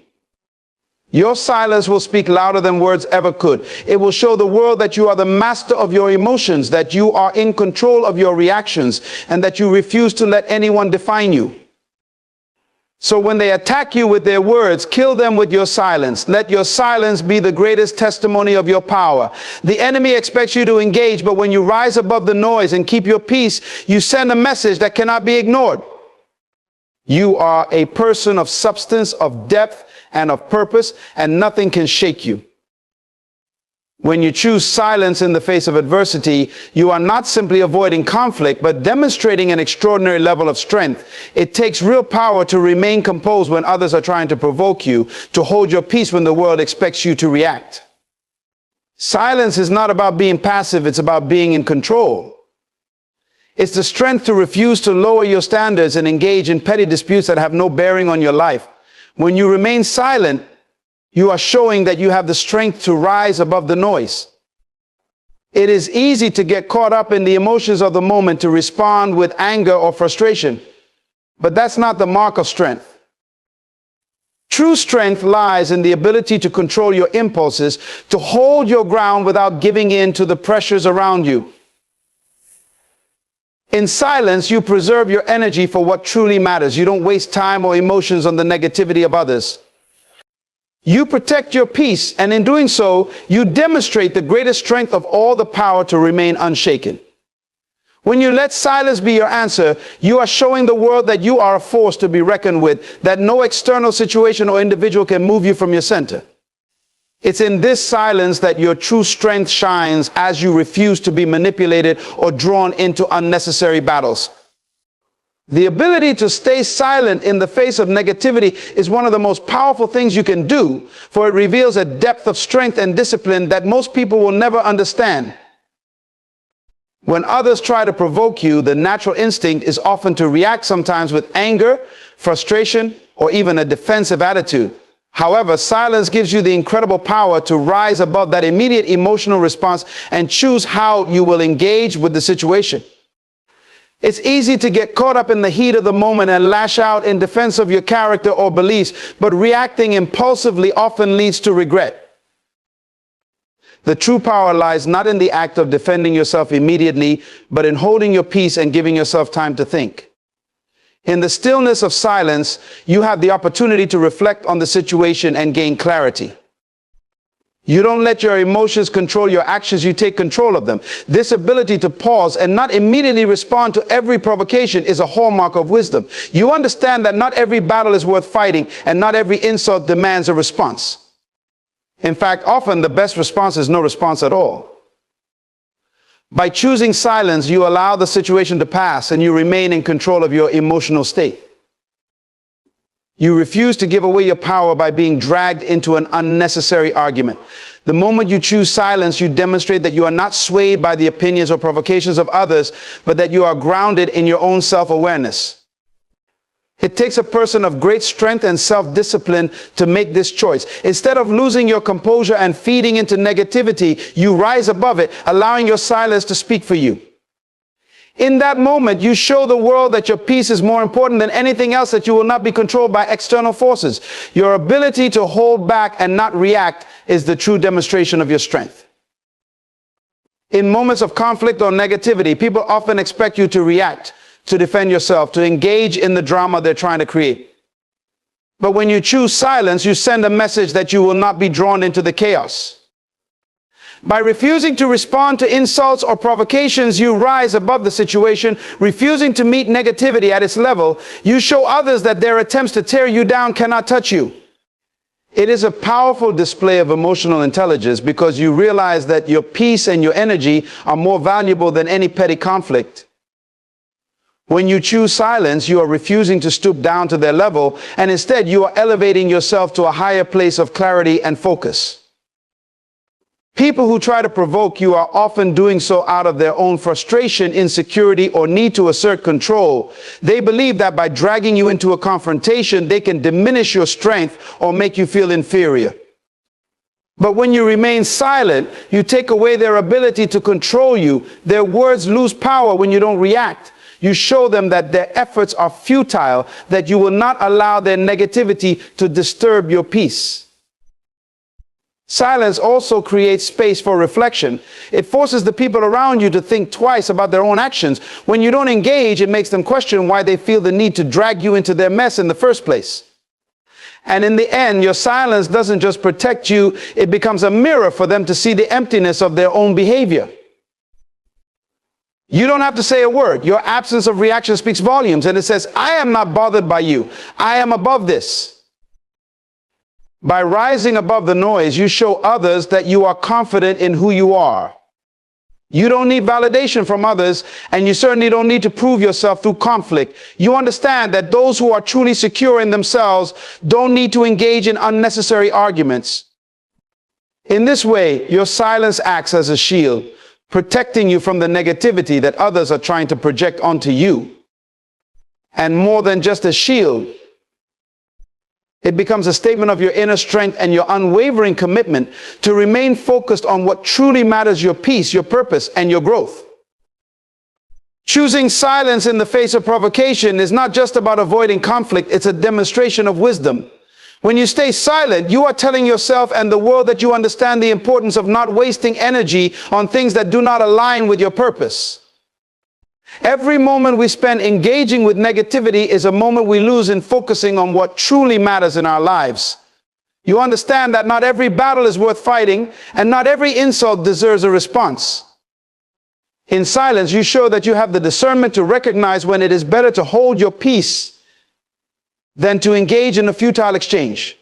Your silence will speak louder than words ever could. It will show the world that you are the master of your emotions, that you are in control of your reactions, and that you refuse to let anyone define you. So when they attack you with their words, kill them with your silence. Let your silence be the greatest testimony of your power. The enemy expects you to engage, but when you rise above the noise and keep your peace, you send a message that cannot be ignored. You are a person of substance, of depth, and of purpose, and nothing can shake you. When you choose silence in the face of adversity, you are not simply avoiding conflict, but demonstrating an extraordinary level of strength. It takes real power to remain composed when others are trying to provoke you, to hold your peace when the world expects you to react. Silence is not about being passive, it's about being in control. It's the strength to refuse to lower your standards and engage in petty disputes that have no bearing on your life. When you remain silent, you are showing that you have the strength to rise above the noise. It is easy to get caught up in the emotions of the moment, to respond with anger or frustration. But that's not the mark of strength. True strength lies in the ability to control your impulses, to hold your ground without giving in to the pressures around you. In silence, you preserve your energy for what truly matters. You don't waste time or emotions on the negativity of others. You protect your peace, and in doing so, you demonstrate the greatest strength of all, the power to remain unshaken. When you let silence be your answer, you are showing the world that you are a force to be reckoned with, that no external situation or individual can move you from your center. It's in this silence that your true strength shines, as you refuse to be manipulated or drawn into unnecessary battles. The ability to stay silent in the face of negativity is one of the most powerful things you can do, for it reveals a depth of strength and discipline that most people will never understand. When others try to provoke you, the natural instinct is often to react, sometimes with anger, frustration, or even a defensive attitude. However, silence gives you the incredible power to rise above that immediate emotional response and choose how you will engage with the situation. It's easy to get caught up in the heat of the moment and lash out in defense of your character or beliefs, but reacting impulsively often leads to regret. The true power lies not in the act of defending yourself immediately, but in holding your peace and giving yourself time to think. In the stillness of silence, you have the opportunity to reflect on the situation and gain clarity. You don't let your emotions control your actions, you take control of them. This ability to pause and not immediately respond to every provocation is a hallmark of wisdom. You understand that not every battle is worth fighting, and not every insult demands a response. In fact, often the best response is no response at all. By choosing silence, you allow the situation to pass and you remain in control of your emotional state. You refuse to give away your power by being dragged into an unnecessary argument. The moment you choose silence, you demonstrate that you are not swayed by the opinions or provocations of others, but that you are grounded in your own self-awareness. It takes a person of great strength and self-discipline to make this choice. Instead of losing your composure and feeding into negativity, you rise above it, allowing your silence to speak for you. In that moment, you show the world that your peace is more important than anything else, that you will not be controlled by external forces. Your ability to hold back and not react is the true demonstration of your strength. In moments of conflict or negativity, people often expect you to react, to defend yourself, to engage in the drama they're trying to create. But when you choose silence, you send a message that you will not be drawn into the chaos. By refusing to respond to insults or provocations, you rise above the situation. Refusing to meet negativity at its level, you show others that their attempts to tear you down cannot touch you. It is a powerful display of emotional intelligence because you realize that your peace and your energy are more valuable than any petty conflict. When you choose silence, you are refusing to stoop down to their level, and instead you are elevating yourself to a higher place of clarity and focus. People who try to provoke you are often doing so out of their own frustration, insecurity, or need to assert control. They believe that by dragging you into a confrontation, they can diminish your strength or make you feel inferior. But when you remain silent, you take away their ability to control you. Their words lose power when you don't react. You show them that their efforts are futile, that you will not allow their negativity to disturb your peace. Silence also creates space for reflection. It forces the people around you to think twice about their own actions. When you don't engage, it makes them question why they feel the need to drag you into their mess in the first place. And in the end, your silence doesn't just protect you, it becomes a mirror for them to see the emptiness of their own behavior. You don't have to say a word. Your absence of reaction speaks volumes, and it says, I am not bothered by you. I am above this. By rising above the noise, you show others that you are confident in who you are. You don't need validation from others, and you certainly don't need to prove yourself through conflict. You understand that those who are truly secure in themselves don't need to engage in unnecessary arguments. In this way, your silence acts as a shield, protecting you from the negativity that others are trying to project onto you. And more than just a shield, it becomes a statement of your inner strength and your unwavering commitment to remain focused on what truly matters: your peace, your purpose, and your growth. Choosing silence in the face of provocation is not just about avoiding conflict, it's a demonstration of wisdom. When you stay silent, you are telling yourself and the world that you understand the importance of not wasting energy on things that do not align with your purpose. Every moment we spend engaging with negativity is a moment we lose in focusing on what truly matters in our lives. You understand that not every battle is worth fighting, and not every insult deserves a response. In silence, you show that you have the discernment to recognize when it is better to hold your peace than to engage in a futile exchange.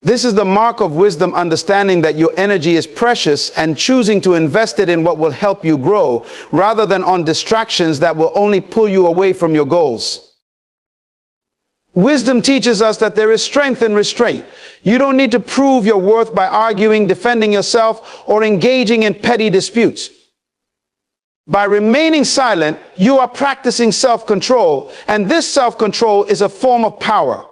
This is the mark of wisdom, understanding that your energy is precious and choosing to invest it in what will help you grow, rather than on distractions that will only pull you away from your goals. Wisdom teaches us that there is strength in restraint. You don't need to prove your worth by arguing, defending yourself, or engaging in petty disputes. By remaining silent, you are practicing self-control, and this self-control is a form of power.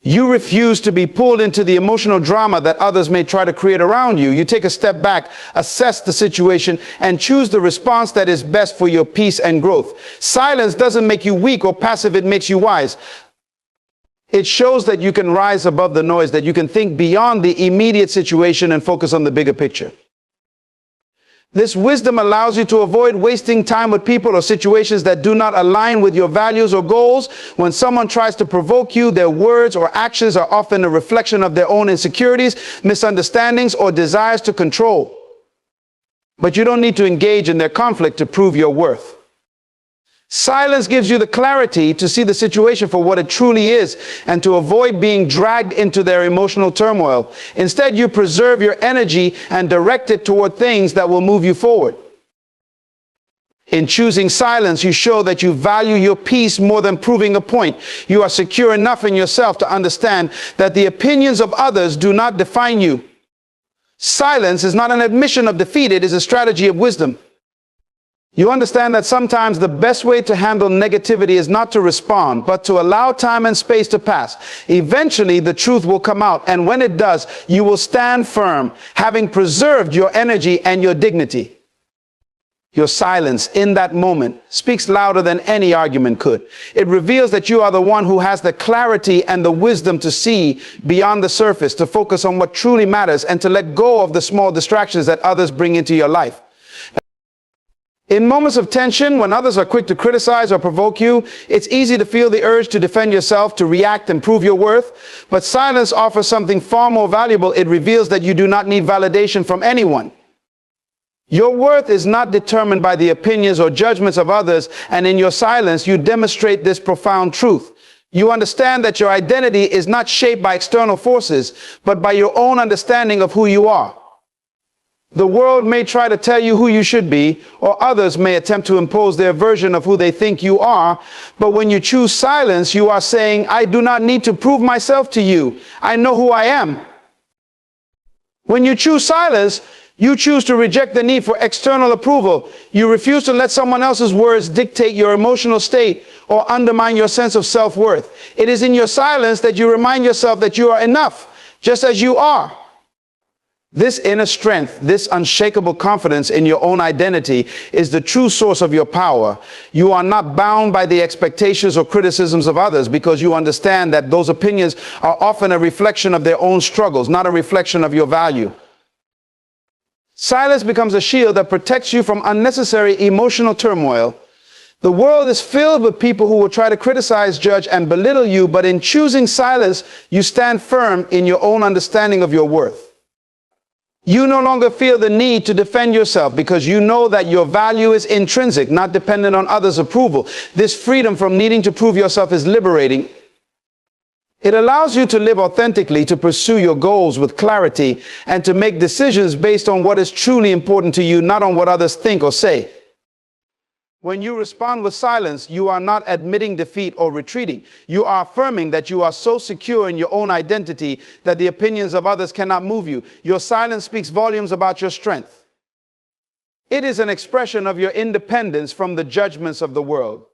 You refuse to be pulled into the emotional drama that others may try to create around you. You take a step back, assess the situation, and choose the response that is best for your peace and growth. Silence doesn't make you weak or passive, it makes you wise. It shows that you can rise above the noise, that you can think beyond the immediate situation and focus on the bigger picture. This wisdom allows you to avoid wasting time with people or situations that do not align with your values or goals. When someone tries to provoke you, their words or actions are often a reflection of their own insecurities, misunderstandings, or desires to control. But you don't need to engage in their conflict to prove your worth. Silence gives you the clarity to see the situation for what it truly is and to avoid being dragged into their emotional turmoil. Instead, you preserve your energy and direct it toward things that will move you forward. In choosing silence, you show that you value your peace more than proving a point. You are secure enough in yourself to understand that the opinions of others do not define you. Silence is not an admission of defeat, it is a strategy of wisdom. You understand that sometimes the best way to handle negativity is not to respond, but to allow time and space to pass. Eventually, the truth will come out, and when it does, you will stand firm, having preserved your energy and your dignity. Your silence in that moment speaks louder than any argument could. It reveals that you are the one who has the clarity and the wisdom to see beyond the surface, to focus on what truly matters, and to let go of the small distractions that others bring into your life. In moments of tension, when others are quick to criticize or provoke you, it's easy to feel the urge to defend yourself, to react and prove your worth. But silence offers something far more valuable. It reveals that you do not need validation from anyone. Your worth is not determined by the opinions or judgments of others, and in your silence, you demonstrate this profound truth. You understand that your identity is not shaped by external forces, but by your own understanding of who you are. The world may try to tell you who you should be, or others may attempt to impose their version of who they think you are. But when you choose silence, you are saying, I do not need to prove myself to you. I know who I am. When you choose silence, you choose to reject the need for external approval. You refuse to let someone else's words dictate your emotional state or undermine your sense of self-worth. It is in your silence that you remind yourself that you are enough, just as you are. This inner strength, this unshakable confidence in your own identity is the true source of your power. You are not bound by the expectations or criticisms of others, because you understand that those opinions are often a reflection of their own struggles, not a reflection of your value. Silence becomes a shield that protects you from unnecessary emotional turmoil. The world is filled with people who will try to criticize, judge, and belittle you, but in choosing silence, you stand firm in your own understanding of your worth. You no longer feel the need to defend yourself, because you know that your value is intrinsic, not dependent on others' approval. This freedom from needing to prove yourself is liberating. It allows you to live authentically, to pursue your goals with clarity, and to make decisions based on what is truly important to you, not on what others think or say. When you respond with silence, you are not admitting defeat or retreating. You are affirming that you are so secure in your own identity that the opinions of others cannot move you. Your silence speaks volumes about your strength. It is an expression of your independence from the judgments of the world.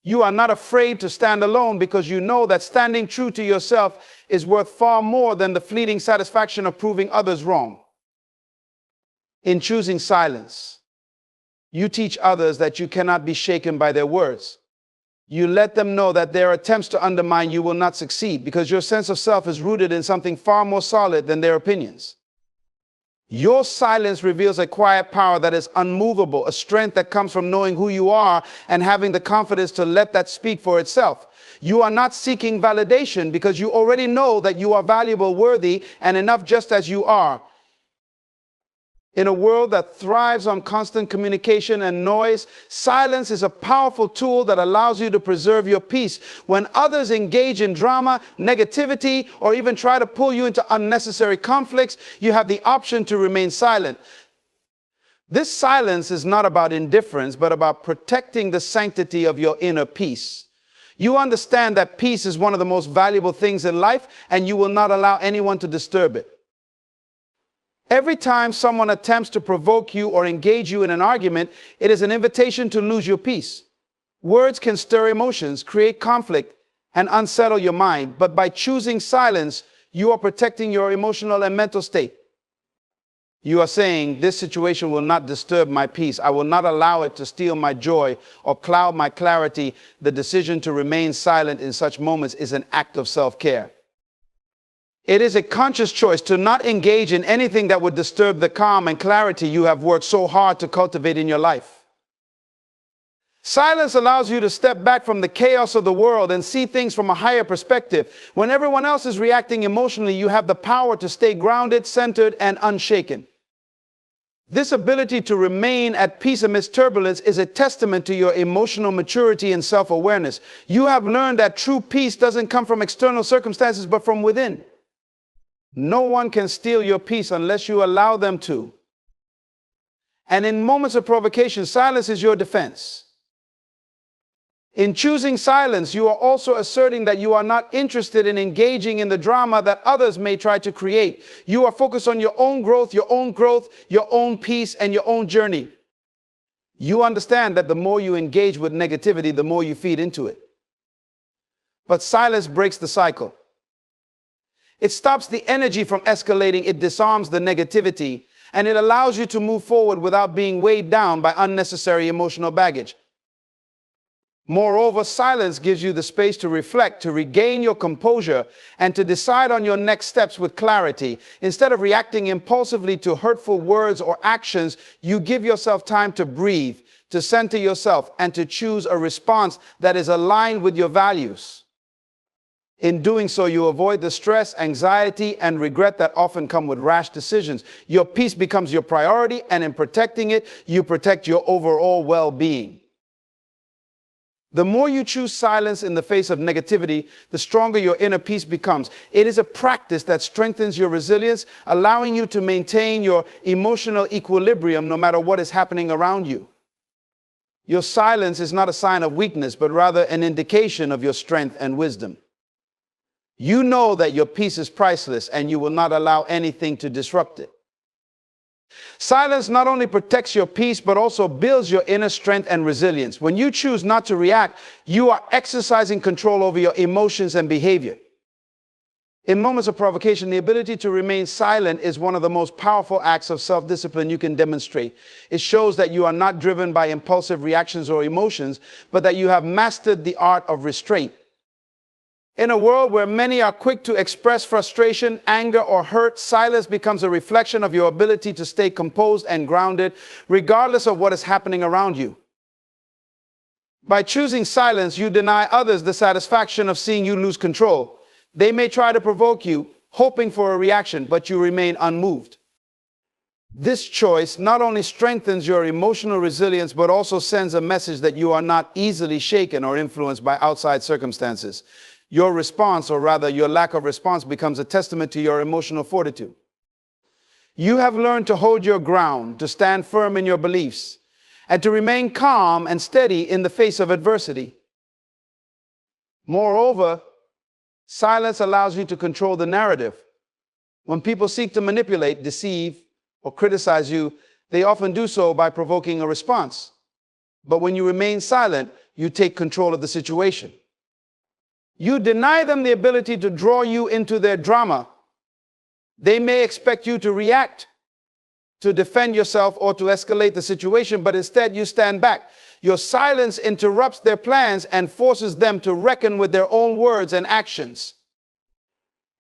You are not afraid to stand alone, because you know that standing true to yourself is worth far more than the fleeting satisfaction of proving others wrong. In choosing silence, you teach others that you cannot be shaken by their words. You let them know that their attempts to undermine you will not succeed, because your sense of self is rooted in something far more solid than their opinions. Your silence reveals a quiet power that is unmovable, a strength that comes from knowing who you are and having the confidence to let that speak for itself. You are not seeking validation, because you already know that you are valuable, worthy, and enough just as you are. In a world that thrives on constant communication and noise, silence is a powerful tool that allows you to preserve your peace. When others engage in drama, negativity, or even try to pull you into unnecessary conflicts, you have the option to remain silent. This silence is not about indifference, but about protecting the sanctity of your inner peace. You understand that peace is one of the most valuable things in life, and you will not allow anyone to disturb it. Every time someone attempts to provoke you or engage you in an argument, it is an invitation to lose your peace. Words can stir emotions, create conflict, and unsettle your mind. But by choosing silence, you are protecting your emotional and mental state. You are saying, this situation will not disturb my peace. I will not allow it to steal my joy or cloud my clarity. The decision to remain silent in such moments is an act of self-care. It is a conscious choice to not engage in anything that would disturb the calm and clarity you have worked so hard to cultivate in your life. Silence allows you to step back from the chaos of the world and see things from a higher perspective. When everyone else is reacting emotionally, you have the power to stay grounded, centered, and unshaken. This ability to remain at peace amidst turbulence is a testament to your emotional maturity and self-awareness. You have learned that true peace doesn't come from external circumstances, but from within. No one can steal your peace unless you allow them to. And in moments of provocation, silence is your defense. In choosing silence, you are also asserting that you are not interested in engaging in the drama that others may try to create. You are focused on your own growth, your own peace, and your own journey. You understand that the more you engage with negativity, the more you feed into it. But silence breaks the cycle. It stops the energy from escalating, it disarms the negativity, and it allows you to move forward without being weighed down by unnecessary emotional baggage. Moreover, silence gives you the space to reflect, to regain your composure, and to decide on your next steps with clarity. Instead of reacting impulsively to hurtful words or actions, you give yourself time to breathe, to center yourself, and to choose a response that is aligned with your values. In doing so, you avoid the stress, anxiety, and regret that often come with rash decisions. Your peace becomes your priority, and in protecting it, you protect your overall well-being. The more you choose silence in the face of negativity, the stronger your inner peace becomes. It is a practice that strengthens your resilience, allowing you to maintain your emotional equilibrium no matter what is happening around you. Your silence is not a sign of weakness, but rather an indication of your strength and wisdom. You know that your peace is priceless, and you will not allow anything to disrupt it. Silence not only protects your peace, but also builds your inner strength and resilience. When you choose not to react, you are exercising control over your emotions and behavior. In moments of provocation, the ability to remain silent is one of the most powerful acts of self-discipline you can demonstrate. It shows that you are not driven by impulsive reactions or emotions, but that you have mastered the art of restraint. In a world where many are quick to express frustration, anger, or hurt, silence becomes a reflection of your ability to stay composed and grounded, regardless of what is happening around you. By choosing silence, you deny others the satisfaction of seeing you lose control. They may try to provoke you, hoping for a reaction, but you remain unmoved. This choice not only strengthens your emotional resilience, but also sends a message that you are not easily shaken or influenced by outside circumstances. Your response, or rather your lack of response, becomes a testament to your emotional fortitude. You have learned to hold your ground, to stand firm in your beliefs, and to remain calm and steady in the face of adversity. Moreover, silence allows you to control the narrative. When people seek to manipulate, deceive, or criticize you, they often do so by provoking a response. But when you remain silent, you take control of the situation. You deny them the ability to draw you into their drama. They may expect you to react, to defend yourself, or to escalate the situation, but instead you stand back. Your silence interrupts their plans and forces them to reckon with their own words and actions.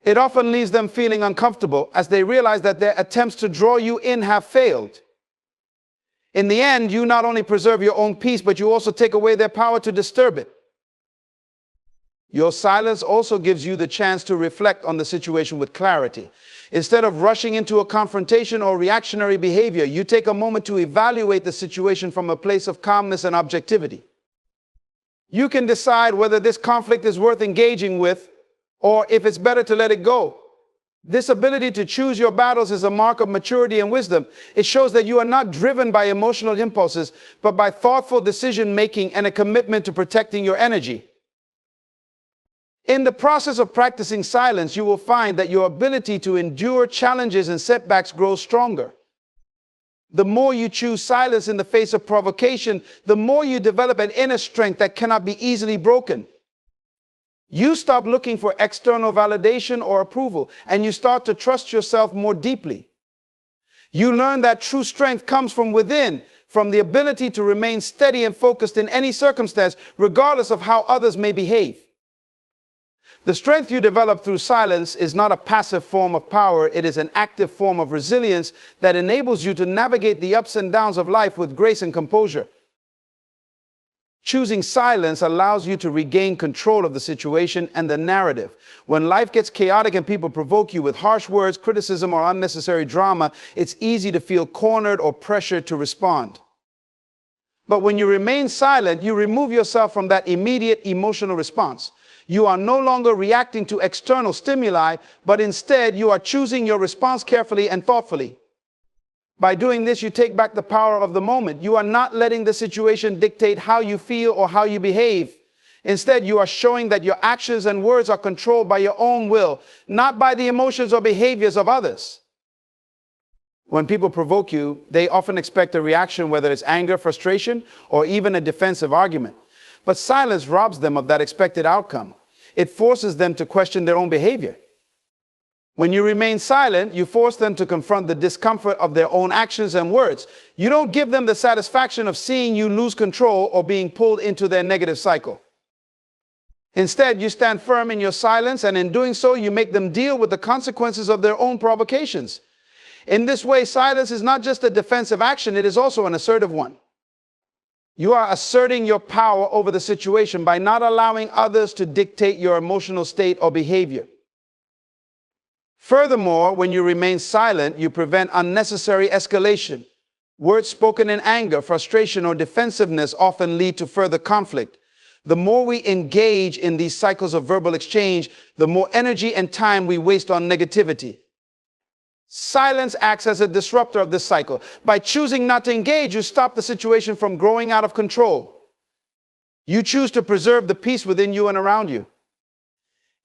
It often leaves them feeling uncomfortable as they realize that their attempts to draw you in have failed. In the end, you not only preserve your own peace, but you also take away their power to disturb it. Your silence also gives you the chance to reflect on the situation with clarity. Instead of rushing into a confrontation or reactionary behavior, you take a moment to evaluate the situation from a place of calmness and objectivity. You can decide whether this conflict is worth engaging with, or if it's better to let it go. This ability to choose your battles is a mark of maturity and wisdom. It shows that you are not driven by emotional impulses, but by thoughtful decision-making and a commitment to protecting your energy. In the process of practicing silence, you will find that your ability to endure challenges and setbacks grows stronger. The more you choose silence in the face of provocation, the more you develop an inner strength that cannot be easily broken. You stop looking for external validation or approval, and you start to trust yourself more deeply. You learn that true strength comes from within, from the ability to remain steady and focused in any circumstance, regardless of how others may behave. The strength you develop through silence is not a passive form of power. It is an active form of resilience that enables you to navigate the ups and downs of life with grace and composure. Choosing silence allows you to regain control of the situation and the narrative. When life gets chaotic and people provoke you with harsh words, criticism, or unnecessary drama, it's easy to feel cornered or pressured to respond. But when you remain silent, you remove yourself from that immediate emotional response. You are no longer reacting to external stimuli, but instead you are choosing your response carefully and thoughtfully. By doing this, you take back the power of the moment. You are not letting the situation dictate how you feel or how you behave. Instead, you are showing that your actions and words are controlled by your own will, not by the emotions or behaviors of others. When people provoke you, they often expect a reaction, whether it's anger, frustration, or even a defensive argument. But silence robs them of that expected outcome. It forces them to question their own behavior. When you remain silent, you force them to confront the discomfort of their own actions and words. You don't give them the satisfaction of seeing you lose control or being pulled into their negative cycle. Instead, you stand firm in your silence, and in doing so, you make them deal with the consequences of their own provocations. In this way, silence is not just a defensive action, it is also an assertive one. You are asserting your power over the situation by not allowing others to dictate your emotional state or behavior. Furthermore, when you remain silent, you prevent unnecessary escalation. Words spoken in anger, frustration, or defensiveness often lead to further conflict. The more we engage in these cycles of verbal exchange, the more energy and time we waste on negativity. Silence acts as a disruptor of this cycle. By choosing not to engage, you stop the situation from growing out of control. You choose to preserve the peace within you and around you.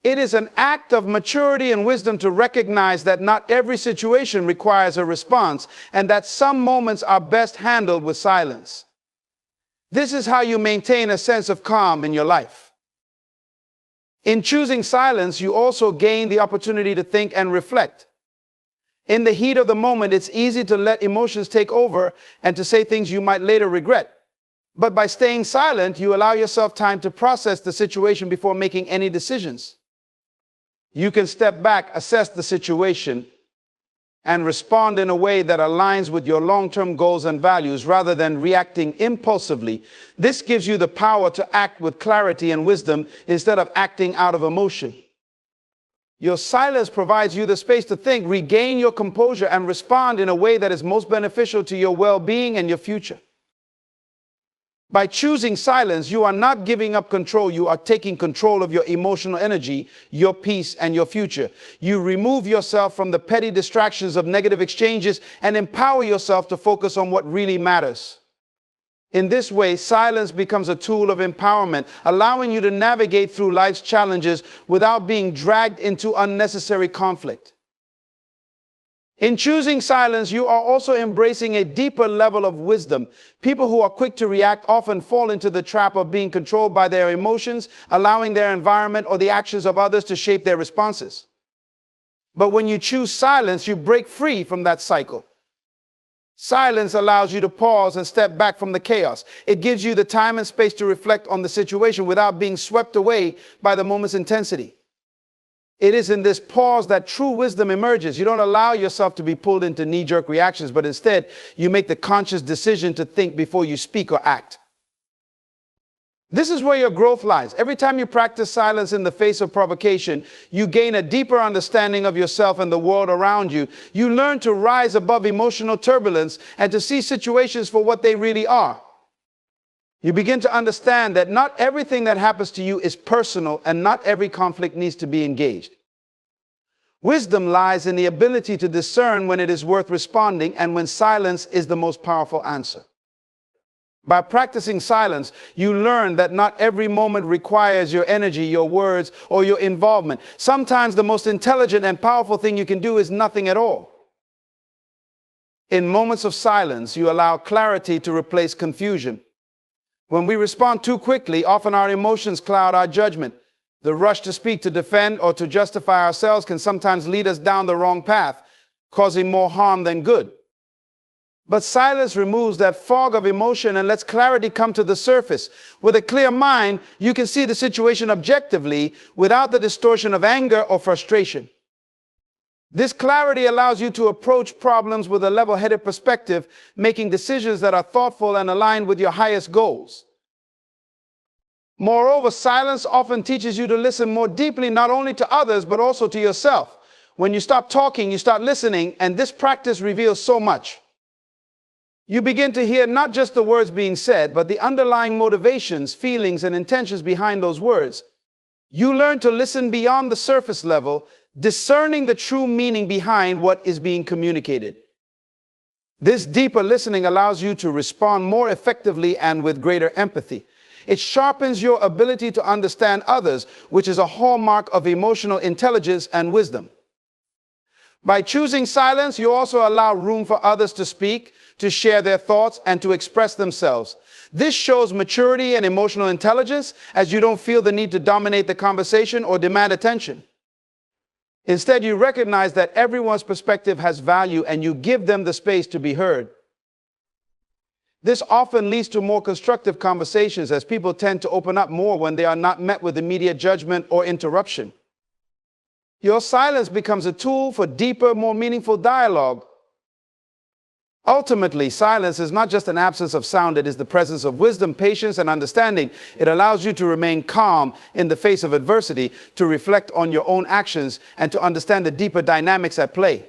It is an act of maturity and wisdom to recognize that not every situation requires a response, and that some moments are best handled with silence. This is how you maintain a sense of calm in your life. In choosing silence, you also gain the opportunity to think and reflect. In the heat of the moment, it's easy to let emotions take over and to say things you might later regret. But by staying silent, you allow yourself time to process the situation before making any decisions. You can step back, assess the situation, and respond in a way that aligns with your long-term goals and values rather than reacting impulsively. This gives you the power to act with clarity and wisdom instead of acting out of emotion. Your silence provides you the space to think, regain your composure, and respond in a way that is most beneficial to your well-being and your future. By choosing silence, you are not giving up control. You are taking control of your emotional energy, your peace, and your future. You remove yourself from the petty distractions of negative exchanges and empower yourself to focus on what really matters. In this way, silence becomes a tool of empowerment, allowing you to navigate through life's challenges without being dragged into unnecessary conflict. In choosing silence, you are also embracing a deeper level of wisdom. People who are quick to react often fall into the trap of being controlled by their emotions, allowing their environment or the actions of others to shape their responses. But when you choose silence, you break free from that cycle. Silence allows you to pause and step back from the chaos. It gives you the time and space to reflect on the situation without being swept away by the moment's intensity. It is in this pause that true wisdom emerges. You don't allow yourself to be pulled into knee-jerk reactions, but instead you make the conscious decision to think before you speak or act. This is where your growth lies. Every time you practice silence in the face of provocation, you gain a deeper understanding of yourself and the world around you. You learn to rise above emotional turbulence and to see situations for what they really are. You begin to understand that not everything that happens to you is personal, and not every conflict needs to be engaged. Wisdom lies in the ability to discern when it is worth responding and when silence is the most powerful answer. By practicing silence, you learn that not every moment requires your energy, your words, or your involvement. Sometimes the most intelligent and powerful thing you can do is nothing at all. In moments of silence, you allow clarity to replace confusion. When we respond too quickly, often our emotions cloud our judgment. The rush to speak, to defend, or to justify ourselves can sometimes lead us down the wrong path, causing more harm than good. But silence removes that fog of emotion and lets clarity come to the surface. With a clear mind, you can see the situation objectively without the distortion of anger or frustration. This clarity allows you to approach problems with a level-headed perspective, making decisions that are thoughtful and aligned with your highest goals. Moreover, silence often teaches you to listen more deeply, not only to others, but also to yourself. When you stop talking, you start listening, and this practice reveals so much. You begin to hear not just the words being said, but the underlying motivations, feelings, and intentions behind those words. You learn to listen beyond the surface level, discerning the true meaning behind what is being communicated. This deeper listening allows you to respond more effectively and with greater empathy. It sharpens your ability to understand others, which is a hallmark of emotional intelligence and wisdom. By choosing silence, you also allow room for others to speak, to share their thoughts, and to express themselves. This shows maturity and emotional intelligence, as you don't feel the need to dominate the conversation or demand attention. Instead, you recognize that everyone's perspective has value and you give them the space to be heard. This often leads to more constructive conversations, as people tend to open up more when they are not met with immediate judgment or interruption. Your silence becomes a tool for deeper, more meaningful dialogue. Ultimately, silence is not just an absence of sound, it is the presence of wisdom, patience, and understanding. It allows you to remain calm in the face of adversity, to reflect on your own actions, and to understand the deeper dynamics at play.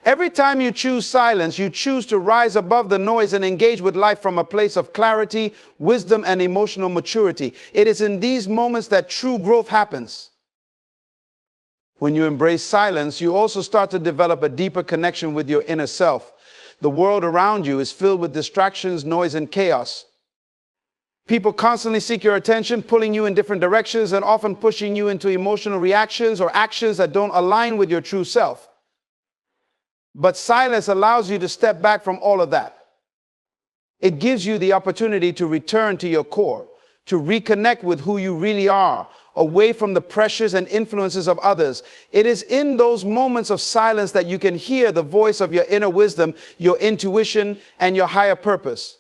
Every time you choose silence, you choose to rise above the noise and engage with life from a place of clarity, wisdom, and emotional maturity. It is in these moments that true growth happens. When you embrace silence, you also start to develop a deeper connection with your inner self. The world around you is filled with distractions, noise, and chaos. People constantly seek your attention, pulling you in different directions and often pushing you into emotional reactions or actions that don't align with your true self. But silence allows you to step back from all of that. It gives you the opportunity to return to your core, to reconnect with who you really are, away from the pressures and influences of others. It is in those moments of silence that you can hear the voice of your inner wisdom, your intuition, and your higher purpose.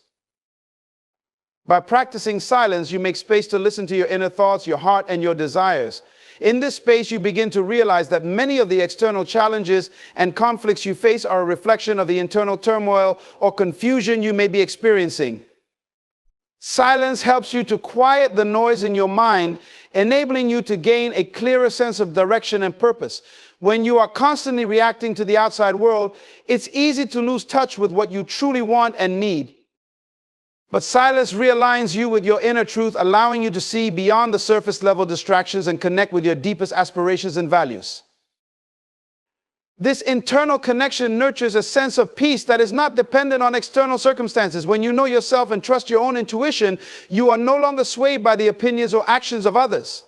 By practicing silence, you make space to listen to your inner thoughts, your heart, and your desires. In this space, you begin to realize that many of the external challenges and conflicts you face are a reflection of the internal turmoil or confusion you may be experiencing. Silence helps you to quiet the noise in your mind, enabling you to gain a clearer sense of direction and purpose. When you are constantly reacting to the outside world, it's easy to lose touch with what you truly want and need. But silence realigns you with your inner truth, allowing you to see beyond the surface level distractions and connect with your deepest aspirations and values. This internal connection nurtures a sense of peace that is not dependent on external circumstances. When you know yourself and trust your own intuition, you are no longer swayed by the opinions or actions of others.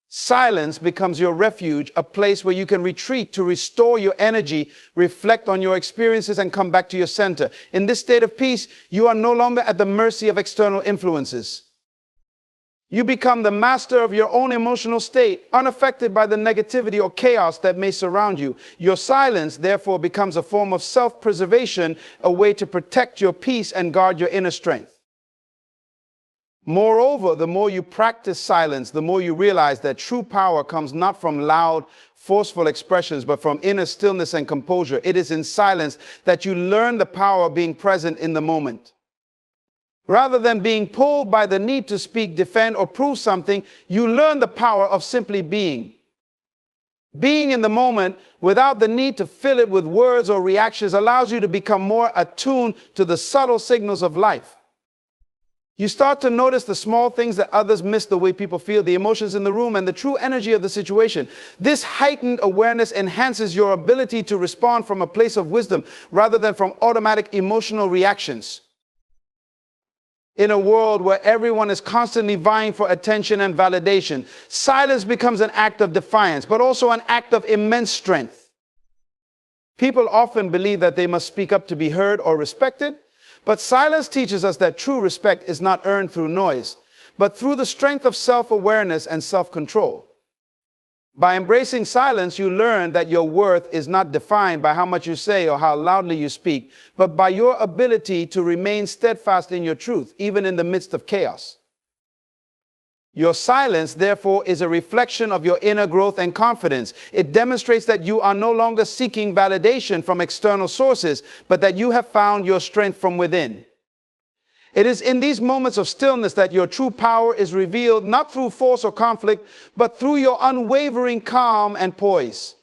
Silence becomes your refuge, a place where you can retreat to restore your energy, reflect on your experiences, and come back to your center. In this state of peace, you are no longer at the mercy of external influences. You become the master of your own emotional state, unaffected by the negativity or chaos that may surround you. Your silence, therefore, becomes a form of self-preservation, a way to protect your peace and guard your inner strength. Moreover, the more you practice silence, the more you realize that true power comes not from loud, forceful expressions, but from inner stillness and composure. It is in silence that you learn the power of being present in the moment. Rather than being pulled by the need to speak, defend, or prove something, you learn the power of simply being. Being in the moment without the need to fill it with words or reactions allows you to become more attuned to the subtle signals of life. You start to notice the small things that others miss, the way people feel, the emotions in the room, and the true energy of the situation. This heightened awareness enhances your ability to respond from a place of wisdom rather than from automatic emotional reactions. In a world where everyone is constantly vying for attention and validation, silence becomes an act of defiance, but also an act of immense strength. People often believe that they must speak up to be heard or respected, but silence teaches us that true respect is not earned through noise, but through the strength of self-awareness and self-control. By embracing silence, you learn that your worth is not defined by how much you say or how loudly you speak, but by your ability to remain steadfast in your truth, even in the midst of chaos. Your silence, therefore, is a reflection of your inner growth and confidence. It demonstrates that you are no longer seeking validation from external sources, but that you have found your strength from within. It is in these moments of stillness that your true power is revealed, not through force or conflict, but through your unwavering calm and poise.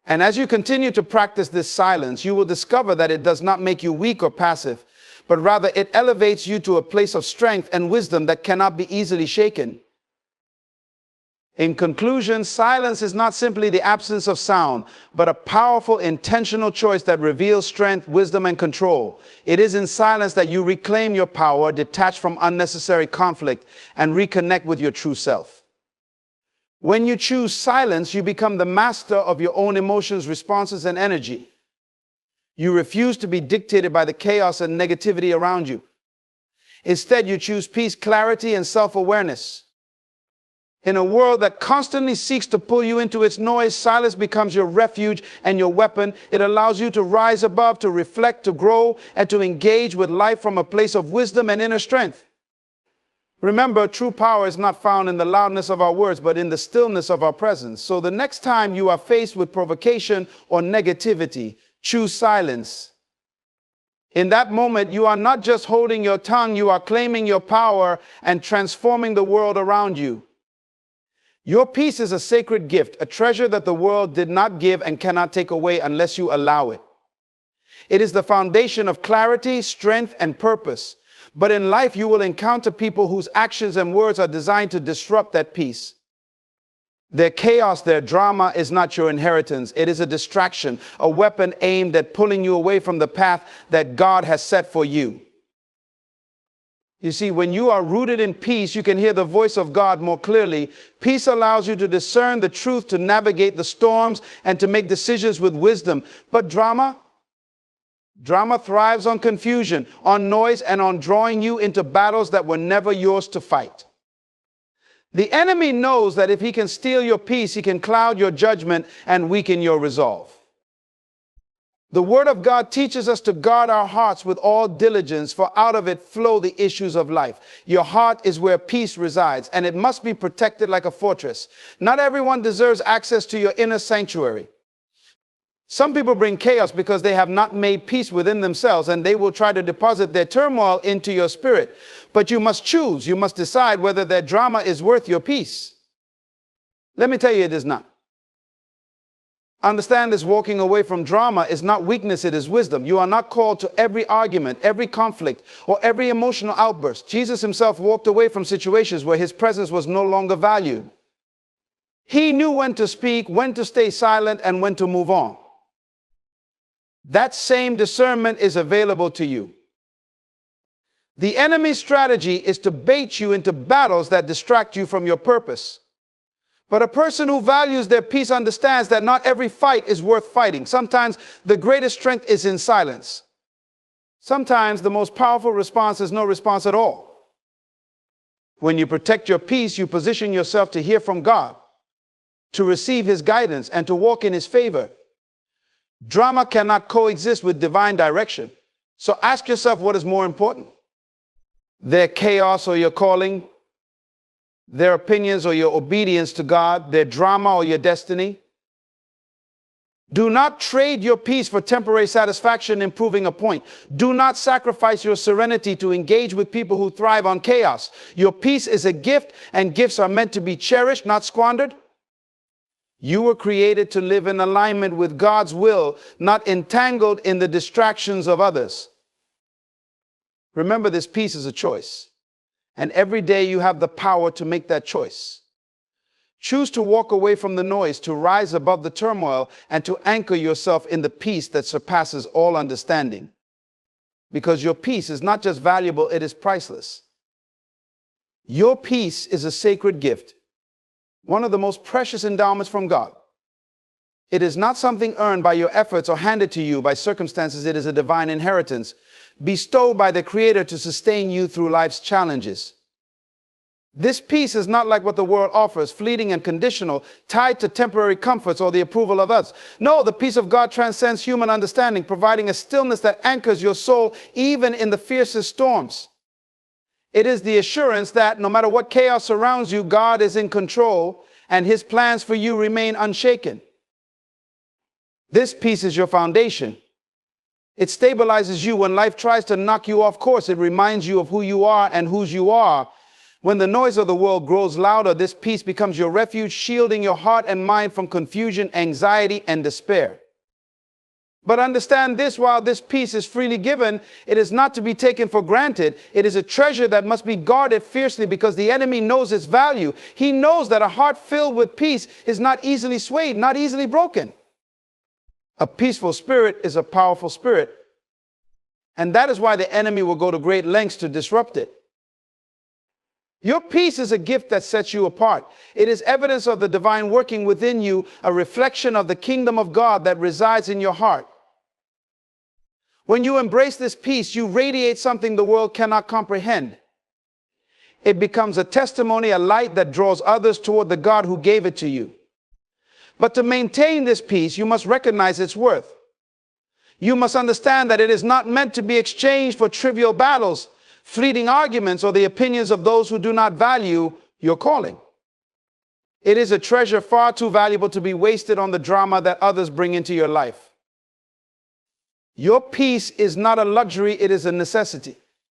And as you continue to practice this silence, you will discover that it does not make you weak or passive, but rather it elevates you to a place of strength and wisdom that cannot be easily shaken. In conclusion, silence is not simply the absence of sound, but a powerful, intentional choice that reveals strength, wisdom, and control. It is in silence that you reclaim your power, detach from unnecessary conflict, and reconnect with your true self. When you choose silence, you become the master of your own emotions, responses, and energy. You refuse to be dictated by the chaos and negativity around you. Instead, you choose peace, clarity, and self-awareness. In a world that constantly seeks to pull you into its noise, silence becomes your refuge and your weapon. It allows you to rise above, to reflect, to grow, and to engage with life from a place of wisdom and inner strength. Remember, true power is not found in the loudness of our words, but in the stillness of our presence. So the next time you are faced with provocation or negativity, choose silence. In that moment, you are not just holding your tongue, you are claiming your power and transforming the world around you. Your peace is a sacred gift, a treasure that the world did not give and cannot take away unless you allow it. It is the foundation of clarity, strength, and purpose. But in life, you will encounter people whose actions and words are designed to disrupt that peace. Their chaos, their drama is not your inheritance. It is a distraction, a weapon aimed at pulling you away from the path that God has set for you. You see, when you are rooted in peace, you can hear the voice of God more clearly. Peace allows you to discern the truth, to navigate the storms, and to make decisions with wisdom. But drama thrives on confusion, on noise, and on drawing you into battles that were never yours to fight. The enemy knows that if he can steal your peace, he can cloud your judgment and weaken your resolve. The Word of God teaches us to guard our hearts with all diligence, for out of it flow the issues of life. Your heart is where peace resides, and it must be protected like a fortress. Not everyone deserves access to your inner sanctuary. Some people bring chaos because they have not made peace within themselves, and they will try to deposit their turmoil into your spirit. But you must choose. You must decide whether their drama is worth your peace. Let me tell you, it is not. Understand this: walking away from drama is not weakness, it is wisdom. You are not called to every argument, every conflict, or every emotional outburst. Jesus himself walked away from situations where his presence was no longer valued. He knew when to speak, when to stay silent, and when to move on. That same discernment is available to you. The enemy's strategy is to bait you into battles that distract you from your purpose. But a person who values their peace understands that not every fight is worth fighting. Sometimes the greatest strength is in silence. Sometimes the most powerful response is no response at all. When you protect your peace, you position yourself to hear from God, to receive his guidance, and to walk in his favor. Drama cannot coexist with divine direction. So ask yourself, what is more important? Their chaos or your calling? Their opinions or your obedience to God? Their drama or your destiny? Do not trade your peace for temporary satisfaction in proving a point. Do not sacrifice your serenity to engage with people who thrive on chaos. Your peace is a gift, and gifts are meant to be cherished, not squandered. You were created to live in alignment with God's will, not entangled in the distractions of others. Remember, this peace is a choice. And every day you have the power to make that choice. Choose to walk away from the noise, to rise above the turmoil, and to anchor yourself in the peace that surpasses all understanding. Because your peace is not just valuable, it is priceless. Your peace is a sacred gift, one of the most precious endowments from God. It is not something earned by your efforts or handed to you by circumstances. It is a divine inheritance bestowed by the Creator to sustain you through life's challenges. This peace is not like what the world offers, fleeting and conditional, tied to temporary comforts or the approval of others. No, the peace of God transcends human understanding, providing a stillness that anchors your soul even in the fiercest storms. It is the assurance that no matter what chaos surrounds you, God is in control and his plans for you remain unshaken. This peace is your foundation. It stabilizes you when life tries to knock you off course. It reminds you of who you are and whose you are. When the noise of the world grows louder, this peace becomes your refuge, shielding your heart and mind from confusion, anxiety, and despair. But understand this, while this peace is freely given, it is not to be taken for granted. It is a treasure that must be guarded fiercely because the enemy knows its value. He knows that a heart filled with peace is not easily swayed, not easily broken. A peaceful spirit is a powerful spirit. And that is why the enemy will go to great lengths to disrupt it. Your peace is a gift that sets you apart. It is evidence of the divine working within you, a reflection of the kingdom of God that resides in your heart. When you embrace this peace, you radiate something the world cannot comprehend. It becomes a testimony, a light that draws others toward the God who gave it to you. But to maintain this peace, you must recognize its worth. You must understand that it is not meant to be exchanged for trivial battles, fleeting arguments, or the opinions of those who do not value your calling. It is a treasure far too valuable to be wasted on the drama that others bring into your life. Your peace is not a luxury, it is a necessity.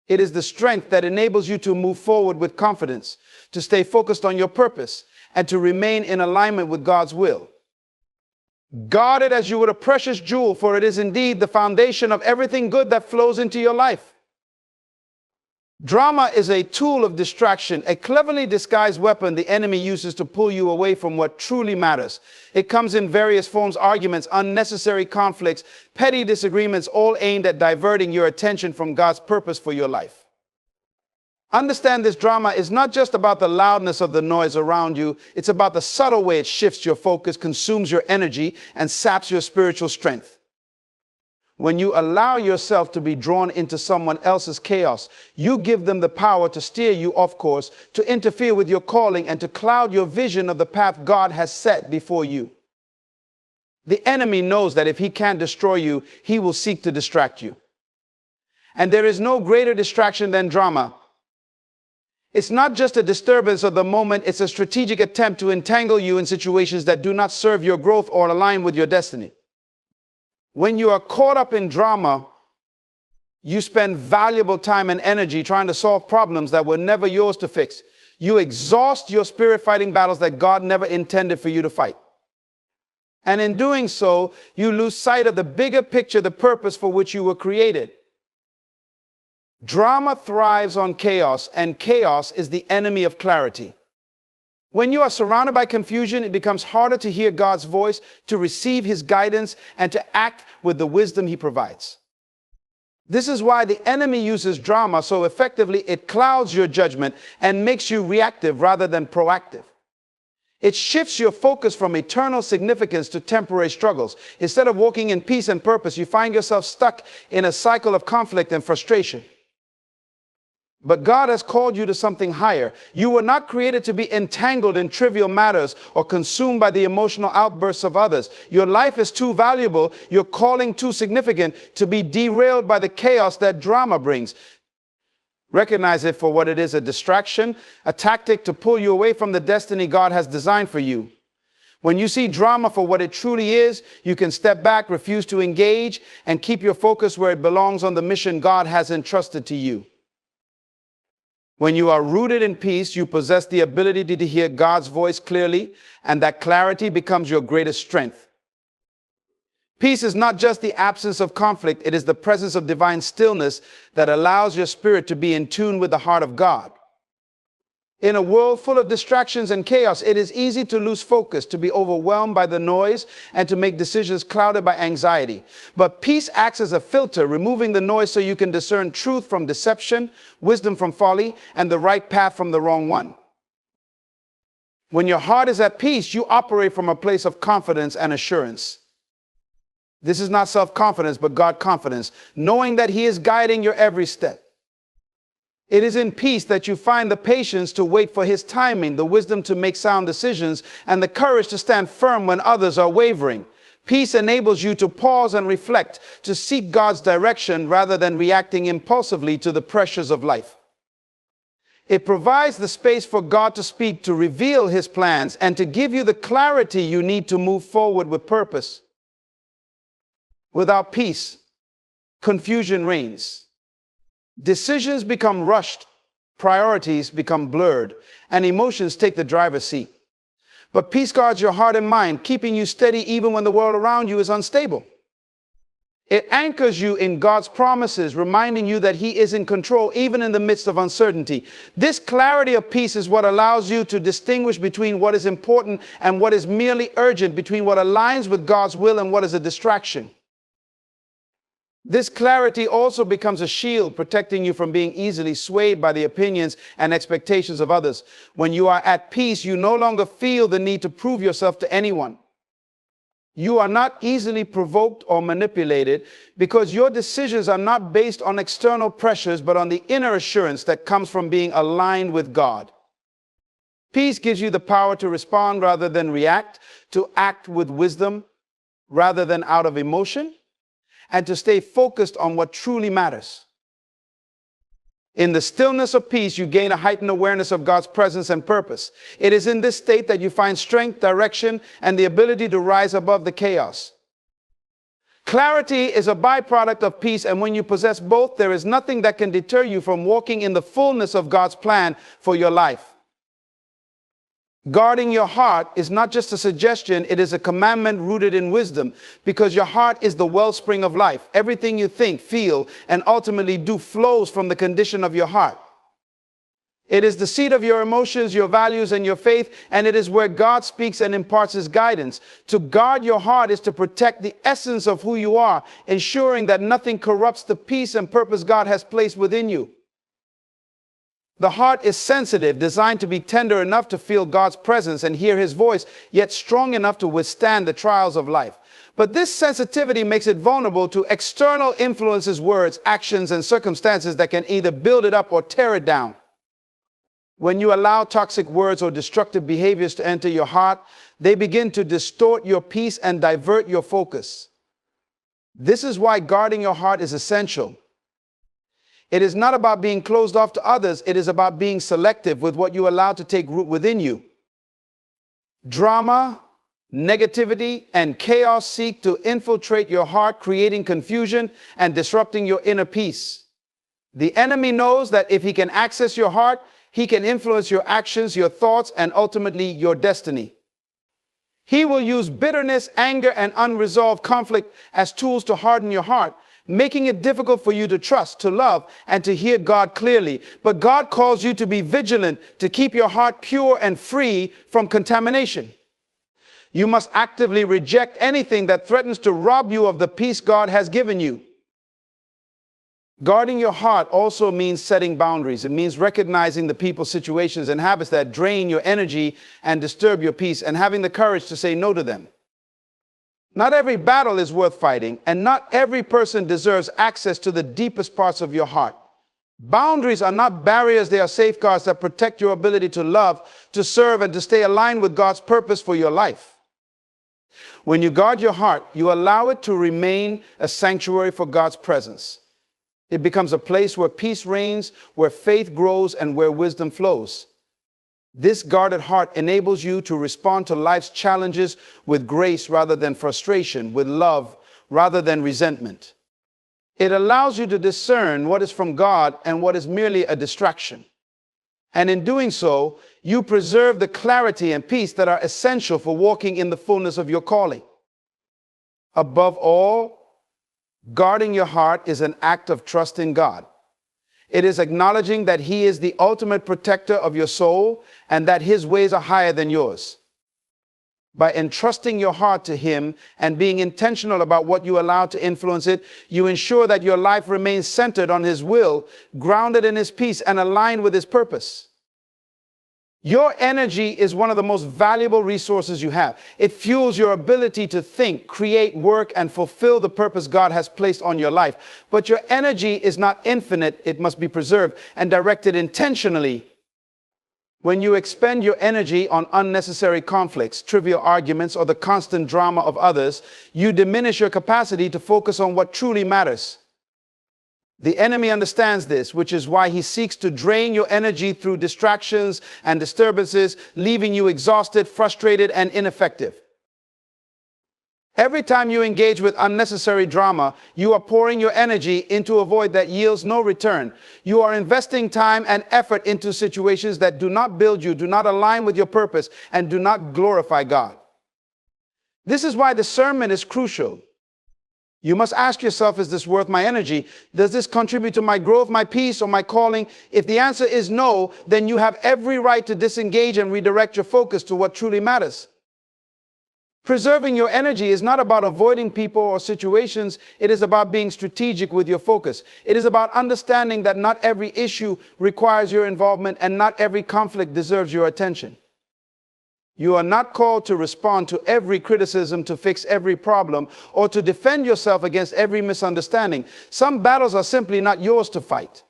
It is the strength that enables you to move forward with confidence, to stay focused on your purpose, and to remain in alignment with God's will. Guard it as you would a precious jewel, for it is indeed the foundation of everything good that flows into your life. Drama is a tool of distraction, a cleverly disguised weapon the enemy uses to pull you away from what truly matters. It comes in various forms: arguments, unnecessary conflicts, petty disagreements, all aimed at diverting your attention from God's purpose for your life. Understand, this drama is not just about the loudness of the noise around you. It's about the subtle way it shifts your focus, consumes your energy, and saps your spiritual strength. When you allow yourself to be drawn into someone else's chaos, you give them the power to steer you off course, to interfere with your calling, and to cloud your vision of the path God has set before you. The enemy knows that if he can't destroy you, he will seek to distract you. And there is no greater distraction than drama. It's not just a disturbance of the moment, it's a strategic attempt to entangle you in situations that do not serve your growth or align with your destiny. When you are caught up in drama, you spend valuable time and energy trying to solve problems that were never yours to fix. You exhaust your spirit fighting battles that God never intended for you to fight. And in doing so, you lose sight of the bigger picture, the purpose for which you were created. Drama thrives on chaos, and chaos is the enemy of clarity. When you are surrounded by confusion, it becomes harder to hear God's voice, to receive his guidance, and to act with the wisdom he provides. This is why the enemy uses drama so effectively. It clouds your judgment and makes you reactive rather than proactive. It shifts your focus from eternal significance to temporary struggles. Instead of walking in peace and purpose, you find yourself stuck in a cycle of conflict and frustration. But God has called you to something higher. You were not created to be entangled in trivial matters or consumed by the emotional outbursts of others. Your life is too valuable, your calling too significant to be derailed by the chaos that drama brings. Recognize it for what it is: a distraction, a tactic to pull you away from the destiny God has designed for you. When you see drama for what it truly is, you can step back, refuse to engage, and keep your focus where it belongs, on the mission God has entrusted to you. When you are rooted in peace, you possess the ability to hear God's voice clearly, and that clarity becomes your greatest strength. Peace is not just the absence of conflict, it is the presence of divine stillness that allows your spirit to be in tune with the heart of God. In a world full of distractions and chaos, it is easy to lose focus, to be overwhelmed by the noise, and to make decisions clouded by anxiety. But peace acts as a filter, removing the noise so you can discern truth from deception, wisdom from folly, and the right path from the wrong one. When your heart is at peace, you operate from a place of confidence and assurance. This is not self-confidence, but God confidence, knowing that he is guiding your every step. It is in peace that you find the patience to wait for his timing, the wisdom to make sound decisions, and the courage to stand firm when others are wavering. Peace enables you to pause and reflect, to seek God's direction rather than reacting impulsively to the pressures of life. It provides the space for God to speak, to reveal his plans, and to give you the clarity you need to move forward with purpose. Without peace, confusion reigns. Decisions become rushed, priorities become blurred, and emotions take the driver's seat. But peace guards your heart and mind, keeping you steady even when the world around you is unstable. It anchors you in God's promises, reminding you that He is in control even in the midst of uncertainty. This clarity of peace is what allows you to distinguish between what is important and what is merely urgent, between what aligns with God's will and what is a distraction. This clarity also becomes a shield protecting you from being easily swayed by the opinions and expectations of others. When you are at peace, you no longer feel the need to prove yourself to anyone. You are not easily provoked or manipulated because your decisions are not based on external pressures, but on the inner assurance that comes from being aligned with God. Peace gives you the power to respond rather than react, to act with wisdom rather than out of emotion, and to stay focused on what truly matters. In the stillness of peace, you gain a heightened awareness of God's presence and purpose. It is in this state that you find strength, direction, and the ability to rise above the chaos. Clarity is a byproduct of peace, and when you possess both, there is nothing that can deter you from walking in the fullness of God's plan for your life. Guarding your heart is not just a suggestion, it is a commandment rooted in wisdom, because your heart is the wellspring of life. Everything you think, feel, and ultimately do flows from the condition of your heart. It is the seat of your emotions, your values, and your faith, and it is where God speaks and imparts His guidance. To guard your heart is to protect the essence of who you are, ensuring that nothing corrupts the peace and purpose God has placed within you. The heart is sensitive, designed to be tender enough to feel God's presence and hear His voice, yet strong enough to withstand the trials of life. But this sensitivity makes it vulnerable to external influences, words, actions, and circumstances that can either build it up or tear it down. When you allow toxic words or destructive behaviors to enter your heart, they begin to distort your peace and divert your focus. This is why guarding your heart is essential. It is not about being closed off to others. It is about being selective with what you allow to take root within you. Drama, negativity, and chaos seek to infiltrate your heart, creating confusion and disrupting your inner peace. The enemy knows that if he can access your heart, he can influence your actions, your thoughts, and ultimately your destiny. He will use bitterness, anger, and unresolved conflict as tools to harden your heart, making it difficult for you to trust, to love, and to hear God clearly. But God calls you to be vigilant, to keep your heart pure and free from contamination. You must actively reject anything that threatens to rob you of the peace God has given you. Guarding your heart also means setting boundaries. It means recognizing the people, situations, and habits that drain your energy and disturb your peace, and having the courage to say no to them. Not every battle is worth fighting, and not every person deserves access to the deepest parts of your heart. Boundaries are not barriers, they are safeguards that protect your ability to love, to serve, and to stay aligned with God's purpose for your life. When you guard your heart, you allow it to remain a sanctuary for God's presence. It becomes a place where peace reigns, where faith grows, and where wisdom flows. This guarded heart enables you to respond to life's challenges with grace rather than frustration, with love rather than resentment. It allows you to discern what is from God and what is merely a distraction. And in doing so, you preserve the clarity and peace that are essential for walking in the fullness of your calling. Above all, guarding your heart is an act of trust in God. It is acknowledging that He is the ultimate protector of your soul and that His ways are higher than yours. By entrusting your heart to Him and being intentional about what you allow to influence it, you ensure that your life remains centered on His will, grounded in His peace, and aligned with His purpose. Your energy is one of the most valuable resources you have. It fuels your ability to think, create, work, and fulfill the purpose God has placed on your life. But your energy is not infinite. It must be preserved and directed intentionally. When you expend your energy on unnecessary conflicts, trivial arguments, or the constant drama of others, you diminish your capacity to focus on what truly matters. The enemy understands this, which is why he seeks to drain your energy through distractions and disturbances, leaving you exhausted, frustrated, and ineffective. Every time you engage with unnecessary drama, you are pouring your energy into a void that yields no return. You are investing time and effort into situations that do not build you, do not align with your purpose, and do not glorify God. This is why discernment is crucial. You must ask yourself, is this worth my energy? Does this contribute to my growth, my peace, or my calling? If the answer is no, then you have every right to disengage and redirect your focus to what truly matters. Preserving your energy is not about avoiding people or situations. It is about being strategic with your focus. It is about understanding that not every issue requires your involvement and not every conflict deserves your attention. You are not called to respond to every criticism, to fix every problem, or to defend yourself against every misunderstanding. Some battles are simply not yours to fight.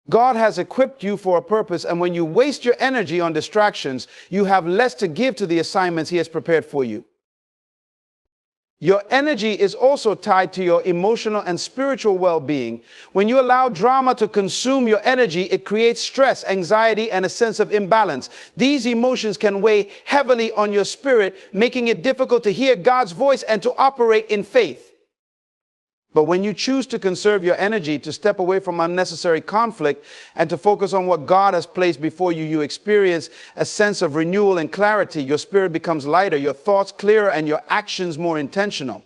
God has equipped you for a purpose, and when you waste your energy on distractions, you have less to give to the assignments He has prepared for you. Your energy is also tied to your emotional and spiritual well-being. When you allow drama to consume your energy, it creates stress, anxiety, and a sense of imbalance. These emotions can weigh heavily on your spirit, making it difficult to hear God's voice and to operate in faith. But when you choose to conserve your energy, to step away from unnecessary conflict, and to focus on what God has placed before you, you experience a sense of renewal and clarity. Your spirit becomes lighter, your thoughts clearer, and your actions more intentional.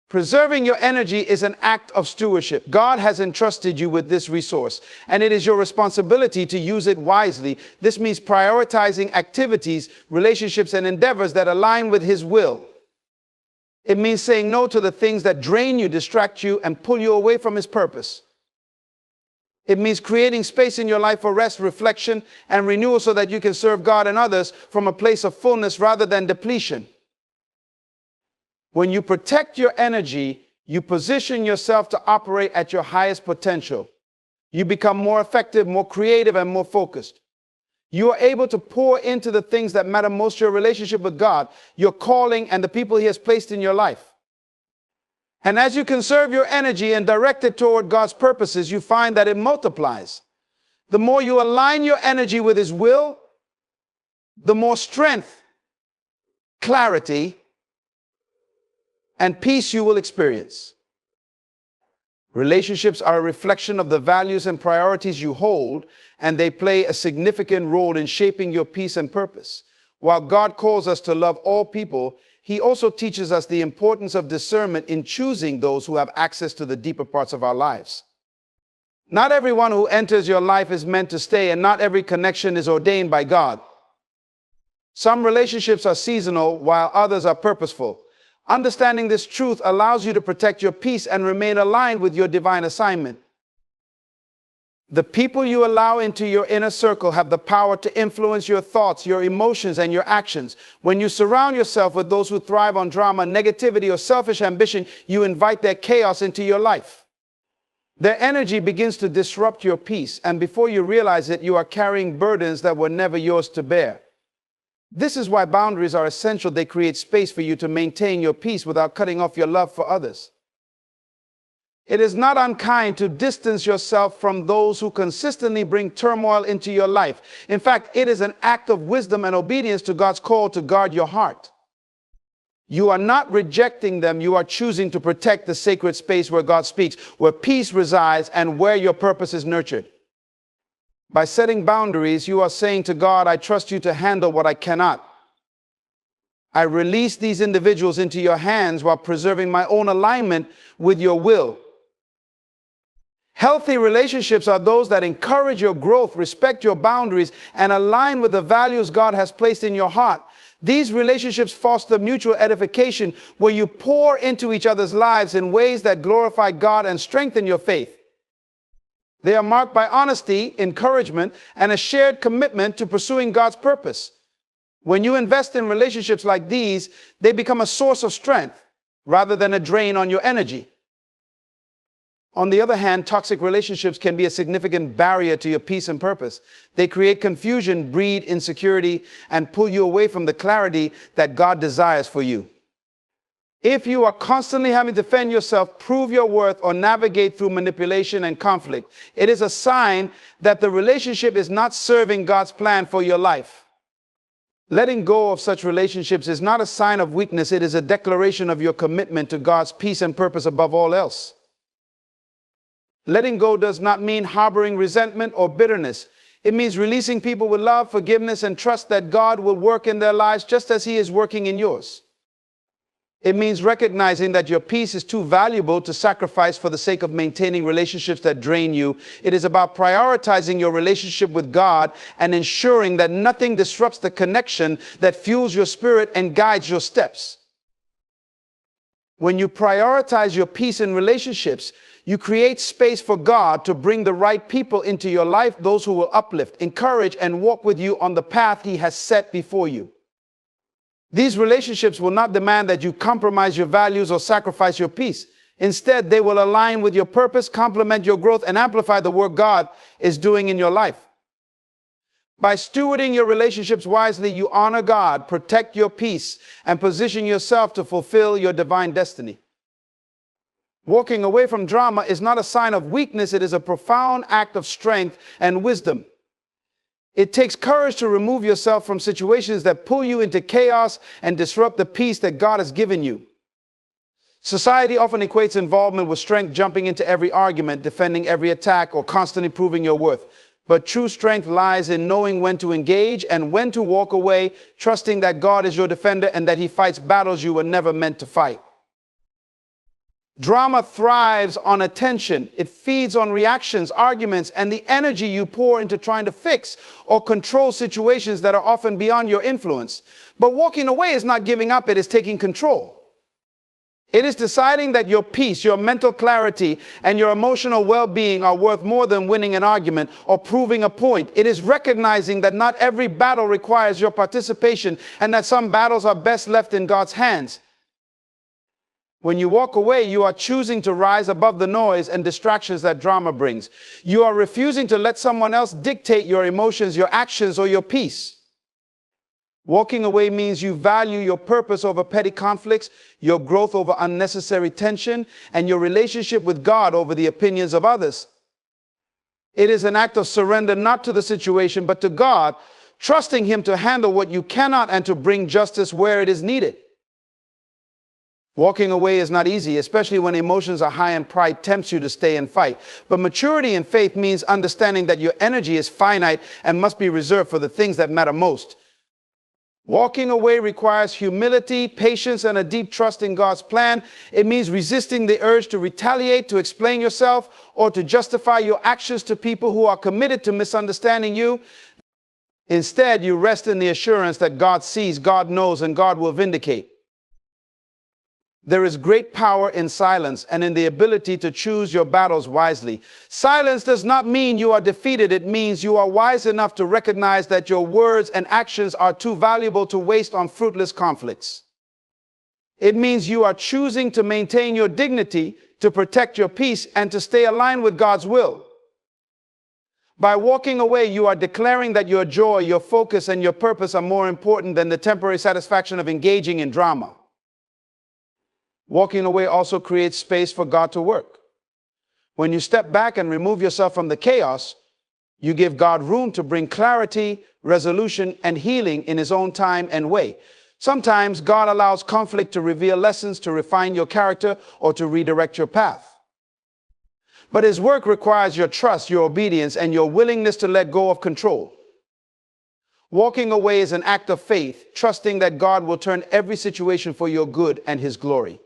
Preserving your energy is an act of stewardship. God has entrusted you with this resource, and it is your responsibility to use it wisely. This means prioritizing activities, relationships, and endeavors that align with His will. It means saying no to the things that drain you, distract you, and pull you away from His purpose. It means creating space in your life for rest, reflection, and renewal so that you can serve God and others from a place of fullness rather than depletion. When you protect your energy, you position yourself to operate at your highest potential. You become more effective, more creative, and more focused. You are able to pour into the things that matter most: your relationship with God, your calling, and the people He has placed in your life. And as you conserve your energy and direct it toward God's purposes, you find that it multiplies. The more you align your energy with His will, the more strength, clarity, and peace you will experience. Relationships are a reflection of the values and priorities you hold, and they play a significant role in shaping your peace and purpose. While God calls us to love all people, He also teaches us the importance of discernment in choosing those who have access to the deeper parts of our lives. Not everyone who enters your life is meant to stay, and not every connection is ordained by God. Some relationships are seasonal, while others are purposeful. Understanding this truth allows you to protect your peace and remain aligned with your divine assignment. The people you allow into your inner circle have the power to influence your thoughts, your emotions, and your actions. When you surround yourself with those who thrive on drama, negativity, or selfish ambition, you invite their chaos into your life. Their energy begins to disrupt your peace, and before you realize it, you are carrying burdens that were never yours to bear. This is why boundaries are essential. They create space for you to maintain your peace without cutting off your love for others. It is not unkind to distance yourself from those who consistently bring turmoil into your life. In fact, it is an act of wisdom and obedience to God's call to guard your heart. You are not rejecting them. You are choosing to protect the sacred space where God speaks, where peace resides, and where your purpose is nurtured. By setting boundaries, you are saying to God, I trust you to handle what I cannot. I release these individuals into your hands while preserving my own alignment with your will. Healthy relationships are those that encourage your growth, respect your boundaries, and align with the values God has placed in your heart. These relationships foster mutual edification, where you pour into each other's lives in ways that glorify God and strengthen your faith. They are marked by honesty, encouragement, and a shared commitment to pursuing God's purpose. When you invest in relationships like these, they become a source of strength rather than a drain on your energy. On the other hand, toxic relationships can be a significant barrier to your peace and purpose. They create confusion, breed insecurity, and pull you away from the clarity that God desires for you. If you are constantly having to defend yourself, prove your worth, or navigate through manipulation and conflict, it is a sign that the relationship is not serving God's plan for your life. Letting go of such relationships is not a sign of weakness. It is a declaration of your commitment to God's peace and purpose above all else. Letting go does not mean harboring resentment or bitterness. It means releasing people with love, forgiveness, and trust that God will work in their lives just as He is working in yours. It means recognizing that your peace is too valuable to sacrifice for the sake of maintaining relationships that drain you. It is about prioritizing your relationship with God and ensuring that nothing disrupts the connection that fuels your spirit and guides your steps. When you prioritize your peace in relationships, you create space for God to bring the right people into your life, those who will uplift, encourage, and walk with you on the path He has set before you. These relationships will not demand that you compromise your values or sacrifice your peace. Instead, they will align with your purpose, complement your growth, and amplify the work God is doing in your life. By stewarding your relationships wisely, you honor God, protect your peace, and position yourself to fulfill your divine destiny. Walking away from drama is not a sign of weakness. It is a profound act of strength and wisdom. It takes courage to remove yourself from situations that pull you into chaos and disrupt the peace that God has given you. Society often equates involvement with strength, jumping into every argument, defending every attack, or constantly proving your worth. But true strength lies in knowing when to engage and when to walk away, trusting that God is your defender and that He fights battles you were never meant to fight. Drama thrives on attention. It feeds on reactions, arguments, and the energy you pour into trying to fix or control situations that are often beyond your influence. But walking away is not giving up, it is taking control. It is deciding that your peace, your mental clarity, and your emotional well-being are worth more than winning an argument or proving a point. It is recognizing that not every battle requires your participation and that some battles are best left in God's hands. When you walk away, you are choosing to rise above the noise and distractions that drama brings. You are refusing to let someone else dictate your emotions, your actions, or your peace. Walking away means you value your purpose over petty conflicts, your growth over unnecessary tension, and your relationship with God over the opinions of others. It is an act of surrender not to the situation, but to God, trusting Him to handle what you cannot and to bring justice where it is needed. Walking away is not easy, especially when emotions are high and pride tempts you to stay and fight. But maturity in faith means understanding that your energy is finite and must be reserved for the things that matter most. Walking away requires humility, patience, and a deep trust in God's plan. It means resisting the urge to retaliate, to explain yourself, or to justify your actions to people who are committed to misunderstanding you. Instead, you rest in the assurance that God sees, God knows, and God will vindicate. There is great power in silence and in the ability to choose your battles wisely. Silence does not mean you are defeated. It means you are wise enough to recognize that your words and actions are too valuable to waste on fruitless conflicts. It means you are choosing to maintain your dignity, to protect your peace, and to stay aligned with God's will. By walking away, you are declaring that your joy, your focus, and your purpose are more important than the temporary satisfaction of engaging in drama. Walking away also creates space for God to work. When you step back and remove yourself from the chaos, you give God room to bring clarity, resolution, and healing in His own time and way. Sometimes God allows conflict to reveal lessons, to refine your character, or to redirect your path. But His work requires your trust, your obedience, and your willingness to let go of control. Walking away is an act of faith, trusting that God will turn every situation for your good and His glory.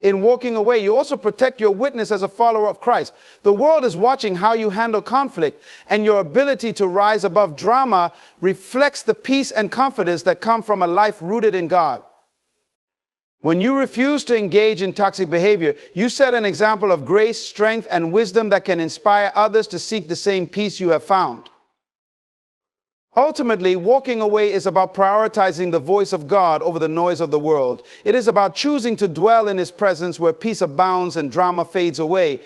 In walking away, you also protect your witness as a follower of Christ. The world is watching how you handle conflict, and your ability to rise above drama reflects the peace and confidence that come from a life rooted in God. When you refuse to engage in toxic behavior, you set an example of grace, strength, and wisdom that can inspire others to seek the same peace you have found. Ultimately, walking away is about prioritizing the voice of God over the noise of the world. It is about choosing to dwell in His presence where peace abounds and drama fades away.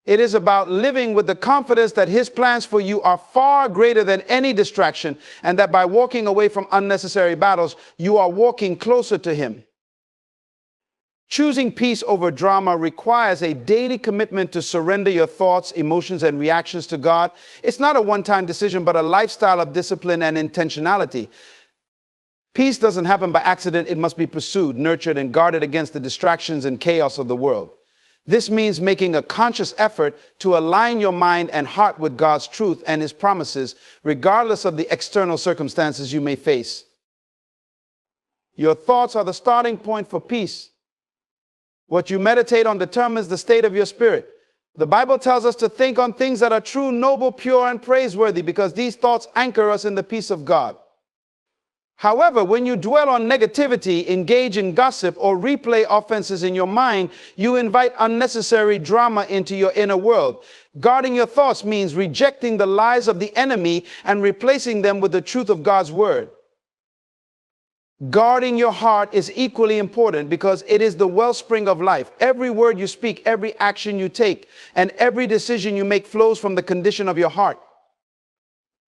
It is about living with the confidence that His plans for you are far greater than any distraction, and that by walking away from unnecessary battles, you are walking closer to Him. Choosing peace over drama requires a daily commitment to surrender your thoughts, emotions, and reactions to God. It's not a one-time decision, but a lifestyle of discipline and intentionality. Peace doesn't happen by accident. It must be pursued, nurtured, and guarded against the distractions and chaos of the world. This means making a conscious effort to align your mind and heart with God's truth and His promises, regardless of the external circumstances you may face. Your thoughts are the starting point for peace. What you meditate on determines the state of your spirit. The Bible tells us to think on things that are true, noble, pure, and praiseworthy, because these thoughts anchor us in the peace of God. However, when you dwell on negativity, engage in gossip, or replay offenses in your mind, you invite unnecessary drama into your inner world. Guarding your thoughts means rejecting the lies of the enemy and replacing them with the truth of God's word. Guarding your heart is equally important because it is the wellspring of life. Every word you speak, every action you take, and every decision you make flows from the condition of your heart.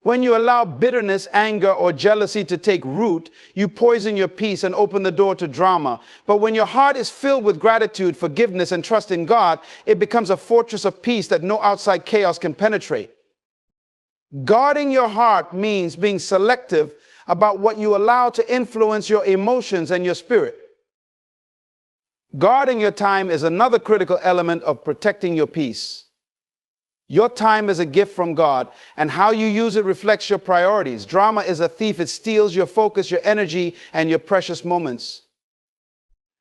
When you allow bitterness, anger, or jealousy to take root, you poison your peace and open the door to drama. But when your heart is filled with gratitude, forgiveness, and trust in God, it becomes a fortress of peace that no outside chaos can penetrate. Guarding your heart means being selective about what you allow to influence your emotions and your spirit. Guarding your time is another critical element of protecting your peace. Your time is a gift from God, and how you use it reflects your priorities. Drama is a thief. It steals your focus, your energy, and your precious moments.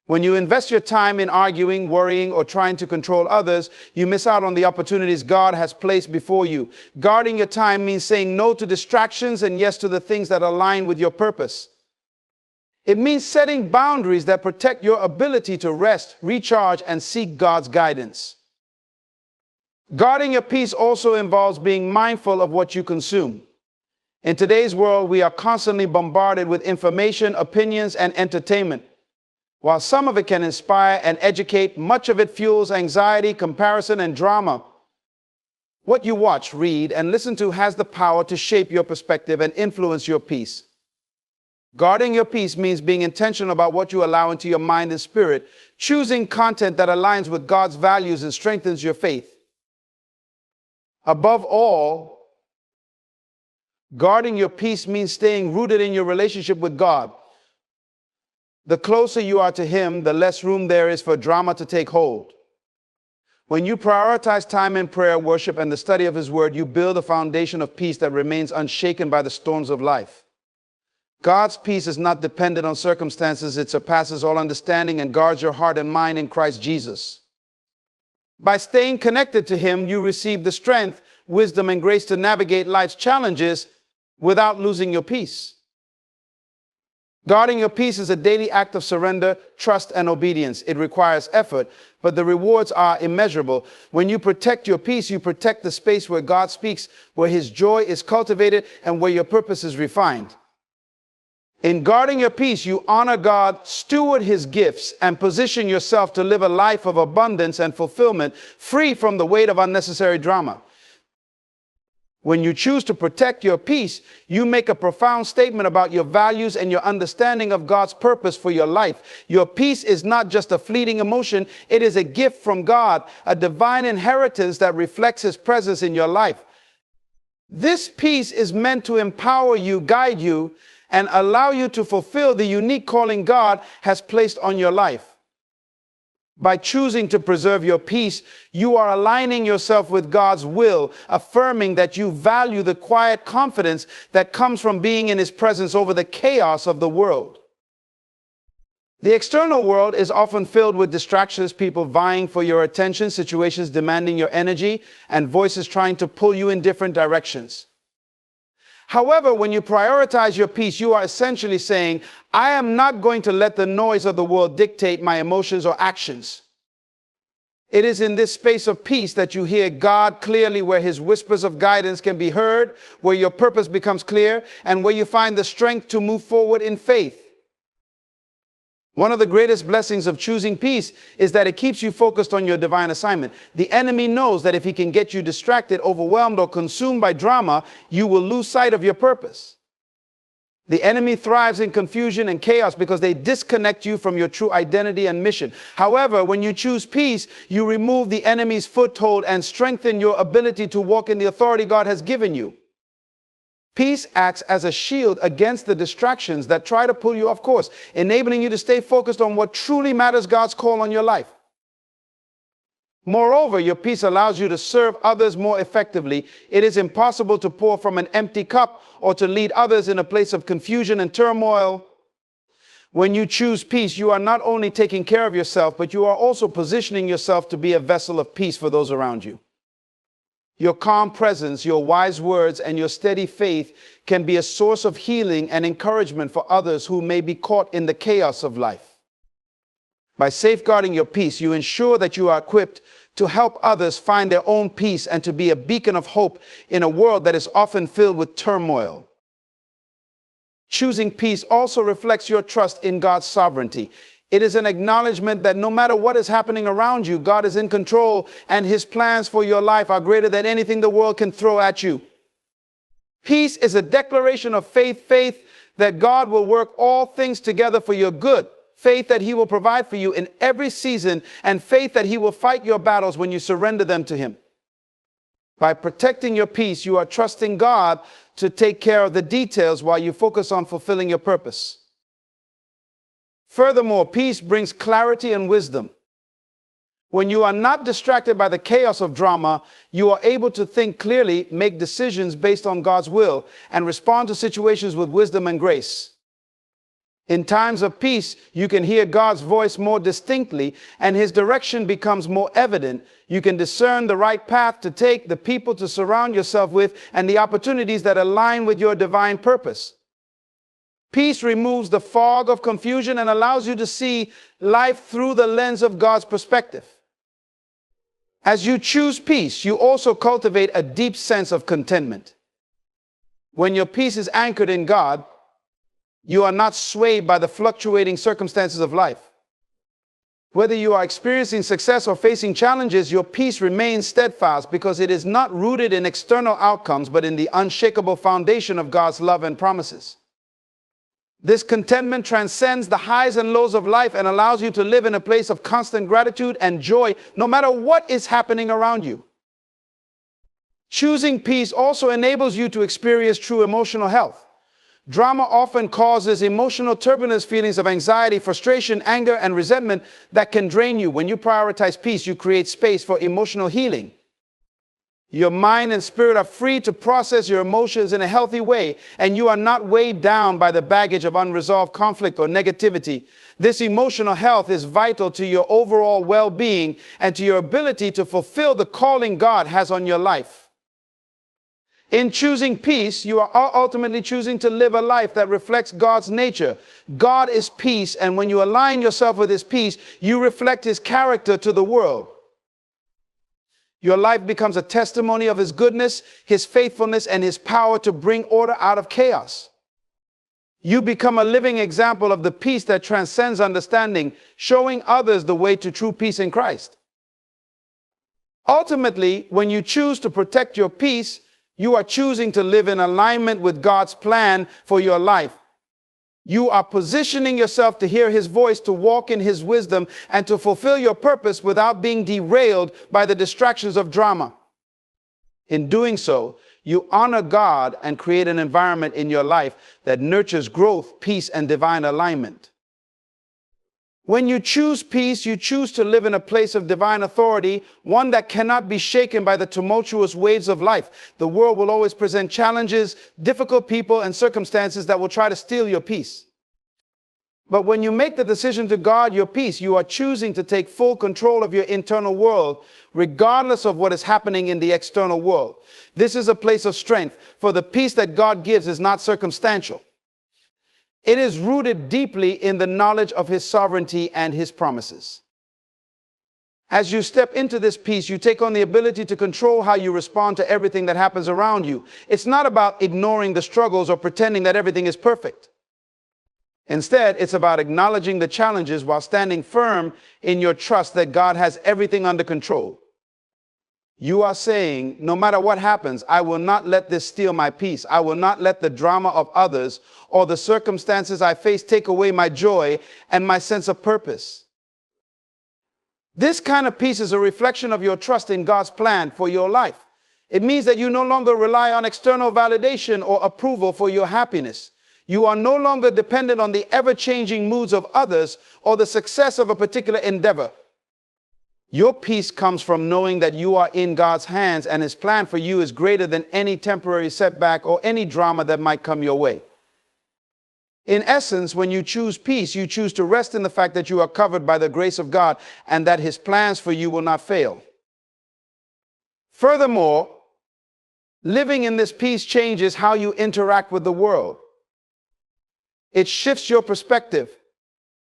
When you invest your time in arguing, worrying, or trying to control others, you miss out on the opportunities God has placed before you. Guarding your time means saying no to distractions and yes to the things that align with your purpose. It means setting boundaries that protect your ability to rest, recharge, and seek God's guidance. Guarding your peace also involves being mindful of what you consume. In today's world, we are constantly bombarded with information, opinions, and entertainment. While some of it can inspire and educate, much of it fuels anxiety, comparison, and drama. What you watch, read, and listen to has the power to shape your perspective and influence your peace. Guarding your peace means being intentional about what you allow into your mind and spirit, choosing content that aligns with God's values and strengthens your faith. Above all, guarding your peace means staying rooted in your relationship with God. The closer you are to Him, the less room there is for drama to take hold. When you prioritize time in prayer, worship, and the study of His Word, you build a foundation of peace that remains unshaken by the storms of life. God's peace is not dependent on circumstances. It surpasses all understanding and guards your heart and mind in Christ Jesus. By staying connected to Him, you receive the strength, wisdom, and grace to navigate life's challenges without losing your peace. Guarding your peace is a daily act of surrender, trust, and obedience. It requires effort, but the rewards are immeasurable. When you protect your peace, you protect the space where God speaks, where His joy is cultivated, and where your purpose is refined. In guarding your peace, you honor God, steward His gifts, and position yourself to live a life of abundance and fulfillment, free from the weight of unnecessary drama. When you choose to protect your peace, you make a profound statement about your values and your understanding of God's purpose for your life. Your peace is not just a fleeting emotion, it is a gift from God, a divine inheritance that reflects His presence in your life. This peace is meant to empower you, guide you, and allow you to fulfill the unique calling God has placed on your life. By choosing to preserve your peace, you are aligning yourself with God's will, affirming that you value the quiet confidence that comes from being in His presence over the chaos of the world. The external world is often filled with distractions, people vying for your attention, situations demanding your energy, and voices trying to pull you in different directions. However, when you prioritize your peace, you are essentially saying, I am not going to let the noise of the world dictate my emotions or actions. It is in this space of peace that you hear God clearly, where His whispers of guidance can be heard, where your purpose becomes clear, and where you find the strength to move forward in faith. One of the greatest blessings of choosing peace is that it keeps you focused on your divine assignment. The enemy knows that if he can get you distracted, overwhelmed, or consumed by drama, you will lose sight of your purpose. The enemy thrives in confusion and chaos because they disconnect you from your true identity and mission. However, when you choose peace, you remove the enemy's foothold and strengthen your ability to walk in the authority God has given you. Peace acts as a shield against the distractions that try to pull you off course, enabling you to stay focused on what truly matters, God's call on your life. Moreover, your peace allows you to serve others more effectively. It is impossible to pour from an empty cup or to lead others in a place of confusion and turmoil. When you choose peace, you are not only taking care of yourself, but you are also positioning yourself to be a vessel of peace for those around you. Your calm presence, your wise words, and your steady faith can be a source of healing and encouragement for others who may be caught in the chaos of life. By safeguarding your peace, you ensure that you are equipped to help others find their own peace and to be a beacon of hope in a world that is often filled with turmoil. Choosing peace also reflects your trust in God's sovereignty. It is an acknowledgement that no matter what is happening around you, God is in control and his plans for your life are greater than anything the world can throw at you. Peace is a declaration of faith that God will work all things together for your good, faith that he will provide for you in every season, and faith that he will fight your battles when you surrender them to him. By protecting your peace, you are trusting God to take care of the details while you focus on fulfilling your purpose. Furthermore, peace brings clarity and wisdom. When you are not distracted by the chaos of drama, you are able to think clearly, make decisions based on God's will, and respond to situations with wisdom and grace. In times of peace, you can hear God's voice more distinctly, and his direction becomes more evident. You can discern the right path to take, the people to surround yourself with, and the opportunities that align with your divine purpose. Peace removes the fog of confusion and allows you to see life through the lens of God's perspective. As you choose peace, you also cultivate a deep sense of contentment. When your peace is anchored in God, you are not swayed by the fluctuating circumstances of life. Whether you are experiencing success or facing challenges, your peace remains steadfast because it is not rooted in external outcomes, but in the unshakable foundation of God's love and promises. This contentment transcends the highs and lows of life and allows you to live in a place of constant gratitude and joy, no matter what is happening around you. Choosing peace also enables you to experience true emotional health. Drama often causes emotional turbulence, feelings of anxiety, frustration, anger, and resentment that can drain you. When you prioritize peace, you create space for emotional healing. Your mind and spirit are free to process your emotions in a healthy way, and you are not weighed down by the baggage of unresolved conflict or negativity. This emotional health is vital to your overall well-being and to your ability to fulfill the calling God has on your life. In choosing peace, you are ultimately choosing to live a life that reflects God's nature. God is peace, and when you align yourself with his peace, you reflect his character to the world. Your life becomes a testimony of his goodness, his faithfulness, and his power to bring order out of chaos. You become a living example of the peace that transcends understanding, showing others the way to true peace in Christ. Ultimately, when you choose to protect your peace, you are choosing to live in alignment with God's plan for your life. You are positioning yourself to hear his voice, to walk in his wisdom, and to fulfill your purpose without being derailed by the distractions of drama. In doing so, you honor God and create an environment in your life that nurtures growth, peace, and divine alignment. When you choose peace, you choose to live in a place of divine authority, one that cannot be shaken by the tumultuous waves of life. The world will always present challenges, difficult people, and circumstances that will try to steal your peace. But when you make the decision to guard your peace, you are choosing to take full control of your internal world, regardless of what is happening in the external world. This is a place of strength, for the peace that God gives is not circumstantial. It is rooted deeply in the knowledge of his sovereignty and his promises. As you step into this peace, you take on the ability to control how you respond to everything that happens around you. It's not about ignoring the struggles or pretending that everything is perfect. Instead, it's about acknowledging the challenges while standing firm in your trust that God has everything under control. You are saying, no matter what happens, I will not let this steal my peace. I will not let the drama of others or the circumstances I face take away my joy and my sense of purpose. This kind of peace is a reflection of your trust in God's plan for your life. It means that you no longer rely on external validation or approval for your happiness. You are no longer dependent on the ever-changing moods of others or the success of a particular endeavor. Your peace comes from knowing that you are in God's hands and his plan for you is greater than any temporary setback or any drama that might come your way. In essence, when you choose peace, you choose to rest in the fact that you are covered by the grace of God and that His plans for you will not fail. Furthermore, living in this peace changes how you interact with the world. It shifts your perspective.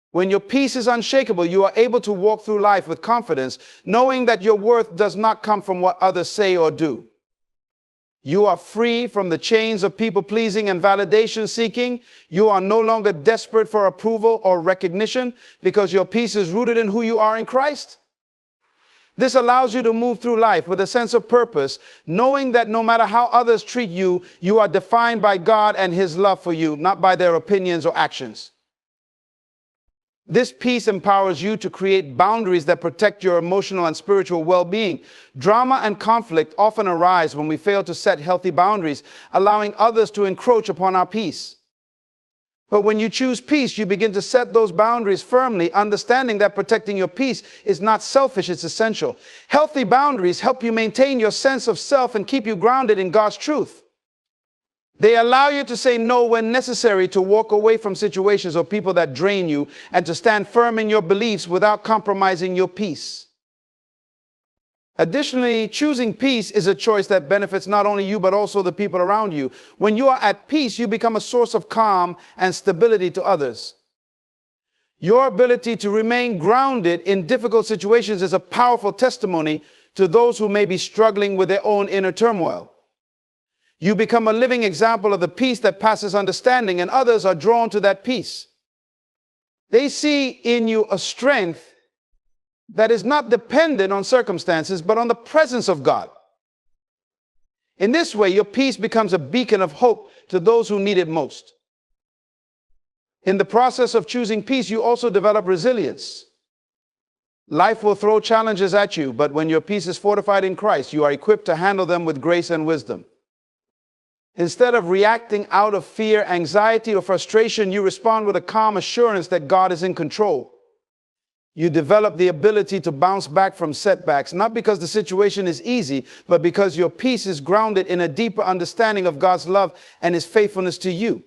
When your peace is unshakable, you are able to walk through life with confidence, knowing that your worth does not come from what others say or do. You are free from the chains of people-pleasing and validation-seeking. You are no longer desperate for approval or recognition because your peace is rooted in who you are in Christ. This allows you to move through life with a sense of purpose, knowing that no matter how others treat you, you are defined by God and His love for you, not by their opinions or actions. This peace empowers you to create boundaries that protect your emotional and spiritual well-being. Drama and conflict often arise when we fail to set healthy boundaries, allowing others to encroach upon our peace. But when you choose peace, you begin to set those boundaries firmly, understanding that protecting your peace is not selfish, it's essential. Healthy boundaries help you maintain your sense of self and keep you grounded in God's truth. They allow you to say no when necessary, to walk away from situations or people that drain you, and to stand firm in your beliefs without compromising your peace. Additionally, choosing peace is a choice that benefits not only you, but also the people around you. When you are at peace, you become a source of calm and stability to others. Your ability to remain grounded in difficult situations is a powerful testimony to those who may be struggling with their own inner turmoil. You become a living example of the peace that passes understanding, and others are drawn to that peace. They see in you a strength that is not dependent on circumstances, but on the presence of God. In this way, your peace becomes a beacon of hope to those who need it most. In the process of choosing peace, you also develop resilience. Life will throw challenges at you, but when your peace is fortified in Christ, you are equipped to handle them with grace and wisdom. Instead of reacting out of fear, anxiety, or frustration, you respond with a calm assurance that God is in control. You develop the ability to bounce back from setbacks, not because the situation is easy, but because your peace is grounded in a deeper understanding of God's love and His faithfulness to you.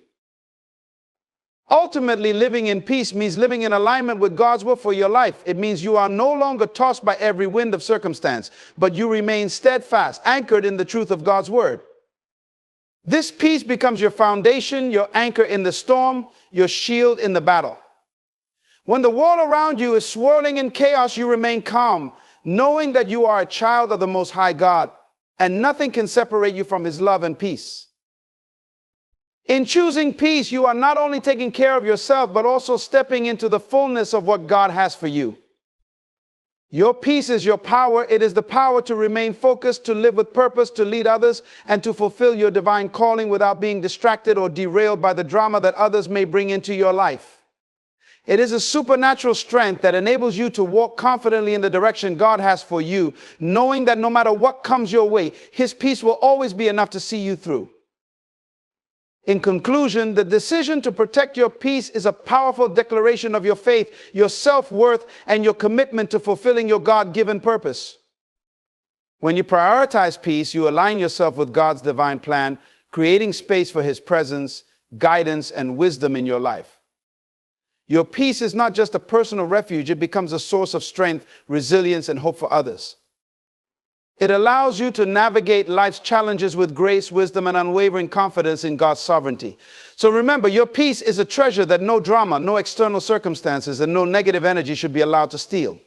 Ultimately, living in peace means living in alignment with God's will for your life. It means you are no longer tossed by every wind of circumstance, but you remain steadfast, anchored in the truth of God's word. This peace becomes your foundation, your anchor in the storm, your shield in the battle. When the world around you is swirling in chaos, you remain calm, knowing that you are a child of the Most High God, and nothing can separate you from His love and peace. In choosing peace, you are not only taking care of yourself, but also stepping into the fullness of what God has for you. Your peace is your power. It is the power to remain focused, to live with purpose, to lead others, and to fulfill your divine calling without being distracted or derailed by the drama that others may bring into your life. It is a supernatural strength that enables you to walk confidently in the direction God has for you, knowing that no matter what comes your way, His peace will always be enough to see you through. In conclusion, the decision to protect your peace is a powerful declaration of your faith, your self-worth, and your commitment to fulfilling your God-given purpose. When you prioritize peace, you align yourself with God's divine plan, creating space for His presence, guidance, and wisdom in your life. Your peace is not just a personal refuge, it becomes a source of strength, resilience, and hope for others. It allows you to navigate life's challenges with grace, wisdom, and unwavering confidence in God's sovereignty. So remember, your peace is a treasure that no drama, no external circumstances, and no negative energy should be allowed to steal.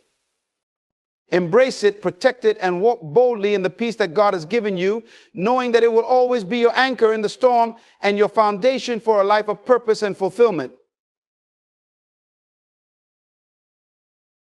Embrace it, protect it, and walk boldly in the peace that God has given you, knowing that it will always be your anchor in the storm and your foundation for a life of purpose and fulfillment.